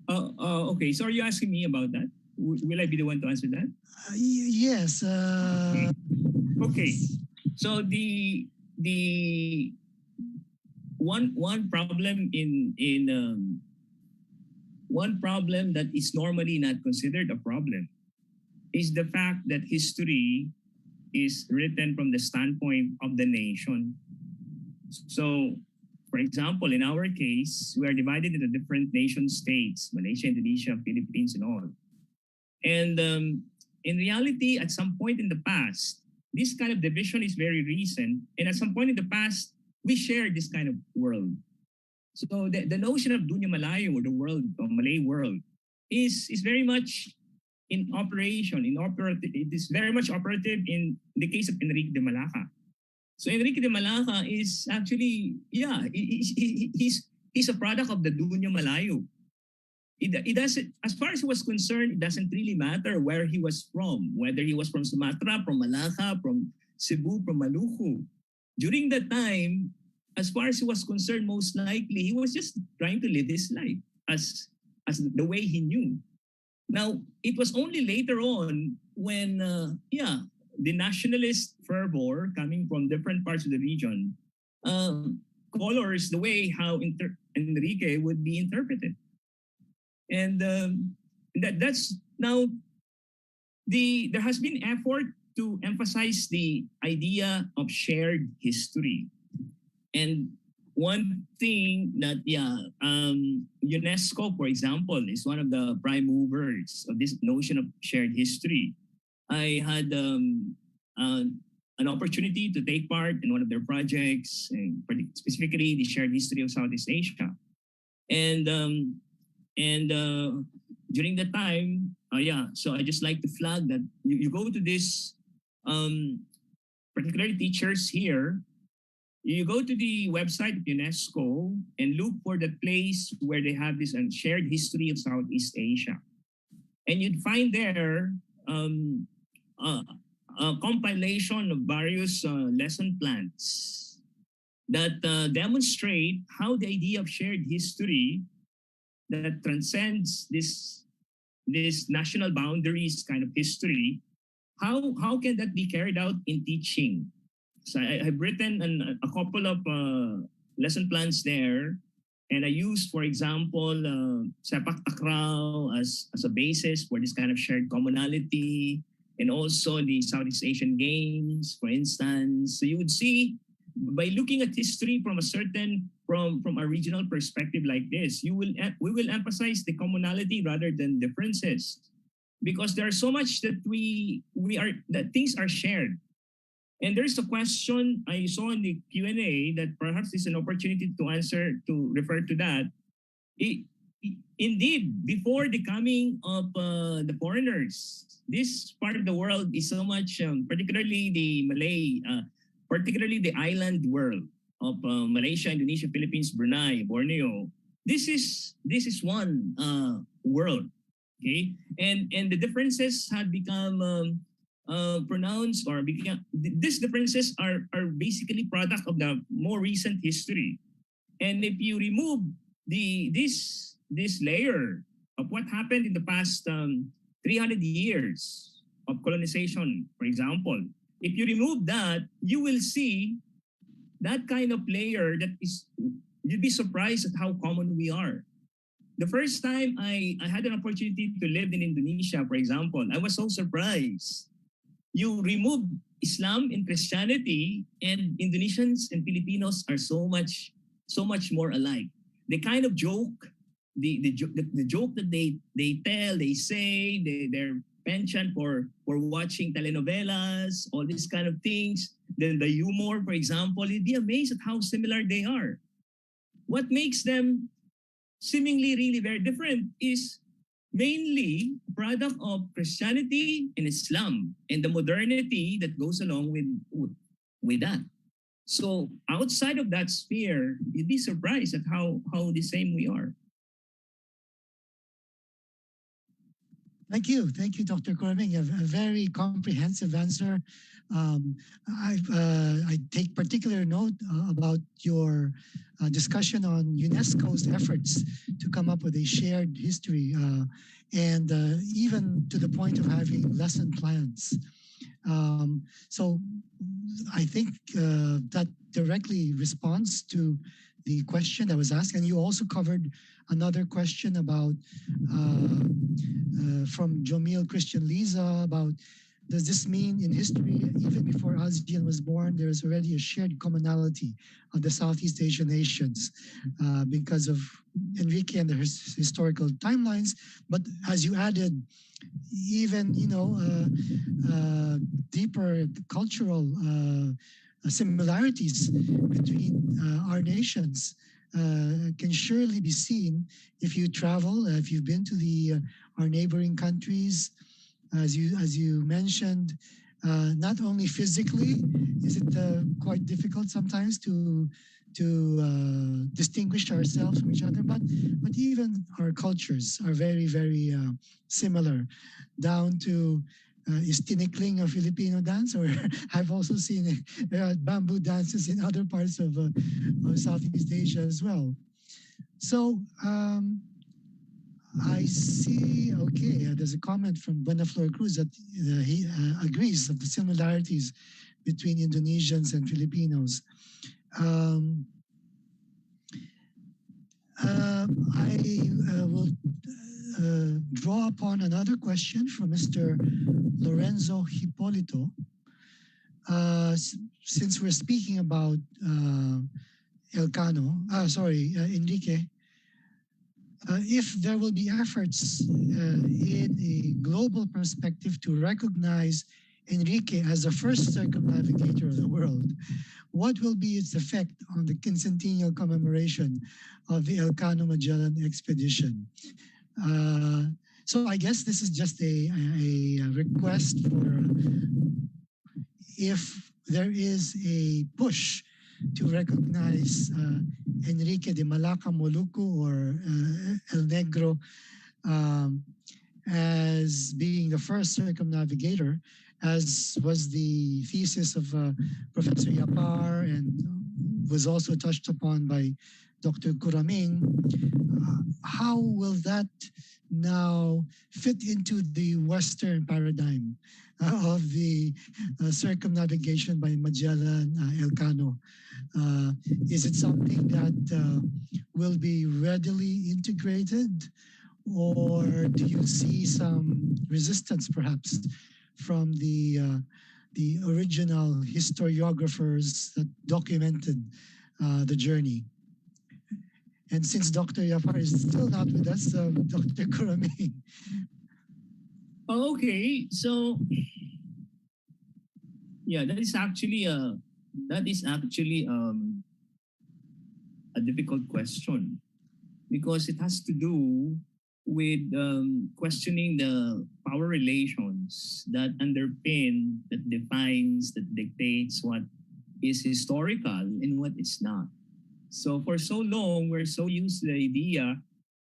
Okay, so are you asking me about that? Will I be the one to answer that? Yes. Okay. So the one problem one problem that is normally not considered a problem is the fact that history is written from the standpoint of the nation. So, for example, in our case, we are divided into different nation states, Malaysia, Indonesia, Philippines, and all. And in reality, at some point in the past, this kind of division is very recent. And at some point in the past, we shared this kind of world. So the notion of Dunia Malayu, or the world, or Malay world, is very much in operation, it is very much operative in the case of Enrique de Malacca. So Enrique de Malacca is actually, he's a product of the Dunia Malayu. It doesn't, as far as he was concerned, it doesn't really matter where he was from, whether he was from Sumatra, from Malacca, from Cebu, from Maluku. During that time, as far as he was concerned, most likely he was just trying to live his life as the way he knew. Now, it was only later on when, the nationalist fervor coming from different parts of the region colors the way how Enrique would be interpreted. And that's now there has been effort to emphasize the idea of shared history. And one thing that UNESCO, for example, is one of the prime movers of this notion of shared history. I had an opportunity to take part in one of their projects, and specifically the shared history of Southeast Asia. And during that time, so I just like to flag that you go to this, particularly teachers here, you go to the website of UNESCO and look for the place where they have this shared history of Southeast Asia. And you'd find there a compilation of various lesson plans that demonstrate how the idea of shared history that transcends this national boundaries kind of history, how can that be carried out in teaching? So I've written a couple of lesson plans there, and I used, for example, Sepak Takraw as a basis for this kind of shared commonality, and also the Southeast Asian Games, for instance. So you would see, by looking at history from a regional perspective like this, we will emphasize the commonality rather than differences, because there's so much that that things are shared. And there's a question I saw in the Q&A that perhaps is an opportunity to refer to that. Indeed, before the coming of the foreigners, this part of the world is so much, particularly the Malay, particularly the island world of Malaysia, Indonesia, Philippines, Brunei, Borneo. This is one world, okay? And the differences had become pronounced, or these differences are basically product of the more recent history. And if you remove this layer of what happened in the past 300 years of colonization, for example, if you remove that, you will see that kind of layer you'd be surprised at how common we are. The first time I had an opportunity to live in Indonesia, for example, I was so surprised. You remove Islam and Christianity, and Indonesians and Filipinos are so much more alike. The kind of joke, the joke that they tell, they say, their penchant for watching telenovelas, all these kind of things. Then the humor, for example, you'd be amazed at how similar they are. What makes them seemingly really very different is mainly a product of Christianity and Islam and the modernity that goes along with that. So outside of that sphere, you'd be surprised at how the same we are. Thank you, Dr. Kuramin. A very comprehensive answer. I take particular note about your discussion on UNESCO's efforts to come up with a shared history, and even to the point of having lesson plans. So I think that directly responds to the question that was asked, and you also covered another question about from Jomil Christian Liza about, does this mean in history, even before ASEAN was born, there is already a shared commonality of the Southeast Asian nations because of Enrique and the historical timelines? But as you added, even deeper cultural similarities between our nations can surely be seen if you travel, if you've been to our neighboring countries. As you mentioned, not only physically is it quite difficult sometimes to distinguish ourselves from each other, but even our cultures are very, very similar, down to is tinikling a Filipino dance, or I've also seen bamboo dances in other parts of Southeast Asia as well. So I see, okay, there's a comment from Buenaflor Cruz that he agrees of the similarities between Indonesians and Filipinos. I will draw upon another question from Mr. Lorenzo Hipolito. Since we're speaking about Enrique, if there will be efforts in a global perspective to recognize Enrique as the first circumnavigator of the world, what will be its effect on the quincentennial commemoration of the Elcano Magellan expedition? So I guess this is just a request for if there is a push to recognize Enrique de Malacca Molucco or El Negro as being the first circumnavigator, as was the thesis of Professor Yapar and was also touched upon by Dr. Kuramin. How will that now fit into the Western paradigm of the circumnavigation by Magellan, Elcano? Is it something that will be readily integrated, or do you see some resistance perhaps from the original historiographers that documented the journey? And since Dr. Yapar is still not with us, Dr. Kuramin. Okay, so yeah, that is actually a difficult question, because it has to do with questioning the power relations that underpin, that defines, that dictates what is historical and what is not. So for so long, we're so used to the idea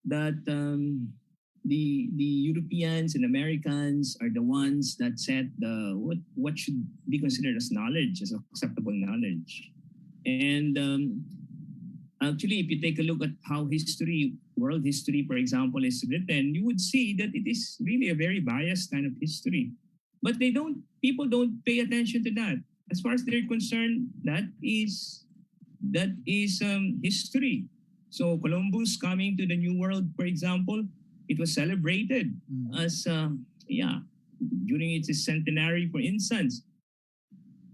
that the Europeans and Americans are the ones that set the what should be considered as knowledge, as acceptable knowledge. And actually, if you take a look at how history, world history, for example, is written, you would see that it is really a very biased kind of history. But people don't pay attention to that. As far as they're concerned, that is history. So Columbus coming to the New World, for example, it was celebrated as during its centenary, for instance,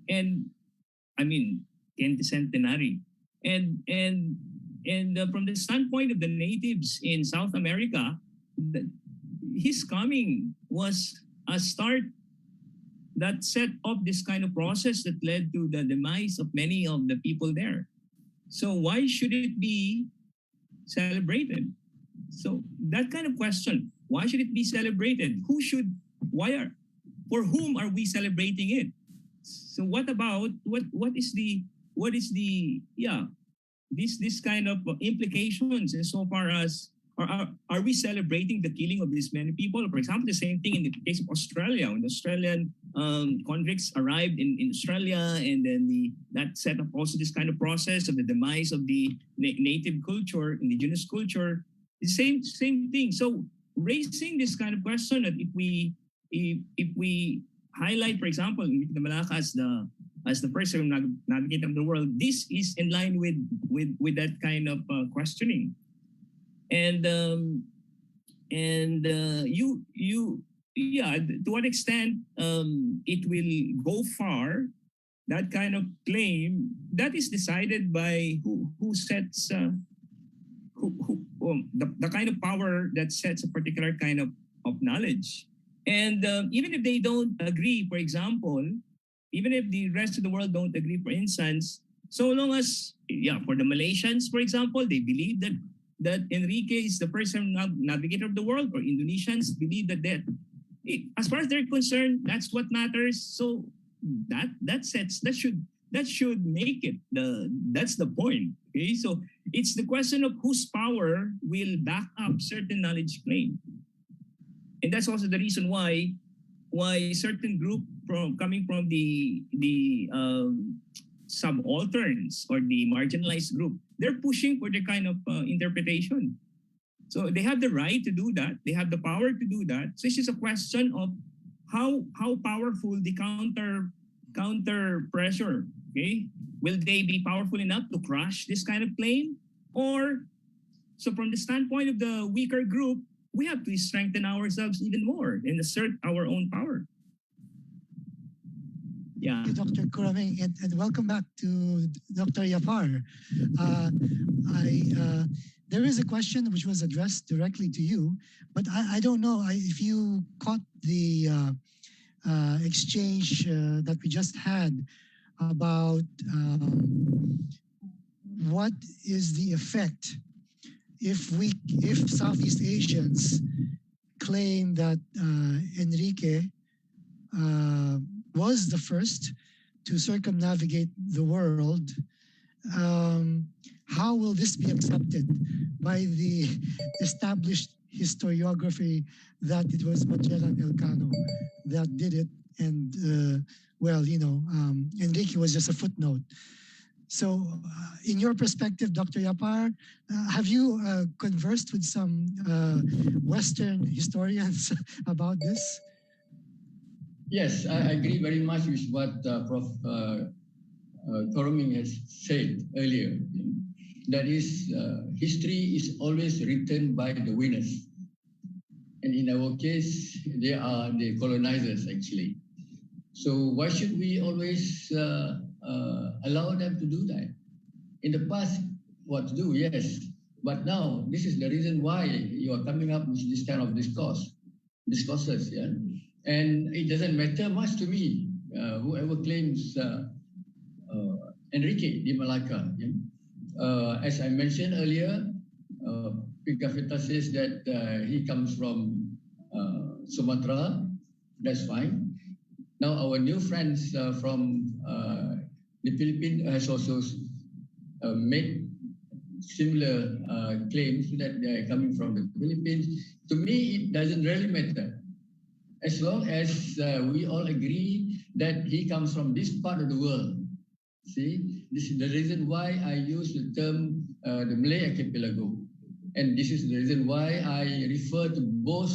and I mean 10th centenary, and from the standpoint of the natives in South America, his coming was a start that set up this kind of process that led to the demise of many of the people there. So why should it be celebrated? So that kind of question, why should it be celebrated? For whom are we celebrating it? So what about, what is the this kind of implications insofar as are we celebrating the killing of these many people? For example, the same thing in the case of Australia, when the Australian convicts arrived in Australia, and then that set up also this kind of process of the demise of the native culture, indigenous culture. The same thing. So raising this kind of question, that if we highlight, for example, the Malacca as the first navigator of the world, this is in line with that kind of questioning. And to what extent it will go far, that kind of claim, that is decided by who sets the kind of power that sets a particular kind of knowledge. And even if they don't agree, for example, even if the rest of the world don't agree, for instance, so long as, for the Malaysians, for example, they believe that Enrique is the first navigator of the world, or Indonesians believe that as far as they're concerned, that's what matters. So that should make it that's the point. Okay, so it's the question of whose power will back up certain knowledge claim, and that's also the reason why certain group coming from the subalterns or the marginalized group, they're pushing for the kind of interpretation. So they have the right to do that. They have the power to do that. So it's just a question of how powerful the counter pressure. Okay, will they be powerful enough to crush this kind of claim, or So from the standpoint of the weaker group, we have to strengthen ourselves even more and assert our own power. Yeah. Thank you, Dr. Kuramin, and welcome back to Dr. Yapar. There is a question which was addressed directly to you, but I don't know if you caught the exchange that we just had about what is the effect if Southeast Asians claim that Enrique was the first to circumnavigate the world. How will this be accepted by the established historiography that it was Magellan Elcano that did it, and Enrique was just a footnote. So, in your perspective, Dr. Yapar, have you conversed with some Western historians about this? Yes, I agree very much with what Prof. Kuramin has said earlier. That is, history is always written by the winners. And in our case, they are the colonizers, actually. So why should we always allow them to do that? In the past, what to do, yes. But now, this is the reason why you are coming up with this kind of discourses, yeah? And it doesn't matter much to me, whoever claims Enrique di Malacca. Yeah? As I mentioned earlier, Pigafetta says that he comes from Sumatra. That's fine. Now our new friends from the Philippines has also made similar claims that they are coming from the Philippines. To me, it doesn't really matter. As long as we all agree that he comes from this part of the world. See, this is the reason why I use the term the Malay Archipelago. And this is the reason why I refer to both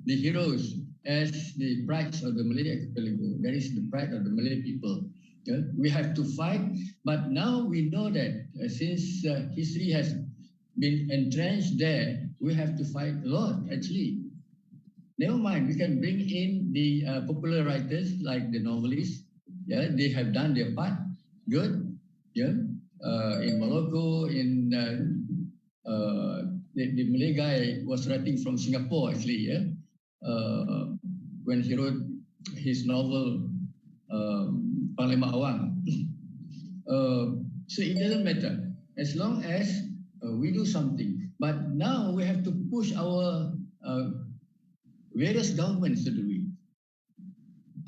the heroes as the prides of the Malay Archipelago. That is the pride of the Malay people. Yeah? We have to fight, but now we know that since history has been entrenched there, we have to fight a lot, actually. Never mind, we can bring in the popular writers like the novelists. Yeah, they have done their part. Good. Yeah. In Morocco, in the Malay guy was writing from Singapore, actually. Yeah. When he wrote his novel Panglima Awang. So it doesn't matter as long as we do something. But now we have to push our various governments to do it.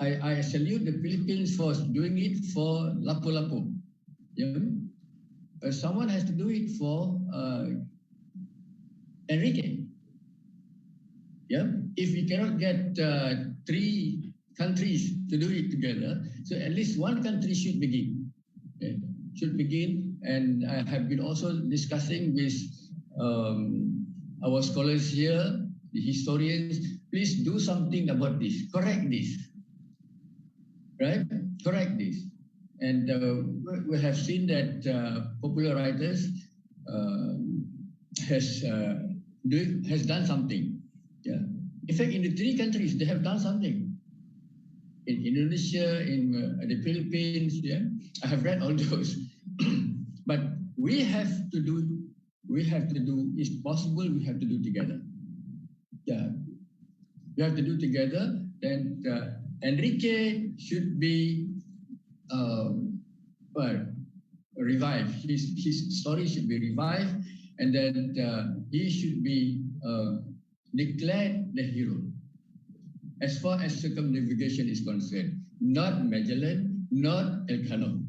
I salute the Philippines for doing it for Lapu-Lapu. Yeah? Someone has to do it for Enrique. Yeah? If we cannot get 3 countries to do it together, so at least one country should begin. Okay? Should begin, and I have been also discussing with our scholars here, the historians. Please do something about this. Correct this. Right? Correct this. And we have seen that popular writers has done something. Yeah. In fact, in the 3 countries, they have done something. In Indonesia, in the Philippines, yeah, I have read all those. But we have to do. It's possible. We have to do together. Yeah. We have to do together. Then Enrique should be revived. His story should be revived, and then he should be declared the hero. As far as circumnavigation is concerned, not Magellan, not Elcano.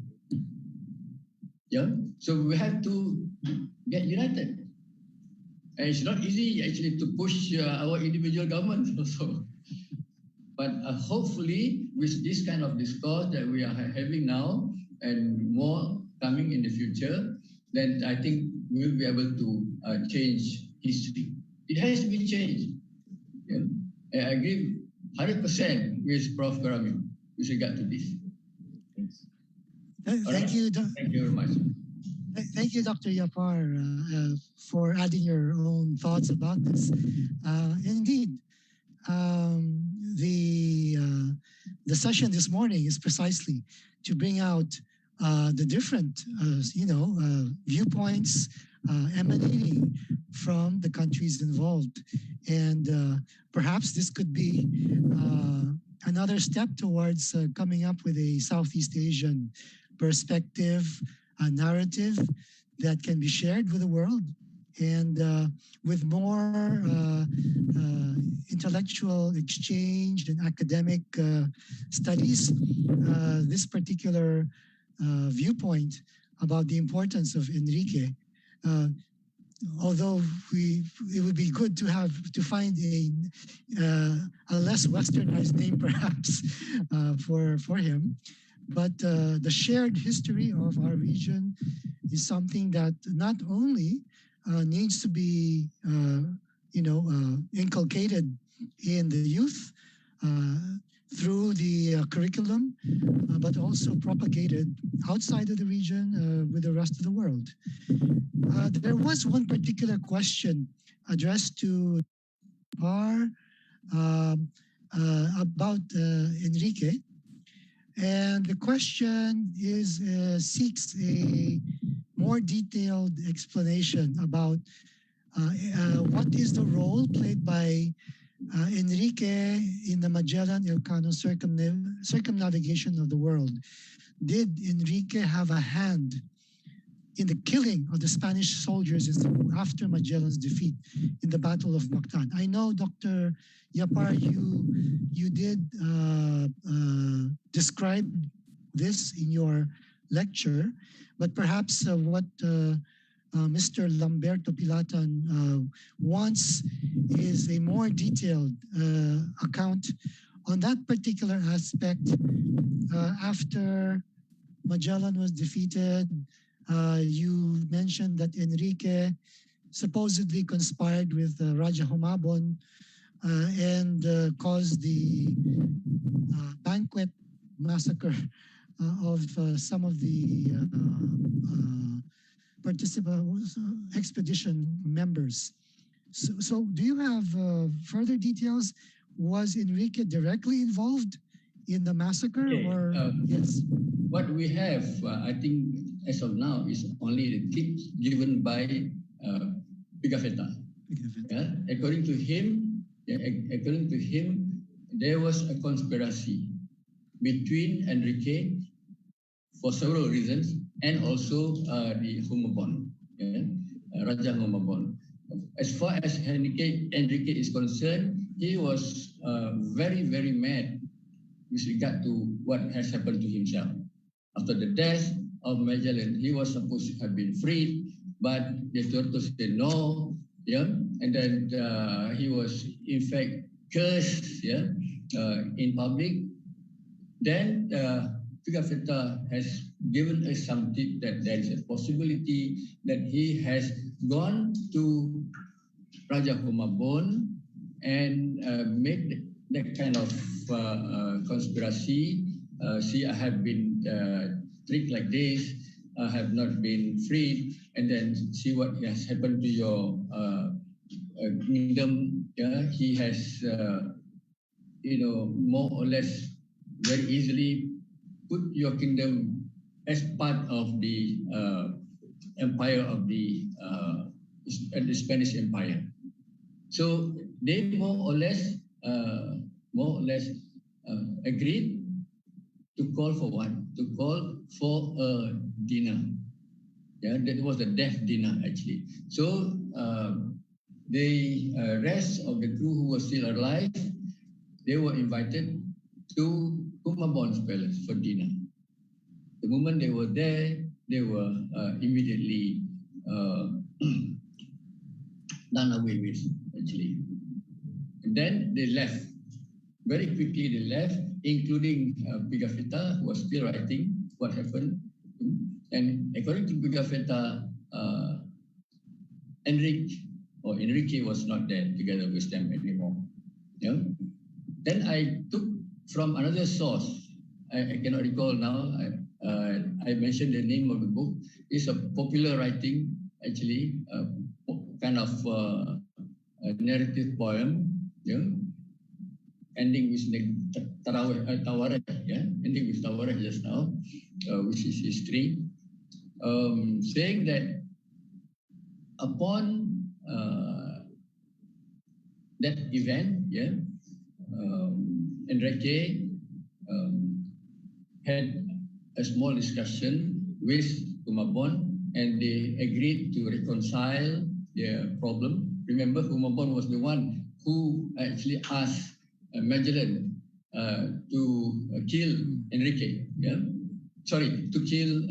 Yeah. So we have to get united. And it's not easy actually to push our individual governments also. But hopefully with this kind of discourse that we are having now and more coming in the future, then I think we will be able to change history. It has to be changed. Yeah? I agree 100% with Prof. Kuramin with regard to this. Thank you. Thank you very much. Thank you, Dr. Yapar, for adding your own thoughts about this. Indeed, um, the session this morning is precisely to bring out the different, viewpoints emanating from the countries involved, and perhaps this could be another step towards coming up with a Southeast Asian perspective, a narrative that can be shared with the world, and with more intellectual exchange and academic studies, this particular viewpoint about the importance of Enrique, uh, although it would be good to find a less westernized name perhaps for him, but the shared history of our region is something that not only needs to be inculcated in the youth through the curriculum, but also propagated outside of the region with the rest of the world. There was one particular question addressed to Par about Enrique, and the question is seeks a more detailed explanation about what is the role played by Enrique in the Magellan Elcano circumnavigation of the world. Did Enrique have a hand in the killing of the Spanish soldiers after Magellan's defeat in the Battle of Maktan? I know, Dr. Yapar, you did describe this in your lecture, but perhaps what Mr. Lamberto Pilatan wants is a more detailed account on that particular aspect after Magellan was defeated. You mentioned that Enrique supposedly conspired with Raja Humabon and caused the banquet massacre of some of the expedition members. So do you have further details? Was Enrique directly involved in the massacre, Okay, or yes? What we have, I think, as of now, is only the tips given by Pigafetta. Yeah? According to him, there was a conspiracy between Enrique for several reasons, and also the Humabon, Raja Humabon. As far as Enrique is concerned, he was very, very mad with regard to what has happened to himself. After the death of Magellan, he was supposed to have been freed, but the authorities said no, and then he was in fact cursed, in public. Then Pigafetta has given us some tip that there is a possibility that he has gone to Raja Humabon and made that kind of conspiracy. See, I have been tricked like this, I have not been freed, and then see what has happened to your kingdom. He has, more or less very easily put your kingdom as part of the empire of the Spanish Empire. So they more or less agreed to call for what? To call for a dinner. Yeah, that was the death dinner actually. So the rest of the crew who were still alive, they were invited to Humabon's palace for dinner. The moment they were there, they were immediately done away with, actually. And then they left. Very quickly they left, including Pigafetta, who was still writing what happened. And according to Pigafetta, Enrique was not there together with them anymore. Yeah? Then I took from another source, I cannot recall now, I mentioned the name of the book. It's a popular writing, actually, kind of a narrative poem, yeah, ending with Tawareh, yeah, ending with Tawareh just now, which is history, saying that upon that event, yeah, Enrique had a small discussion with Humabon, and they agreed to reconcile their problem. Remember, Humabon was the one who actually asked Magellan to kill Enrique. Yeah, sorry, to kill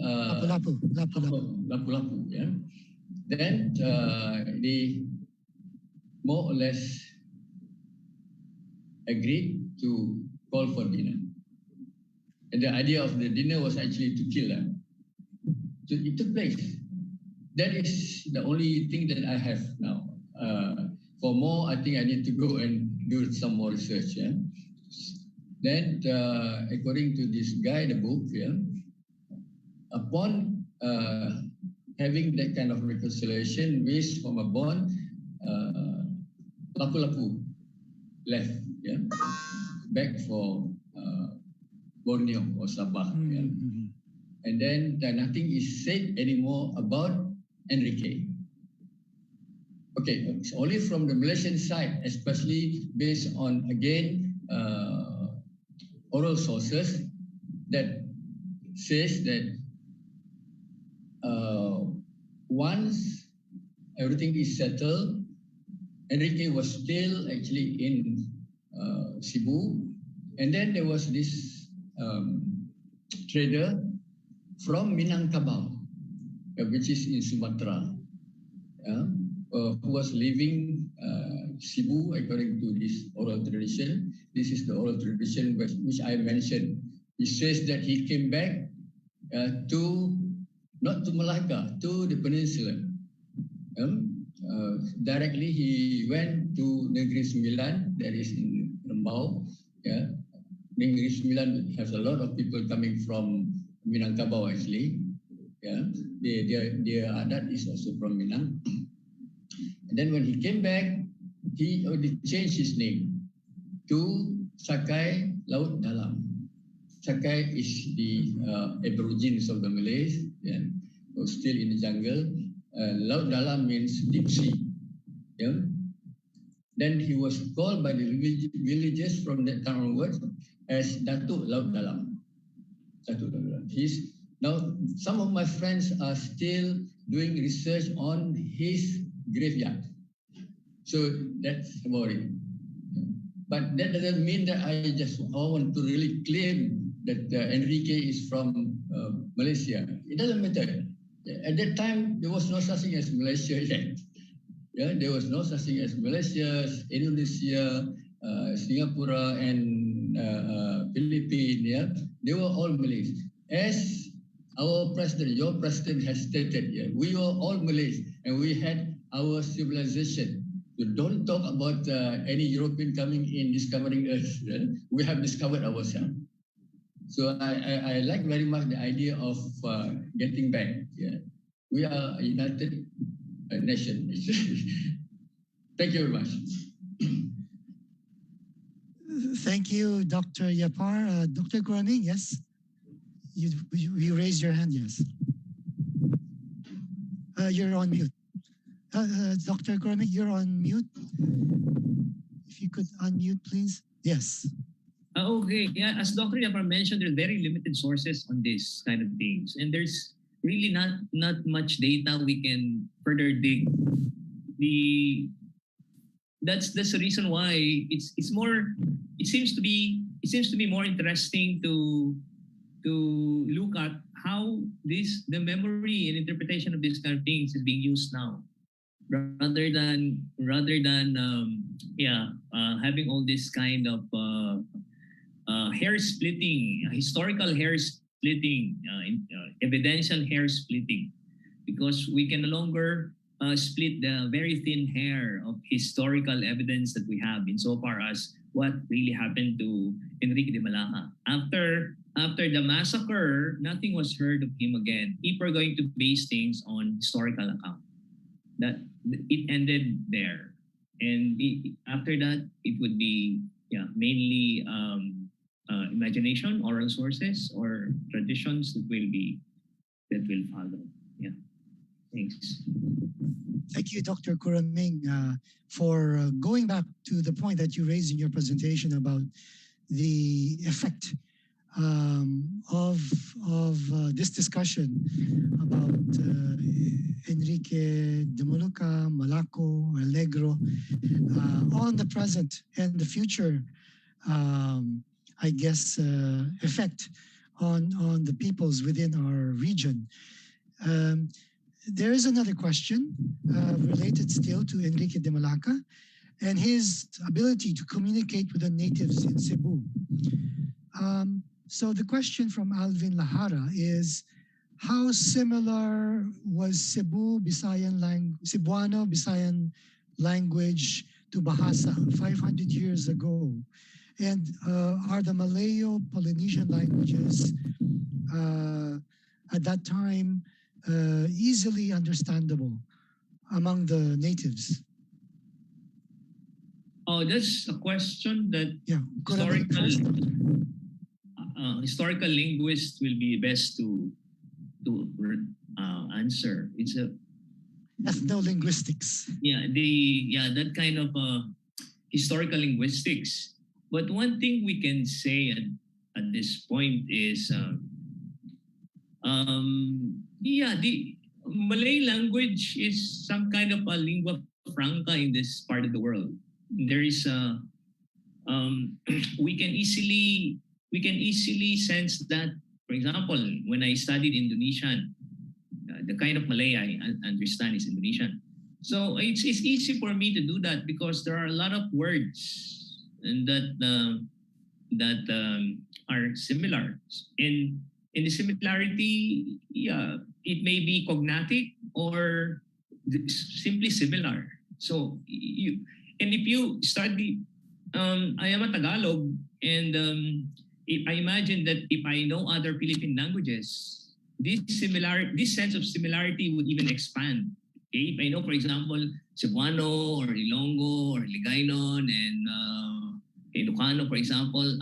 Lapu-Lapu. Yeah. Then they more or less agreed to call for dinner. And the idea of the dinner was actually to kill them. So it took place. That is the only thing that I have now. For more, I think I need to go and do some more research. Yeah? Then, according to this guy, the book, yeah, upon having that kind of reconciliation with Humabon, Lapu-Lapu left, yeah, back for Borneo or Sabah. Yeah? And then nothing is said anymore about Enrique. Okay, it's only from the Malaysian side, especially based on, again, oral sources that says that once everything is settled, Enrique was still actually in Cebu, and then there was this trader from Minangkabau, which is in Sumatra, who was leaving Cebu according to this oral tradition. This is the oral tradition which I mentioned. He says that he came back not to Malacca, to the peninsula. Directly he went to Negeri Sembilan, that is in Rembau. Yeah. Negeri Sembilan has a lot of people coming from Minangkabau actually. Yeah. Their adat is also from Minang. And then when he came back, he already changed his name to Sakai Laut Dalam. Sakai is the aborigines of the Malays, yeah, who still in the jungle. Laut Dalam means deep sea. Yeah. Then he was called by the villagers from that time onwards as Datuk Laut Dalam. Datuk Laut Dalam. Now, some of my friends are still doing research on his graveyard. So that's about it. But that doesn't mean that I want to really claim that Enrique is from Malaysia. It doesn't matter. At that time, there was no such thing as Malaysia yet. Yeah, there was no such thing as Malaysia, Indonesia, Singapore, and Philippines. Yeah, they were all Malays. As our president, your president has stated, yeah, we were all Malays, and we had our civilization. So don't talk about any European coming in discovering us. Yeah? We have discovered ourselves. So I like very much the idea of getting back. Yeah, we are a united nation. Thank you very much. Thank you, Dr. Yapar. Dr. Kuramin, yes? You raised your hand, yes. You're on mute. Dr. Kuramin, you're on mute. If you could unmute, please. Yes. Okay, yeah, as Dr. Yapar mentioned, there are very limited sources on this kind of things. And there's really not much data we can further dig. That's the reason why it seems to be more interesting to look at how the memory and interpretation of these kind of things is being used now, rather than having all this kind of hair splitting, historical hair splitting, evidential hair splitting, because we can no longer split the very thin hair of historical evidence that we have insofar as what really happened to Enrique de Malacca. After after the massacre, nothing was heard of him again. People are going to base things on historical account. That it ended there, and after that, it would be mainly imagination, oral sources, or traditions that will follow. Yeah, thanks. Thank you, Dr. Kuramin, for going back to the point that you raised in your presentation about the effect of this discussion about Enrique de Molucca, Malaco, El Negro on the present and the future, I guess, effect on the peoples within our region. There is another question related still to Enrique de Molucca and his ability to communicate with the natives in Cebu. So the question from Alvin Lahara is, how similar was Cebuano Bisayan language to Bahasa 500 years ago? And are the Malayo-Polynesian languages at that time easily understandable among the natives? Oh, that's a question that historical linguists will be best to answer. It's a ethno-linguistics. That kind of historical linguistics. But one thing we can say at this point is, the Malay language is some kind of a lingua franca in this part of the world. There is we can easily sense that. For example, when I studied Indonesian, the kind of Malay I understand is Indonesian. So it's easy for me to do that because there are a lot of words and that are similar. In the similarity, it may be cognatic or simply similar. So if you study, I am a Tagalog, and I imagine that if I know other Philippine languages, this sense of similarity would even expand. Okay? If I know, for example, Cebuano or Ilonggo or Ligaynon and Ilocano, for example,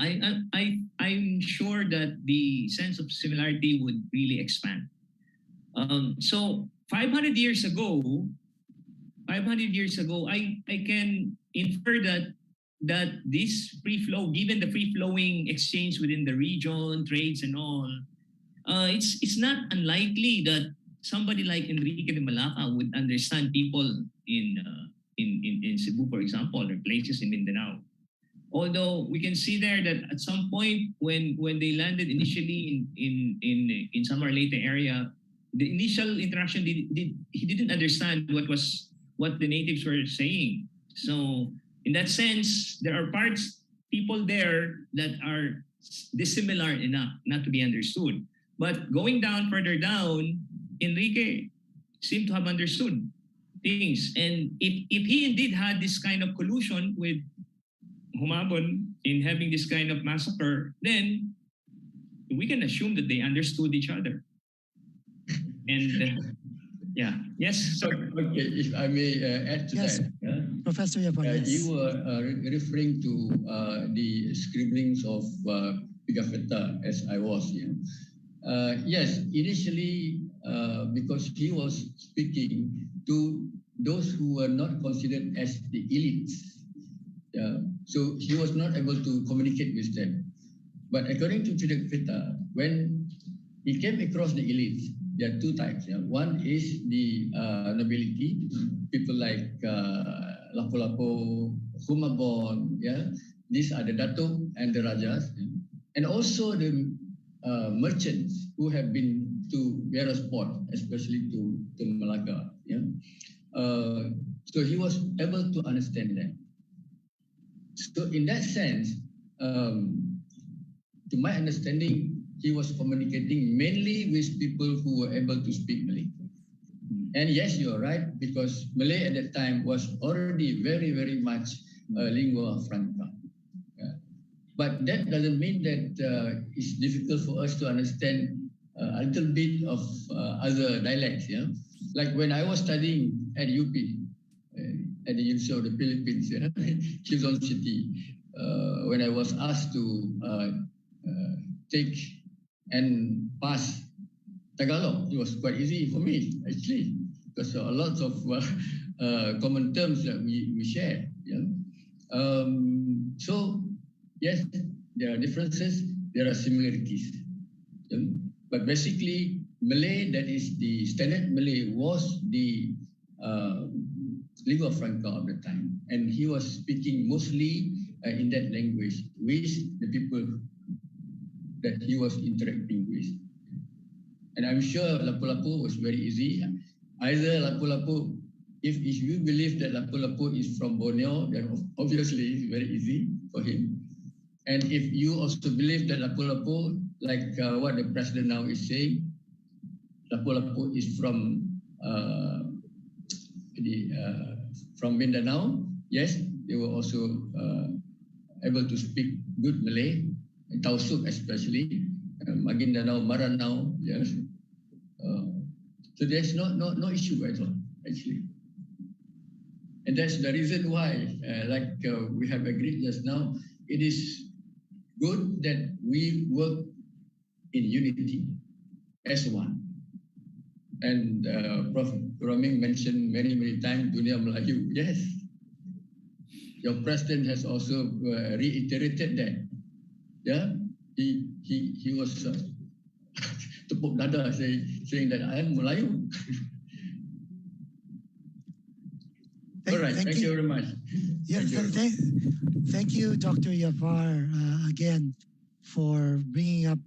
I'm sure that the sense of similarity would really expand. So 500 years ago, I can infer that this free flow, given the free flowing exchange within the region, trades and all, it's not unlikely that somebody like Enrique de Molucca would understand people in Cebu, for example, or places in Mindanao. Although we can see there that at some point when they landed initially in some Leyte area, the initial interaction he didn't understand what the natives were saying. So in that sense, there are people there that are dissimilar enough not to be understood. But going further down, Enrique seemed to have understood things. And if he indeed had this kind of collusion with Humabon in having this kind of massacre, then we can assume that they understood each other. And yes, sir. Okay, if I may add to Yes. that. Professor Yapan, yes. You were referring to the scribblings of Pigafetta as I was. Yes, initially because he was speaking to those who were not considered as the elites. So he was not able to communicate with them. But according to Pigafetta, when he came across the elites, there are two types. One is the nobility, people like Lapu-Lapu, Humabon. These are the Datuk and the Rajas, and also the merchants who have been to various ports, especially to Malacca. So he was able to understand them. So in that sense, to my understanding, he was communicating mainly with people who were able to speak Malay. And yes, you're right, because Malay at that time was already very, very much lingua franca. But that doesn't mean that it's difficult for us to understand a little bit of other dialects. Yeah, like when I was studying at UP, at the University of the Philippines, yeah, Quezon City, when I was asked to take and pass Tagalog, it was quite easy for me actually, because a lot of common terms that we share. Yeah. So yes, there are differences, there are similarities. Yeah. But basically, Malay, that is the standard Malay, was the lingua franca of the time, and he was speaking mostly in that language with the people that he was interacting with. And I'm sure Lapu-Lapu was very easy. Either Lapu-Lapu, if you believe that Lapu-Lapu is from Borneo, then obviously it's very easy for him. And if you also believe that Lapu-Lapu, like what the president now is saying, Lapu-Lapu is from Mindanao, yes, they were also able to speak good Malay, Tausug especially, Maguindanao, Maranao, yes. So there's no issue at all, actually. And that's the reason why, we have agreed just now, it is good that we work in unity as one. And Prof. Kuramin mentioned many times Dunia Melayu. Yes. Your president has also reiterated that. Yeah. He was tepuk dada saying that I am Melayu. All right. Thank you very much. Yeah, thank you, Dr. Yapar, again, for bringing up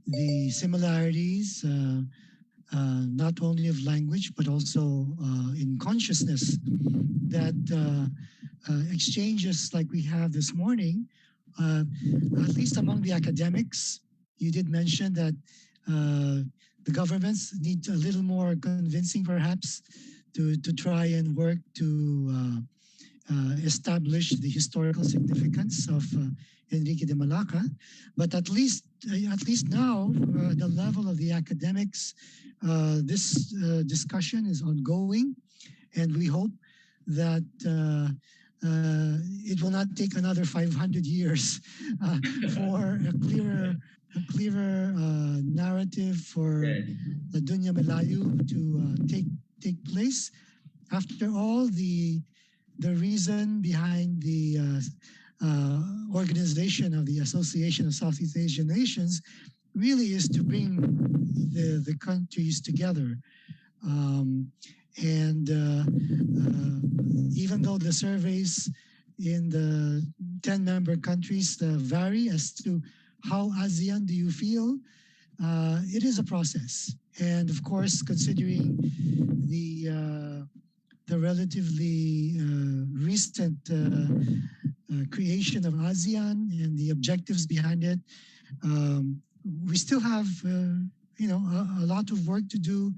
the similarities, not only of language, but also in consciousness, that exchanges like we have this morning, at least among the academics, you did mention that the governments need a little more convincing, perhaps, to try and work to establish the historical significance of Enrique de Malacca. But at least now, the level of the academics, this discussion is ongoing, and we hope that it will not take another 500 years for a clearer narrative for the Dunia Melayu to take place. After all, the reason behind the organization of the Association of Southeast Asian Nations really is to bring the countries together. Even though the surveys in the 10-member countries vary as to how ASEAN do you feel, it is a process. And of course, considering the relatively recent creation of ASEAN and the objectives behind it, we still have a lot of work to do,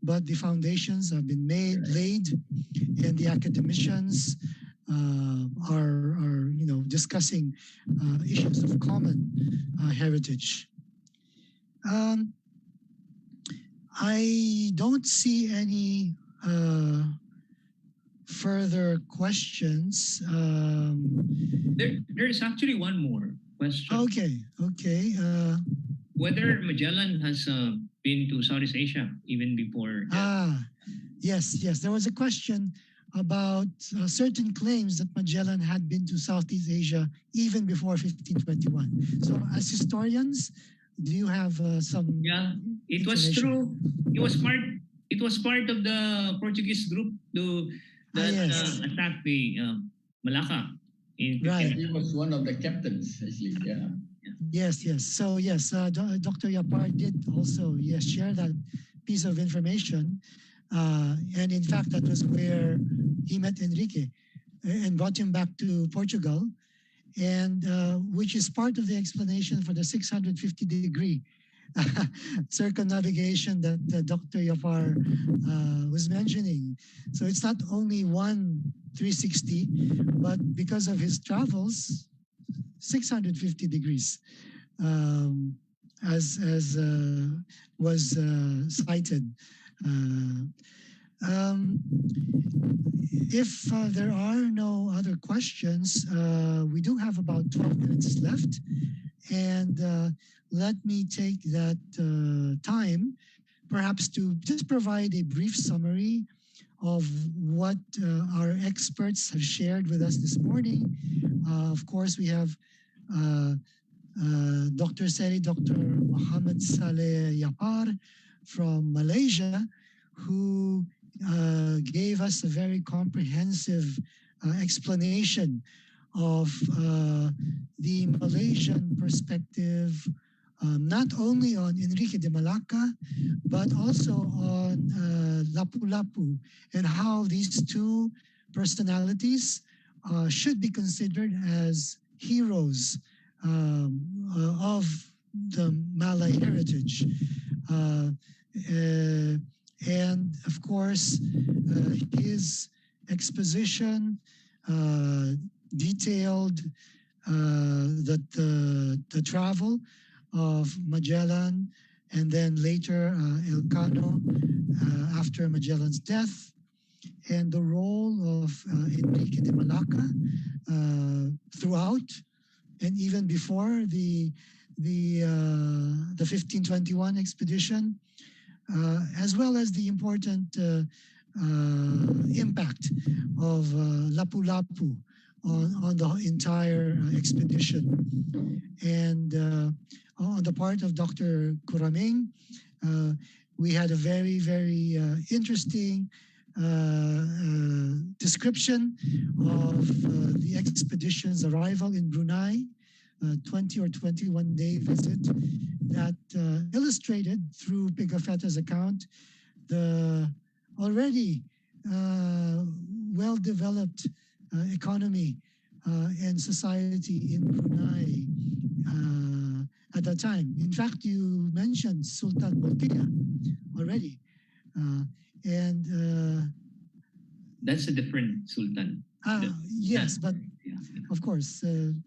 but the foundations have been laid, and the academicians are discussing issues of common heritage. I don't see any further questions. There is actually one more question. Okay. Whether Magellan has been to Southeast Asia even before. Yes. There was a question about certain claims that Magellan had been to Southeast Asia even before 1521. So, as historians, do you have some? Yeah, it was true. It was part of the Portuguese group that attacked the Malacca. Right. He was one of the captains, actually. Yeah. Yes. So yes, Dr. Yapar did also share that piece of information, and in fact that was where he met Enrique and brought him back to Portugal, and which is part of the explanation for the 650-degree circumnavigation that Dr. Yapar was mentioning. So it's not only one 360, but because of his travels, 650 degrees, as was cited. Uh, um, if there are no other questions, we do have about 12 minutes left. And let me take that time perhaps to just provide a brief summary of what our experts have shared with us this morning. Of course, we have Dr. Muhammad Saleh Yapar from Malaysia, who gave us a very comprehensive explanation of the Malaysian perspective, not only on Enrique de Malacca, but also on Lapu-Lapu, and how these two personalities should be considered as heroes of the Malay heritage. And of course, his exposition detailed the travel of Magellan, and then later Elcano after Magellan's death, and the role of Enrique de Malacca throughout and even before the 1521 expedition, as well as the important impact of Lapu-Lapu on the entire expedition. And on the part of Dr. Kuramin, we had a very, very interesting description of the expedition's arrival in Brunei, 20 or 21 day visit that illustrated through Pigafetta's account the already well-developed economy and society in Brunei at that time. In fact, you mentioned Sultan Bolkiah already. That's a different sultan. Yes, but of course. And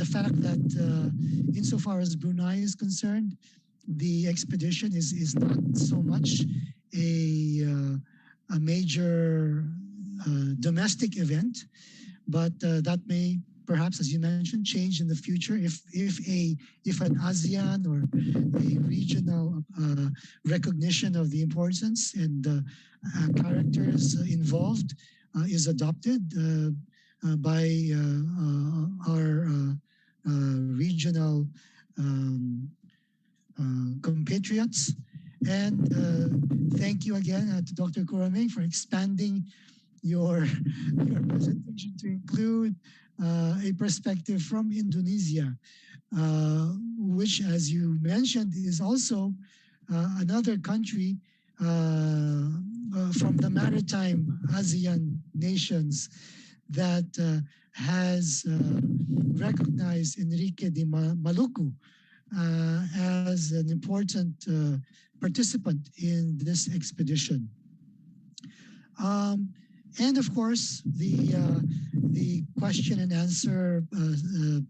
the fact that insofar as Brunei is concerned, the expedition is not so much a major domestic event, but that may perhaps, as you mentioned, change in the future if an ASEAN or a regional recognition of the importance and characters involved is adopted by our regional compatriots. And thank you again to Dr. Kuramin for expanding your presentation to include a perspective from Indonesia, which, as you mentioned, is also another country from the maritime ASEAN nations that has recognized Enrique de Maluku as an important participant in this expedition. And of course, the question and answer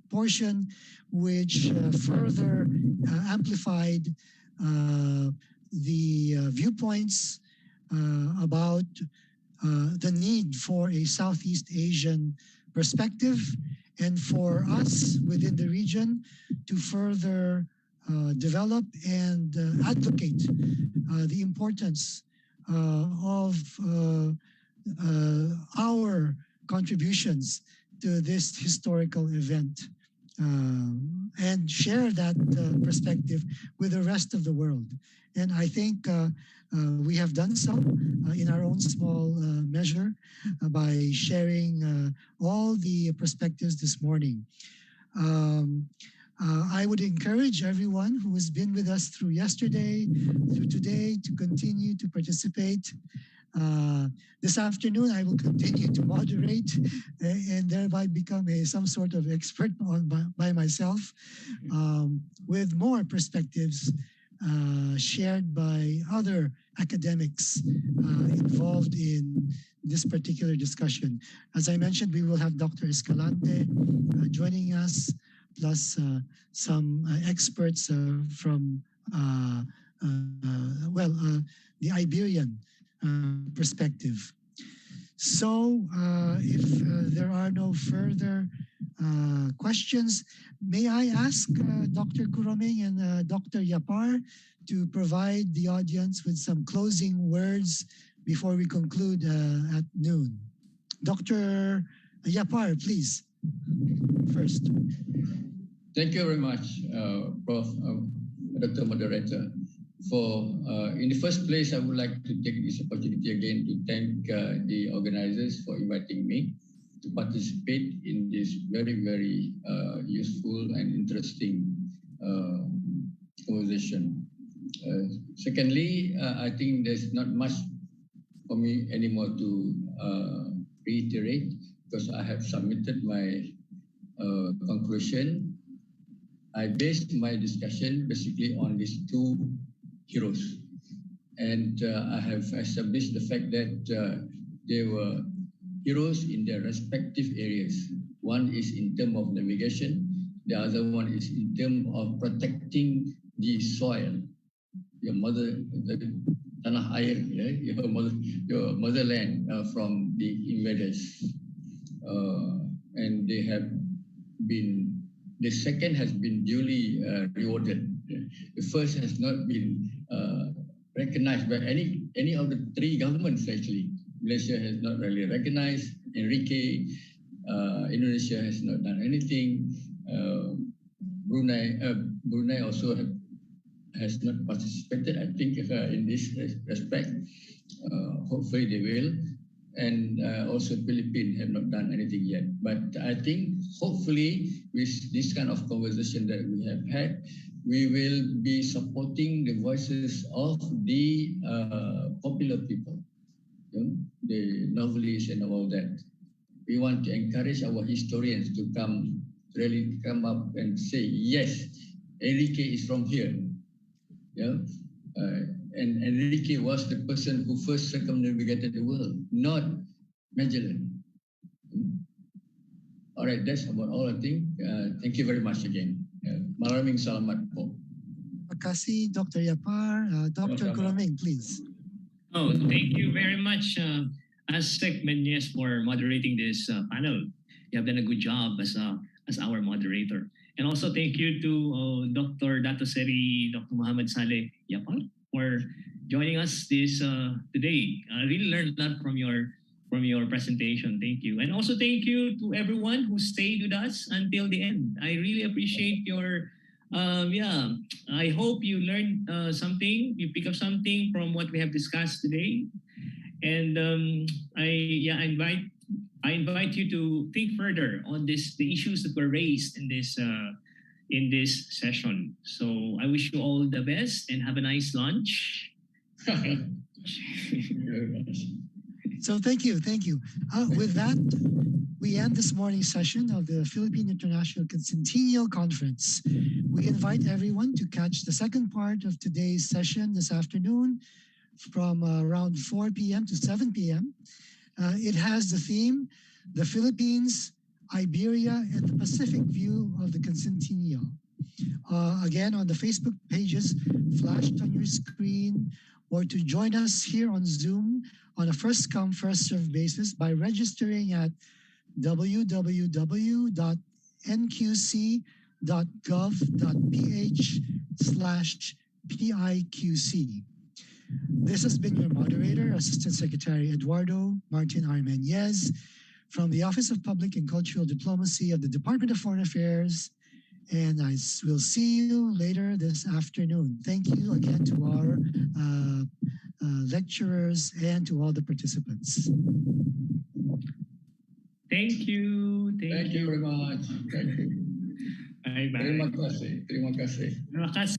portion, which further amplified the viewpoints about the need for a Southeast Asian perspective, and for us within the region to further develop and advocate the importance of our contributions to this historical event, and share that perspective with the rest of the world. And I think we have done so in our own small measure by sharing all the perspectives this morning. I would encourage everyone who has been with us through yesterday, through today, to continue to participate. This afternoon, I will continue to moderate and thereby become some sort of expert by myself, with more perspectives shared by other academics involved in this particular discussion. As I mentioned, we will have Dr. Escalante joining us, plus some experts from the Iberian perspective. So if there are no further questions, may I ask Dr. Kuramin and Dr. Yapar to provide the audience with some closing words before we conclude at noon. Dr. Yapar, please, first. Thank you very much, Prof. Dr. Moderator. In the first place, I would like to take this opportunity again to thank the organizers for inviting me to participate in this very, very useful and interesting conversation. Secondly, I think there's not much for me anymore to reiterate because I have submitted my conclusion. I based my discussion basically on these two heroes. And I have established the fact that they were heroes in their respective areas. One is in terms of navigation, the other one is in terms of protecting the soil, your tanah air, your motherland from the invaders. And they have been, the second has been duly rewarded. The first has not been recognized by any of the three governments actually. Malaysia has not really recognized Enrique. Indonesia has not done anything. Brunei also has not participated, I think, in this respect. Hopefully they will. And also Philippines have not done anything yet. But I think hopefully with this kind of conversation that we have had, we will be supporting the voices of the popular people, the novelists and all that. We want to encourage our historians to really come up and say, yes, Enrique is from here. And Enrique was the person who first circumnavigated the world, not Magellan. All right, that's about all I think. Thank you very much again. Maraming salamat po. Terima kasih, Dr. Yapar. Dr. Kuramin, please. Oh, thank you very much, Aztec Menyes, for moderating this panel. You have done a good job as our moderator. And also thank you to Dr. Datoseri, Dr. Muhammad Saleh Yapar for joining us this today. I really learned a lot from your presentation. Thank you. And also thank you to everyone who stayed with us until the end. I really appreciate your I hope you learned something, you pick up something from what we have discussed today. And I invite you to think further on the issues that were raised in this session. So I wish you all the best and have a nice lunch. So thank you. With that, we end this morning's session of the Philippine International Quincentennial Conference. We invite everyone to catch the second part of today's session this afternoon from around 4 p.m. to 7 p.m. It has the theme, the Philippines, Iberia, and the Pacific View of the Quincentennial. Again, on the Facebook pages flashed on your screen, or to join us here on Zoom on a first-come, first-served basis by registering at www.nqc.gov.ph/PIQC. This has been your moderator, Assistant Secretary Eduardo Martin Armenez, from the Office of Public and Cultural Diplomacy of the Department of Foreign Affairs, and I will see you later this afternoon. Thank you again to our lecturers and to all the participants. Thank you. Thank you very much. Thank you. Bye-bye. Terima kasih. Terima kasih. Terima kasih.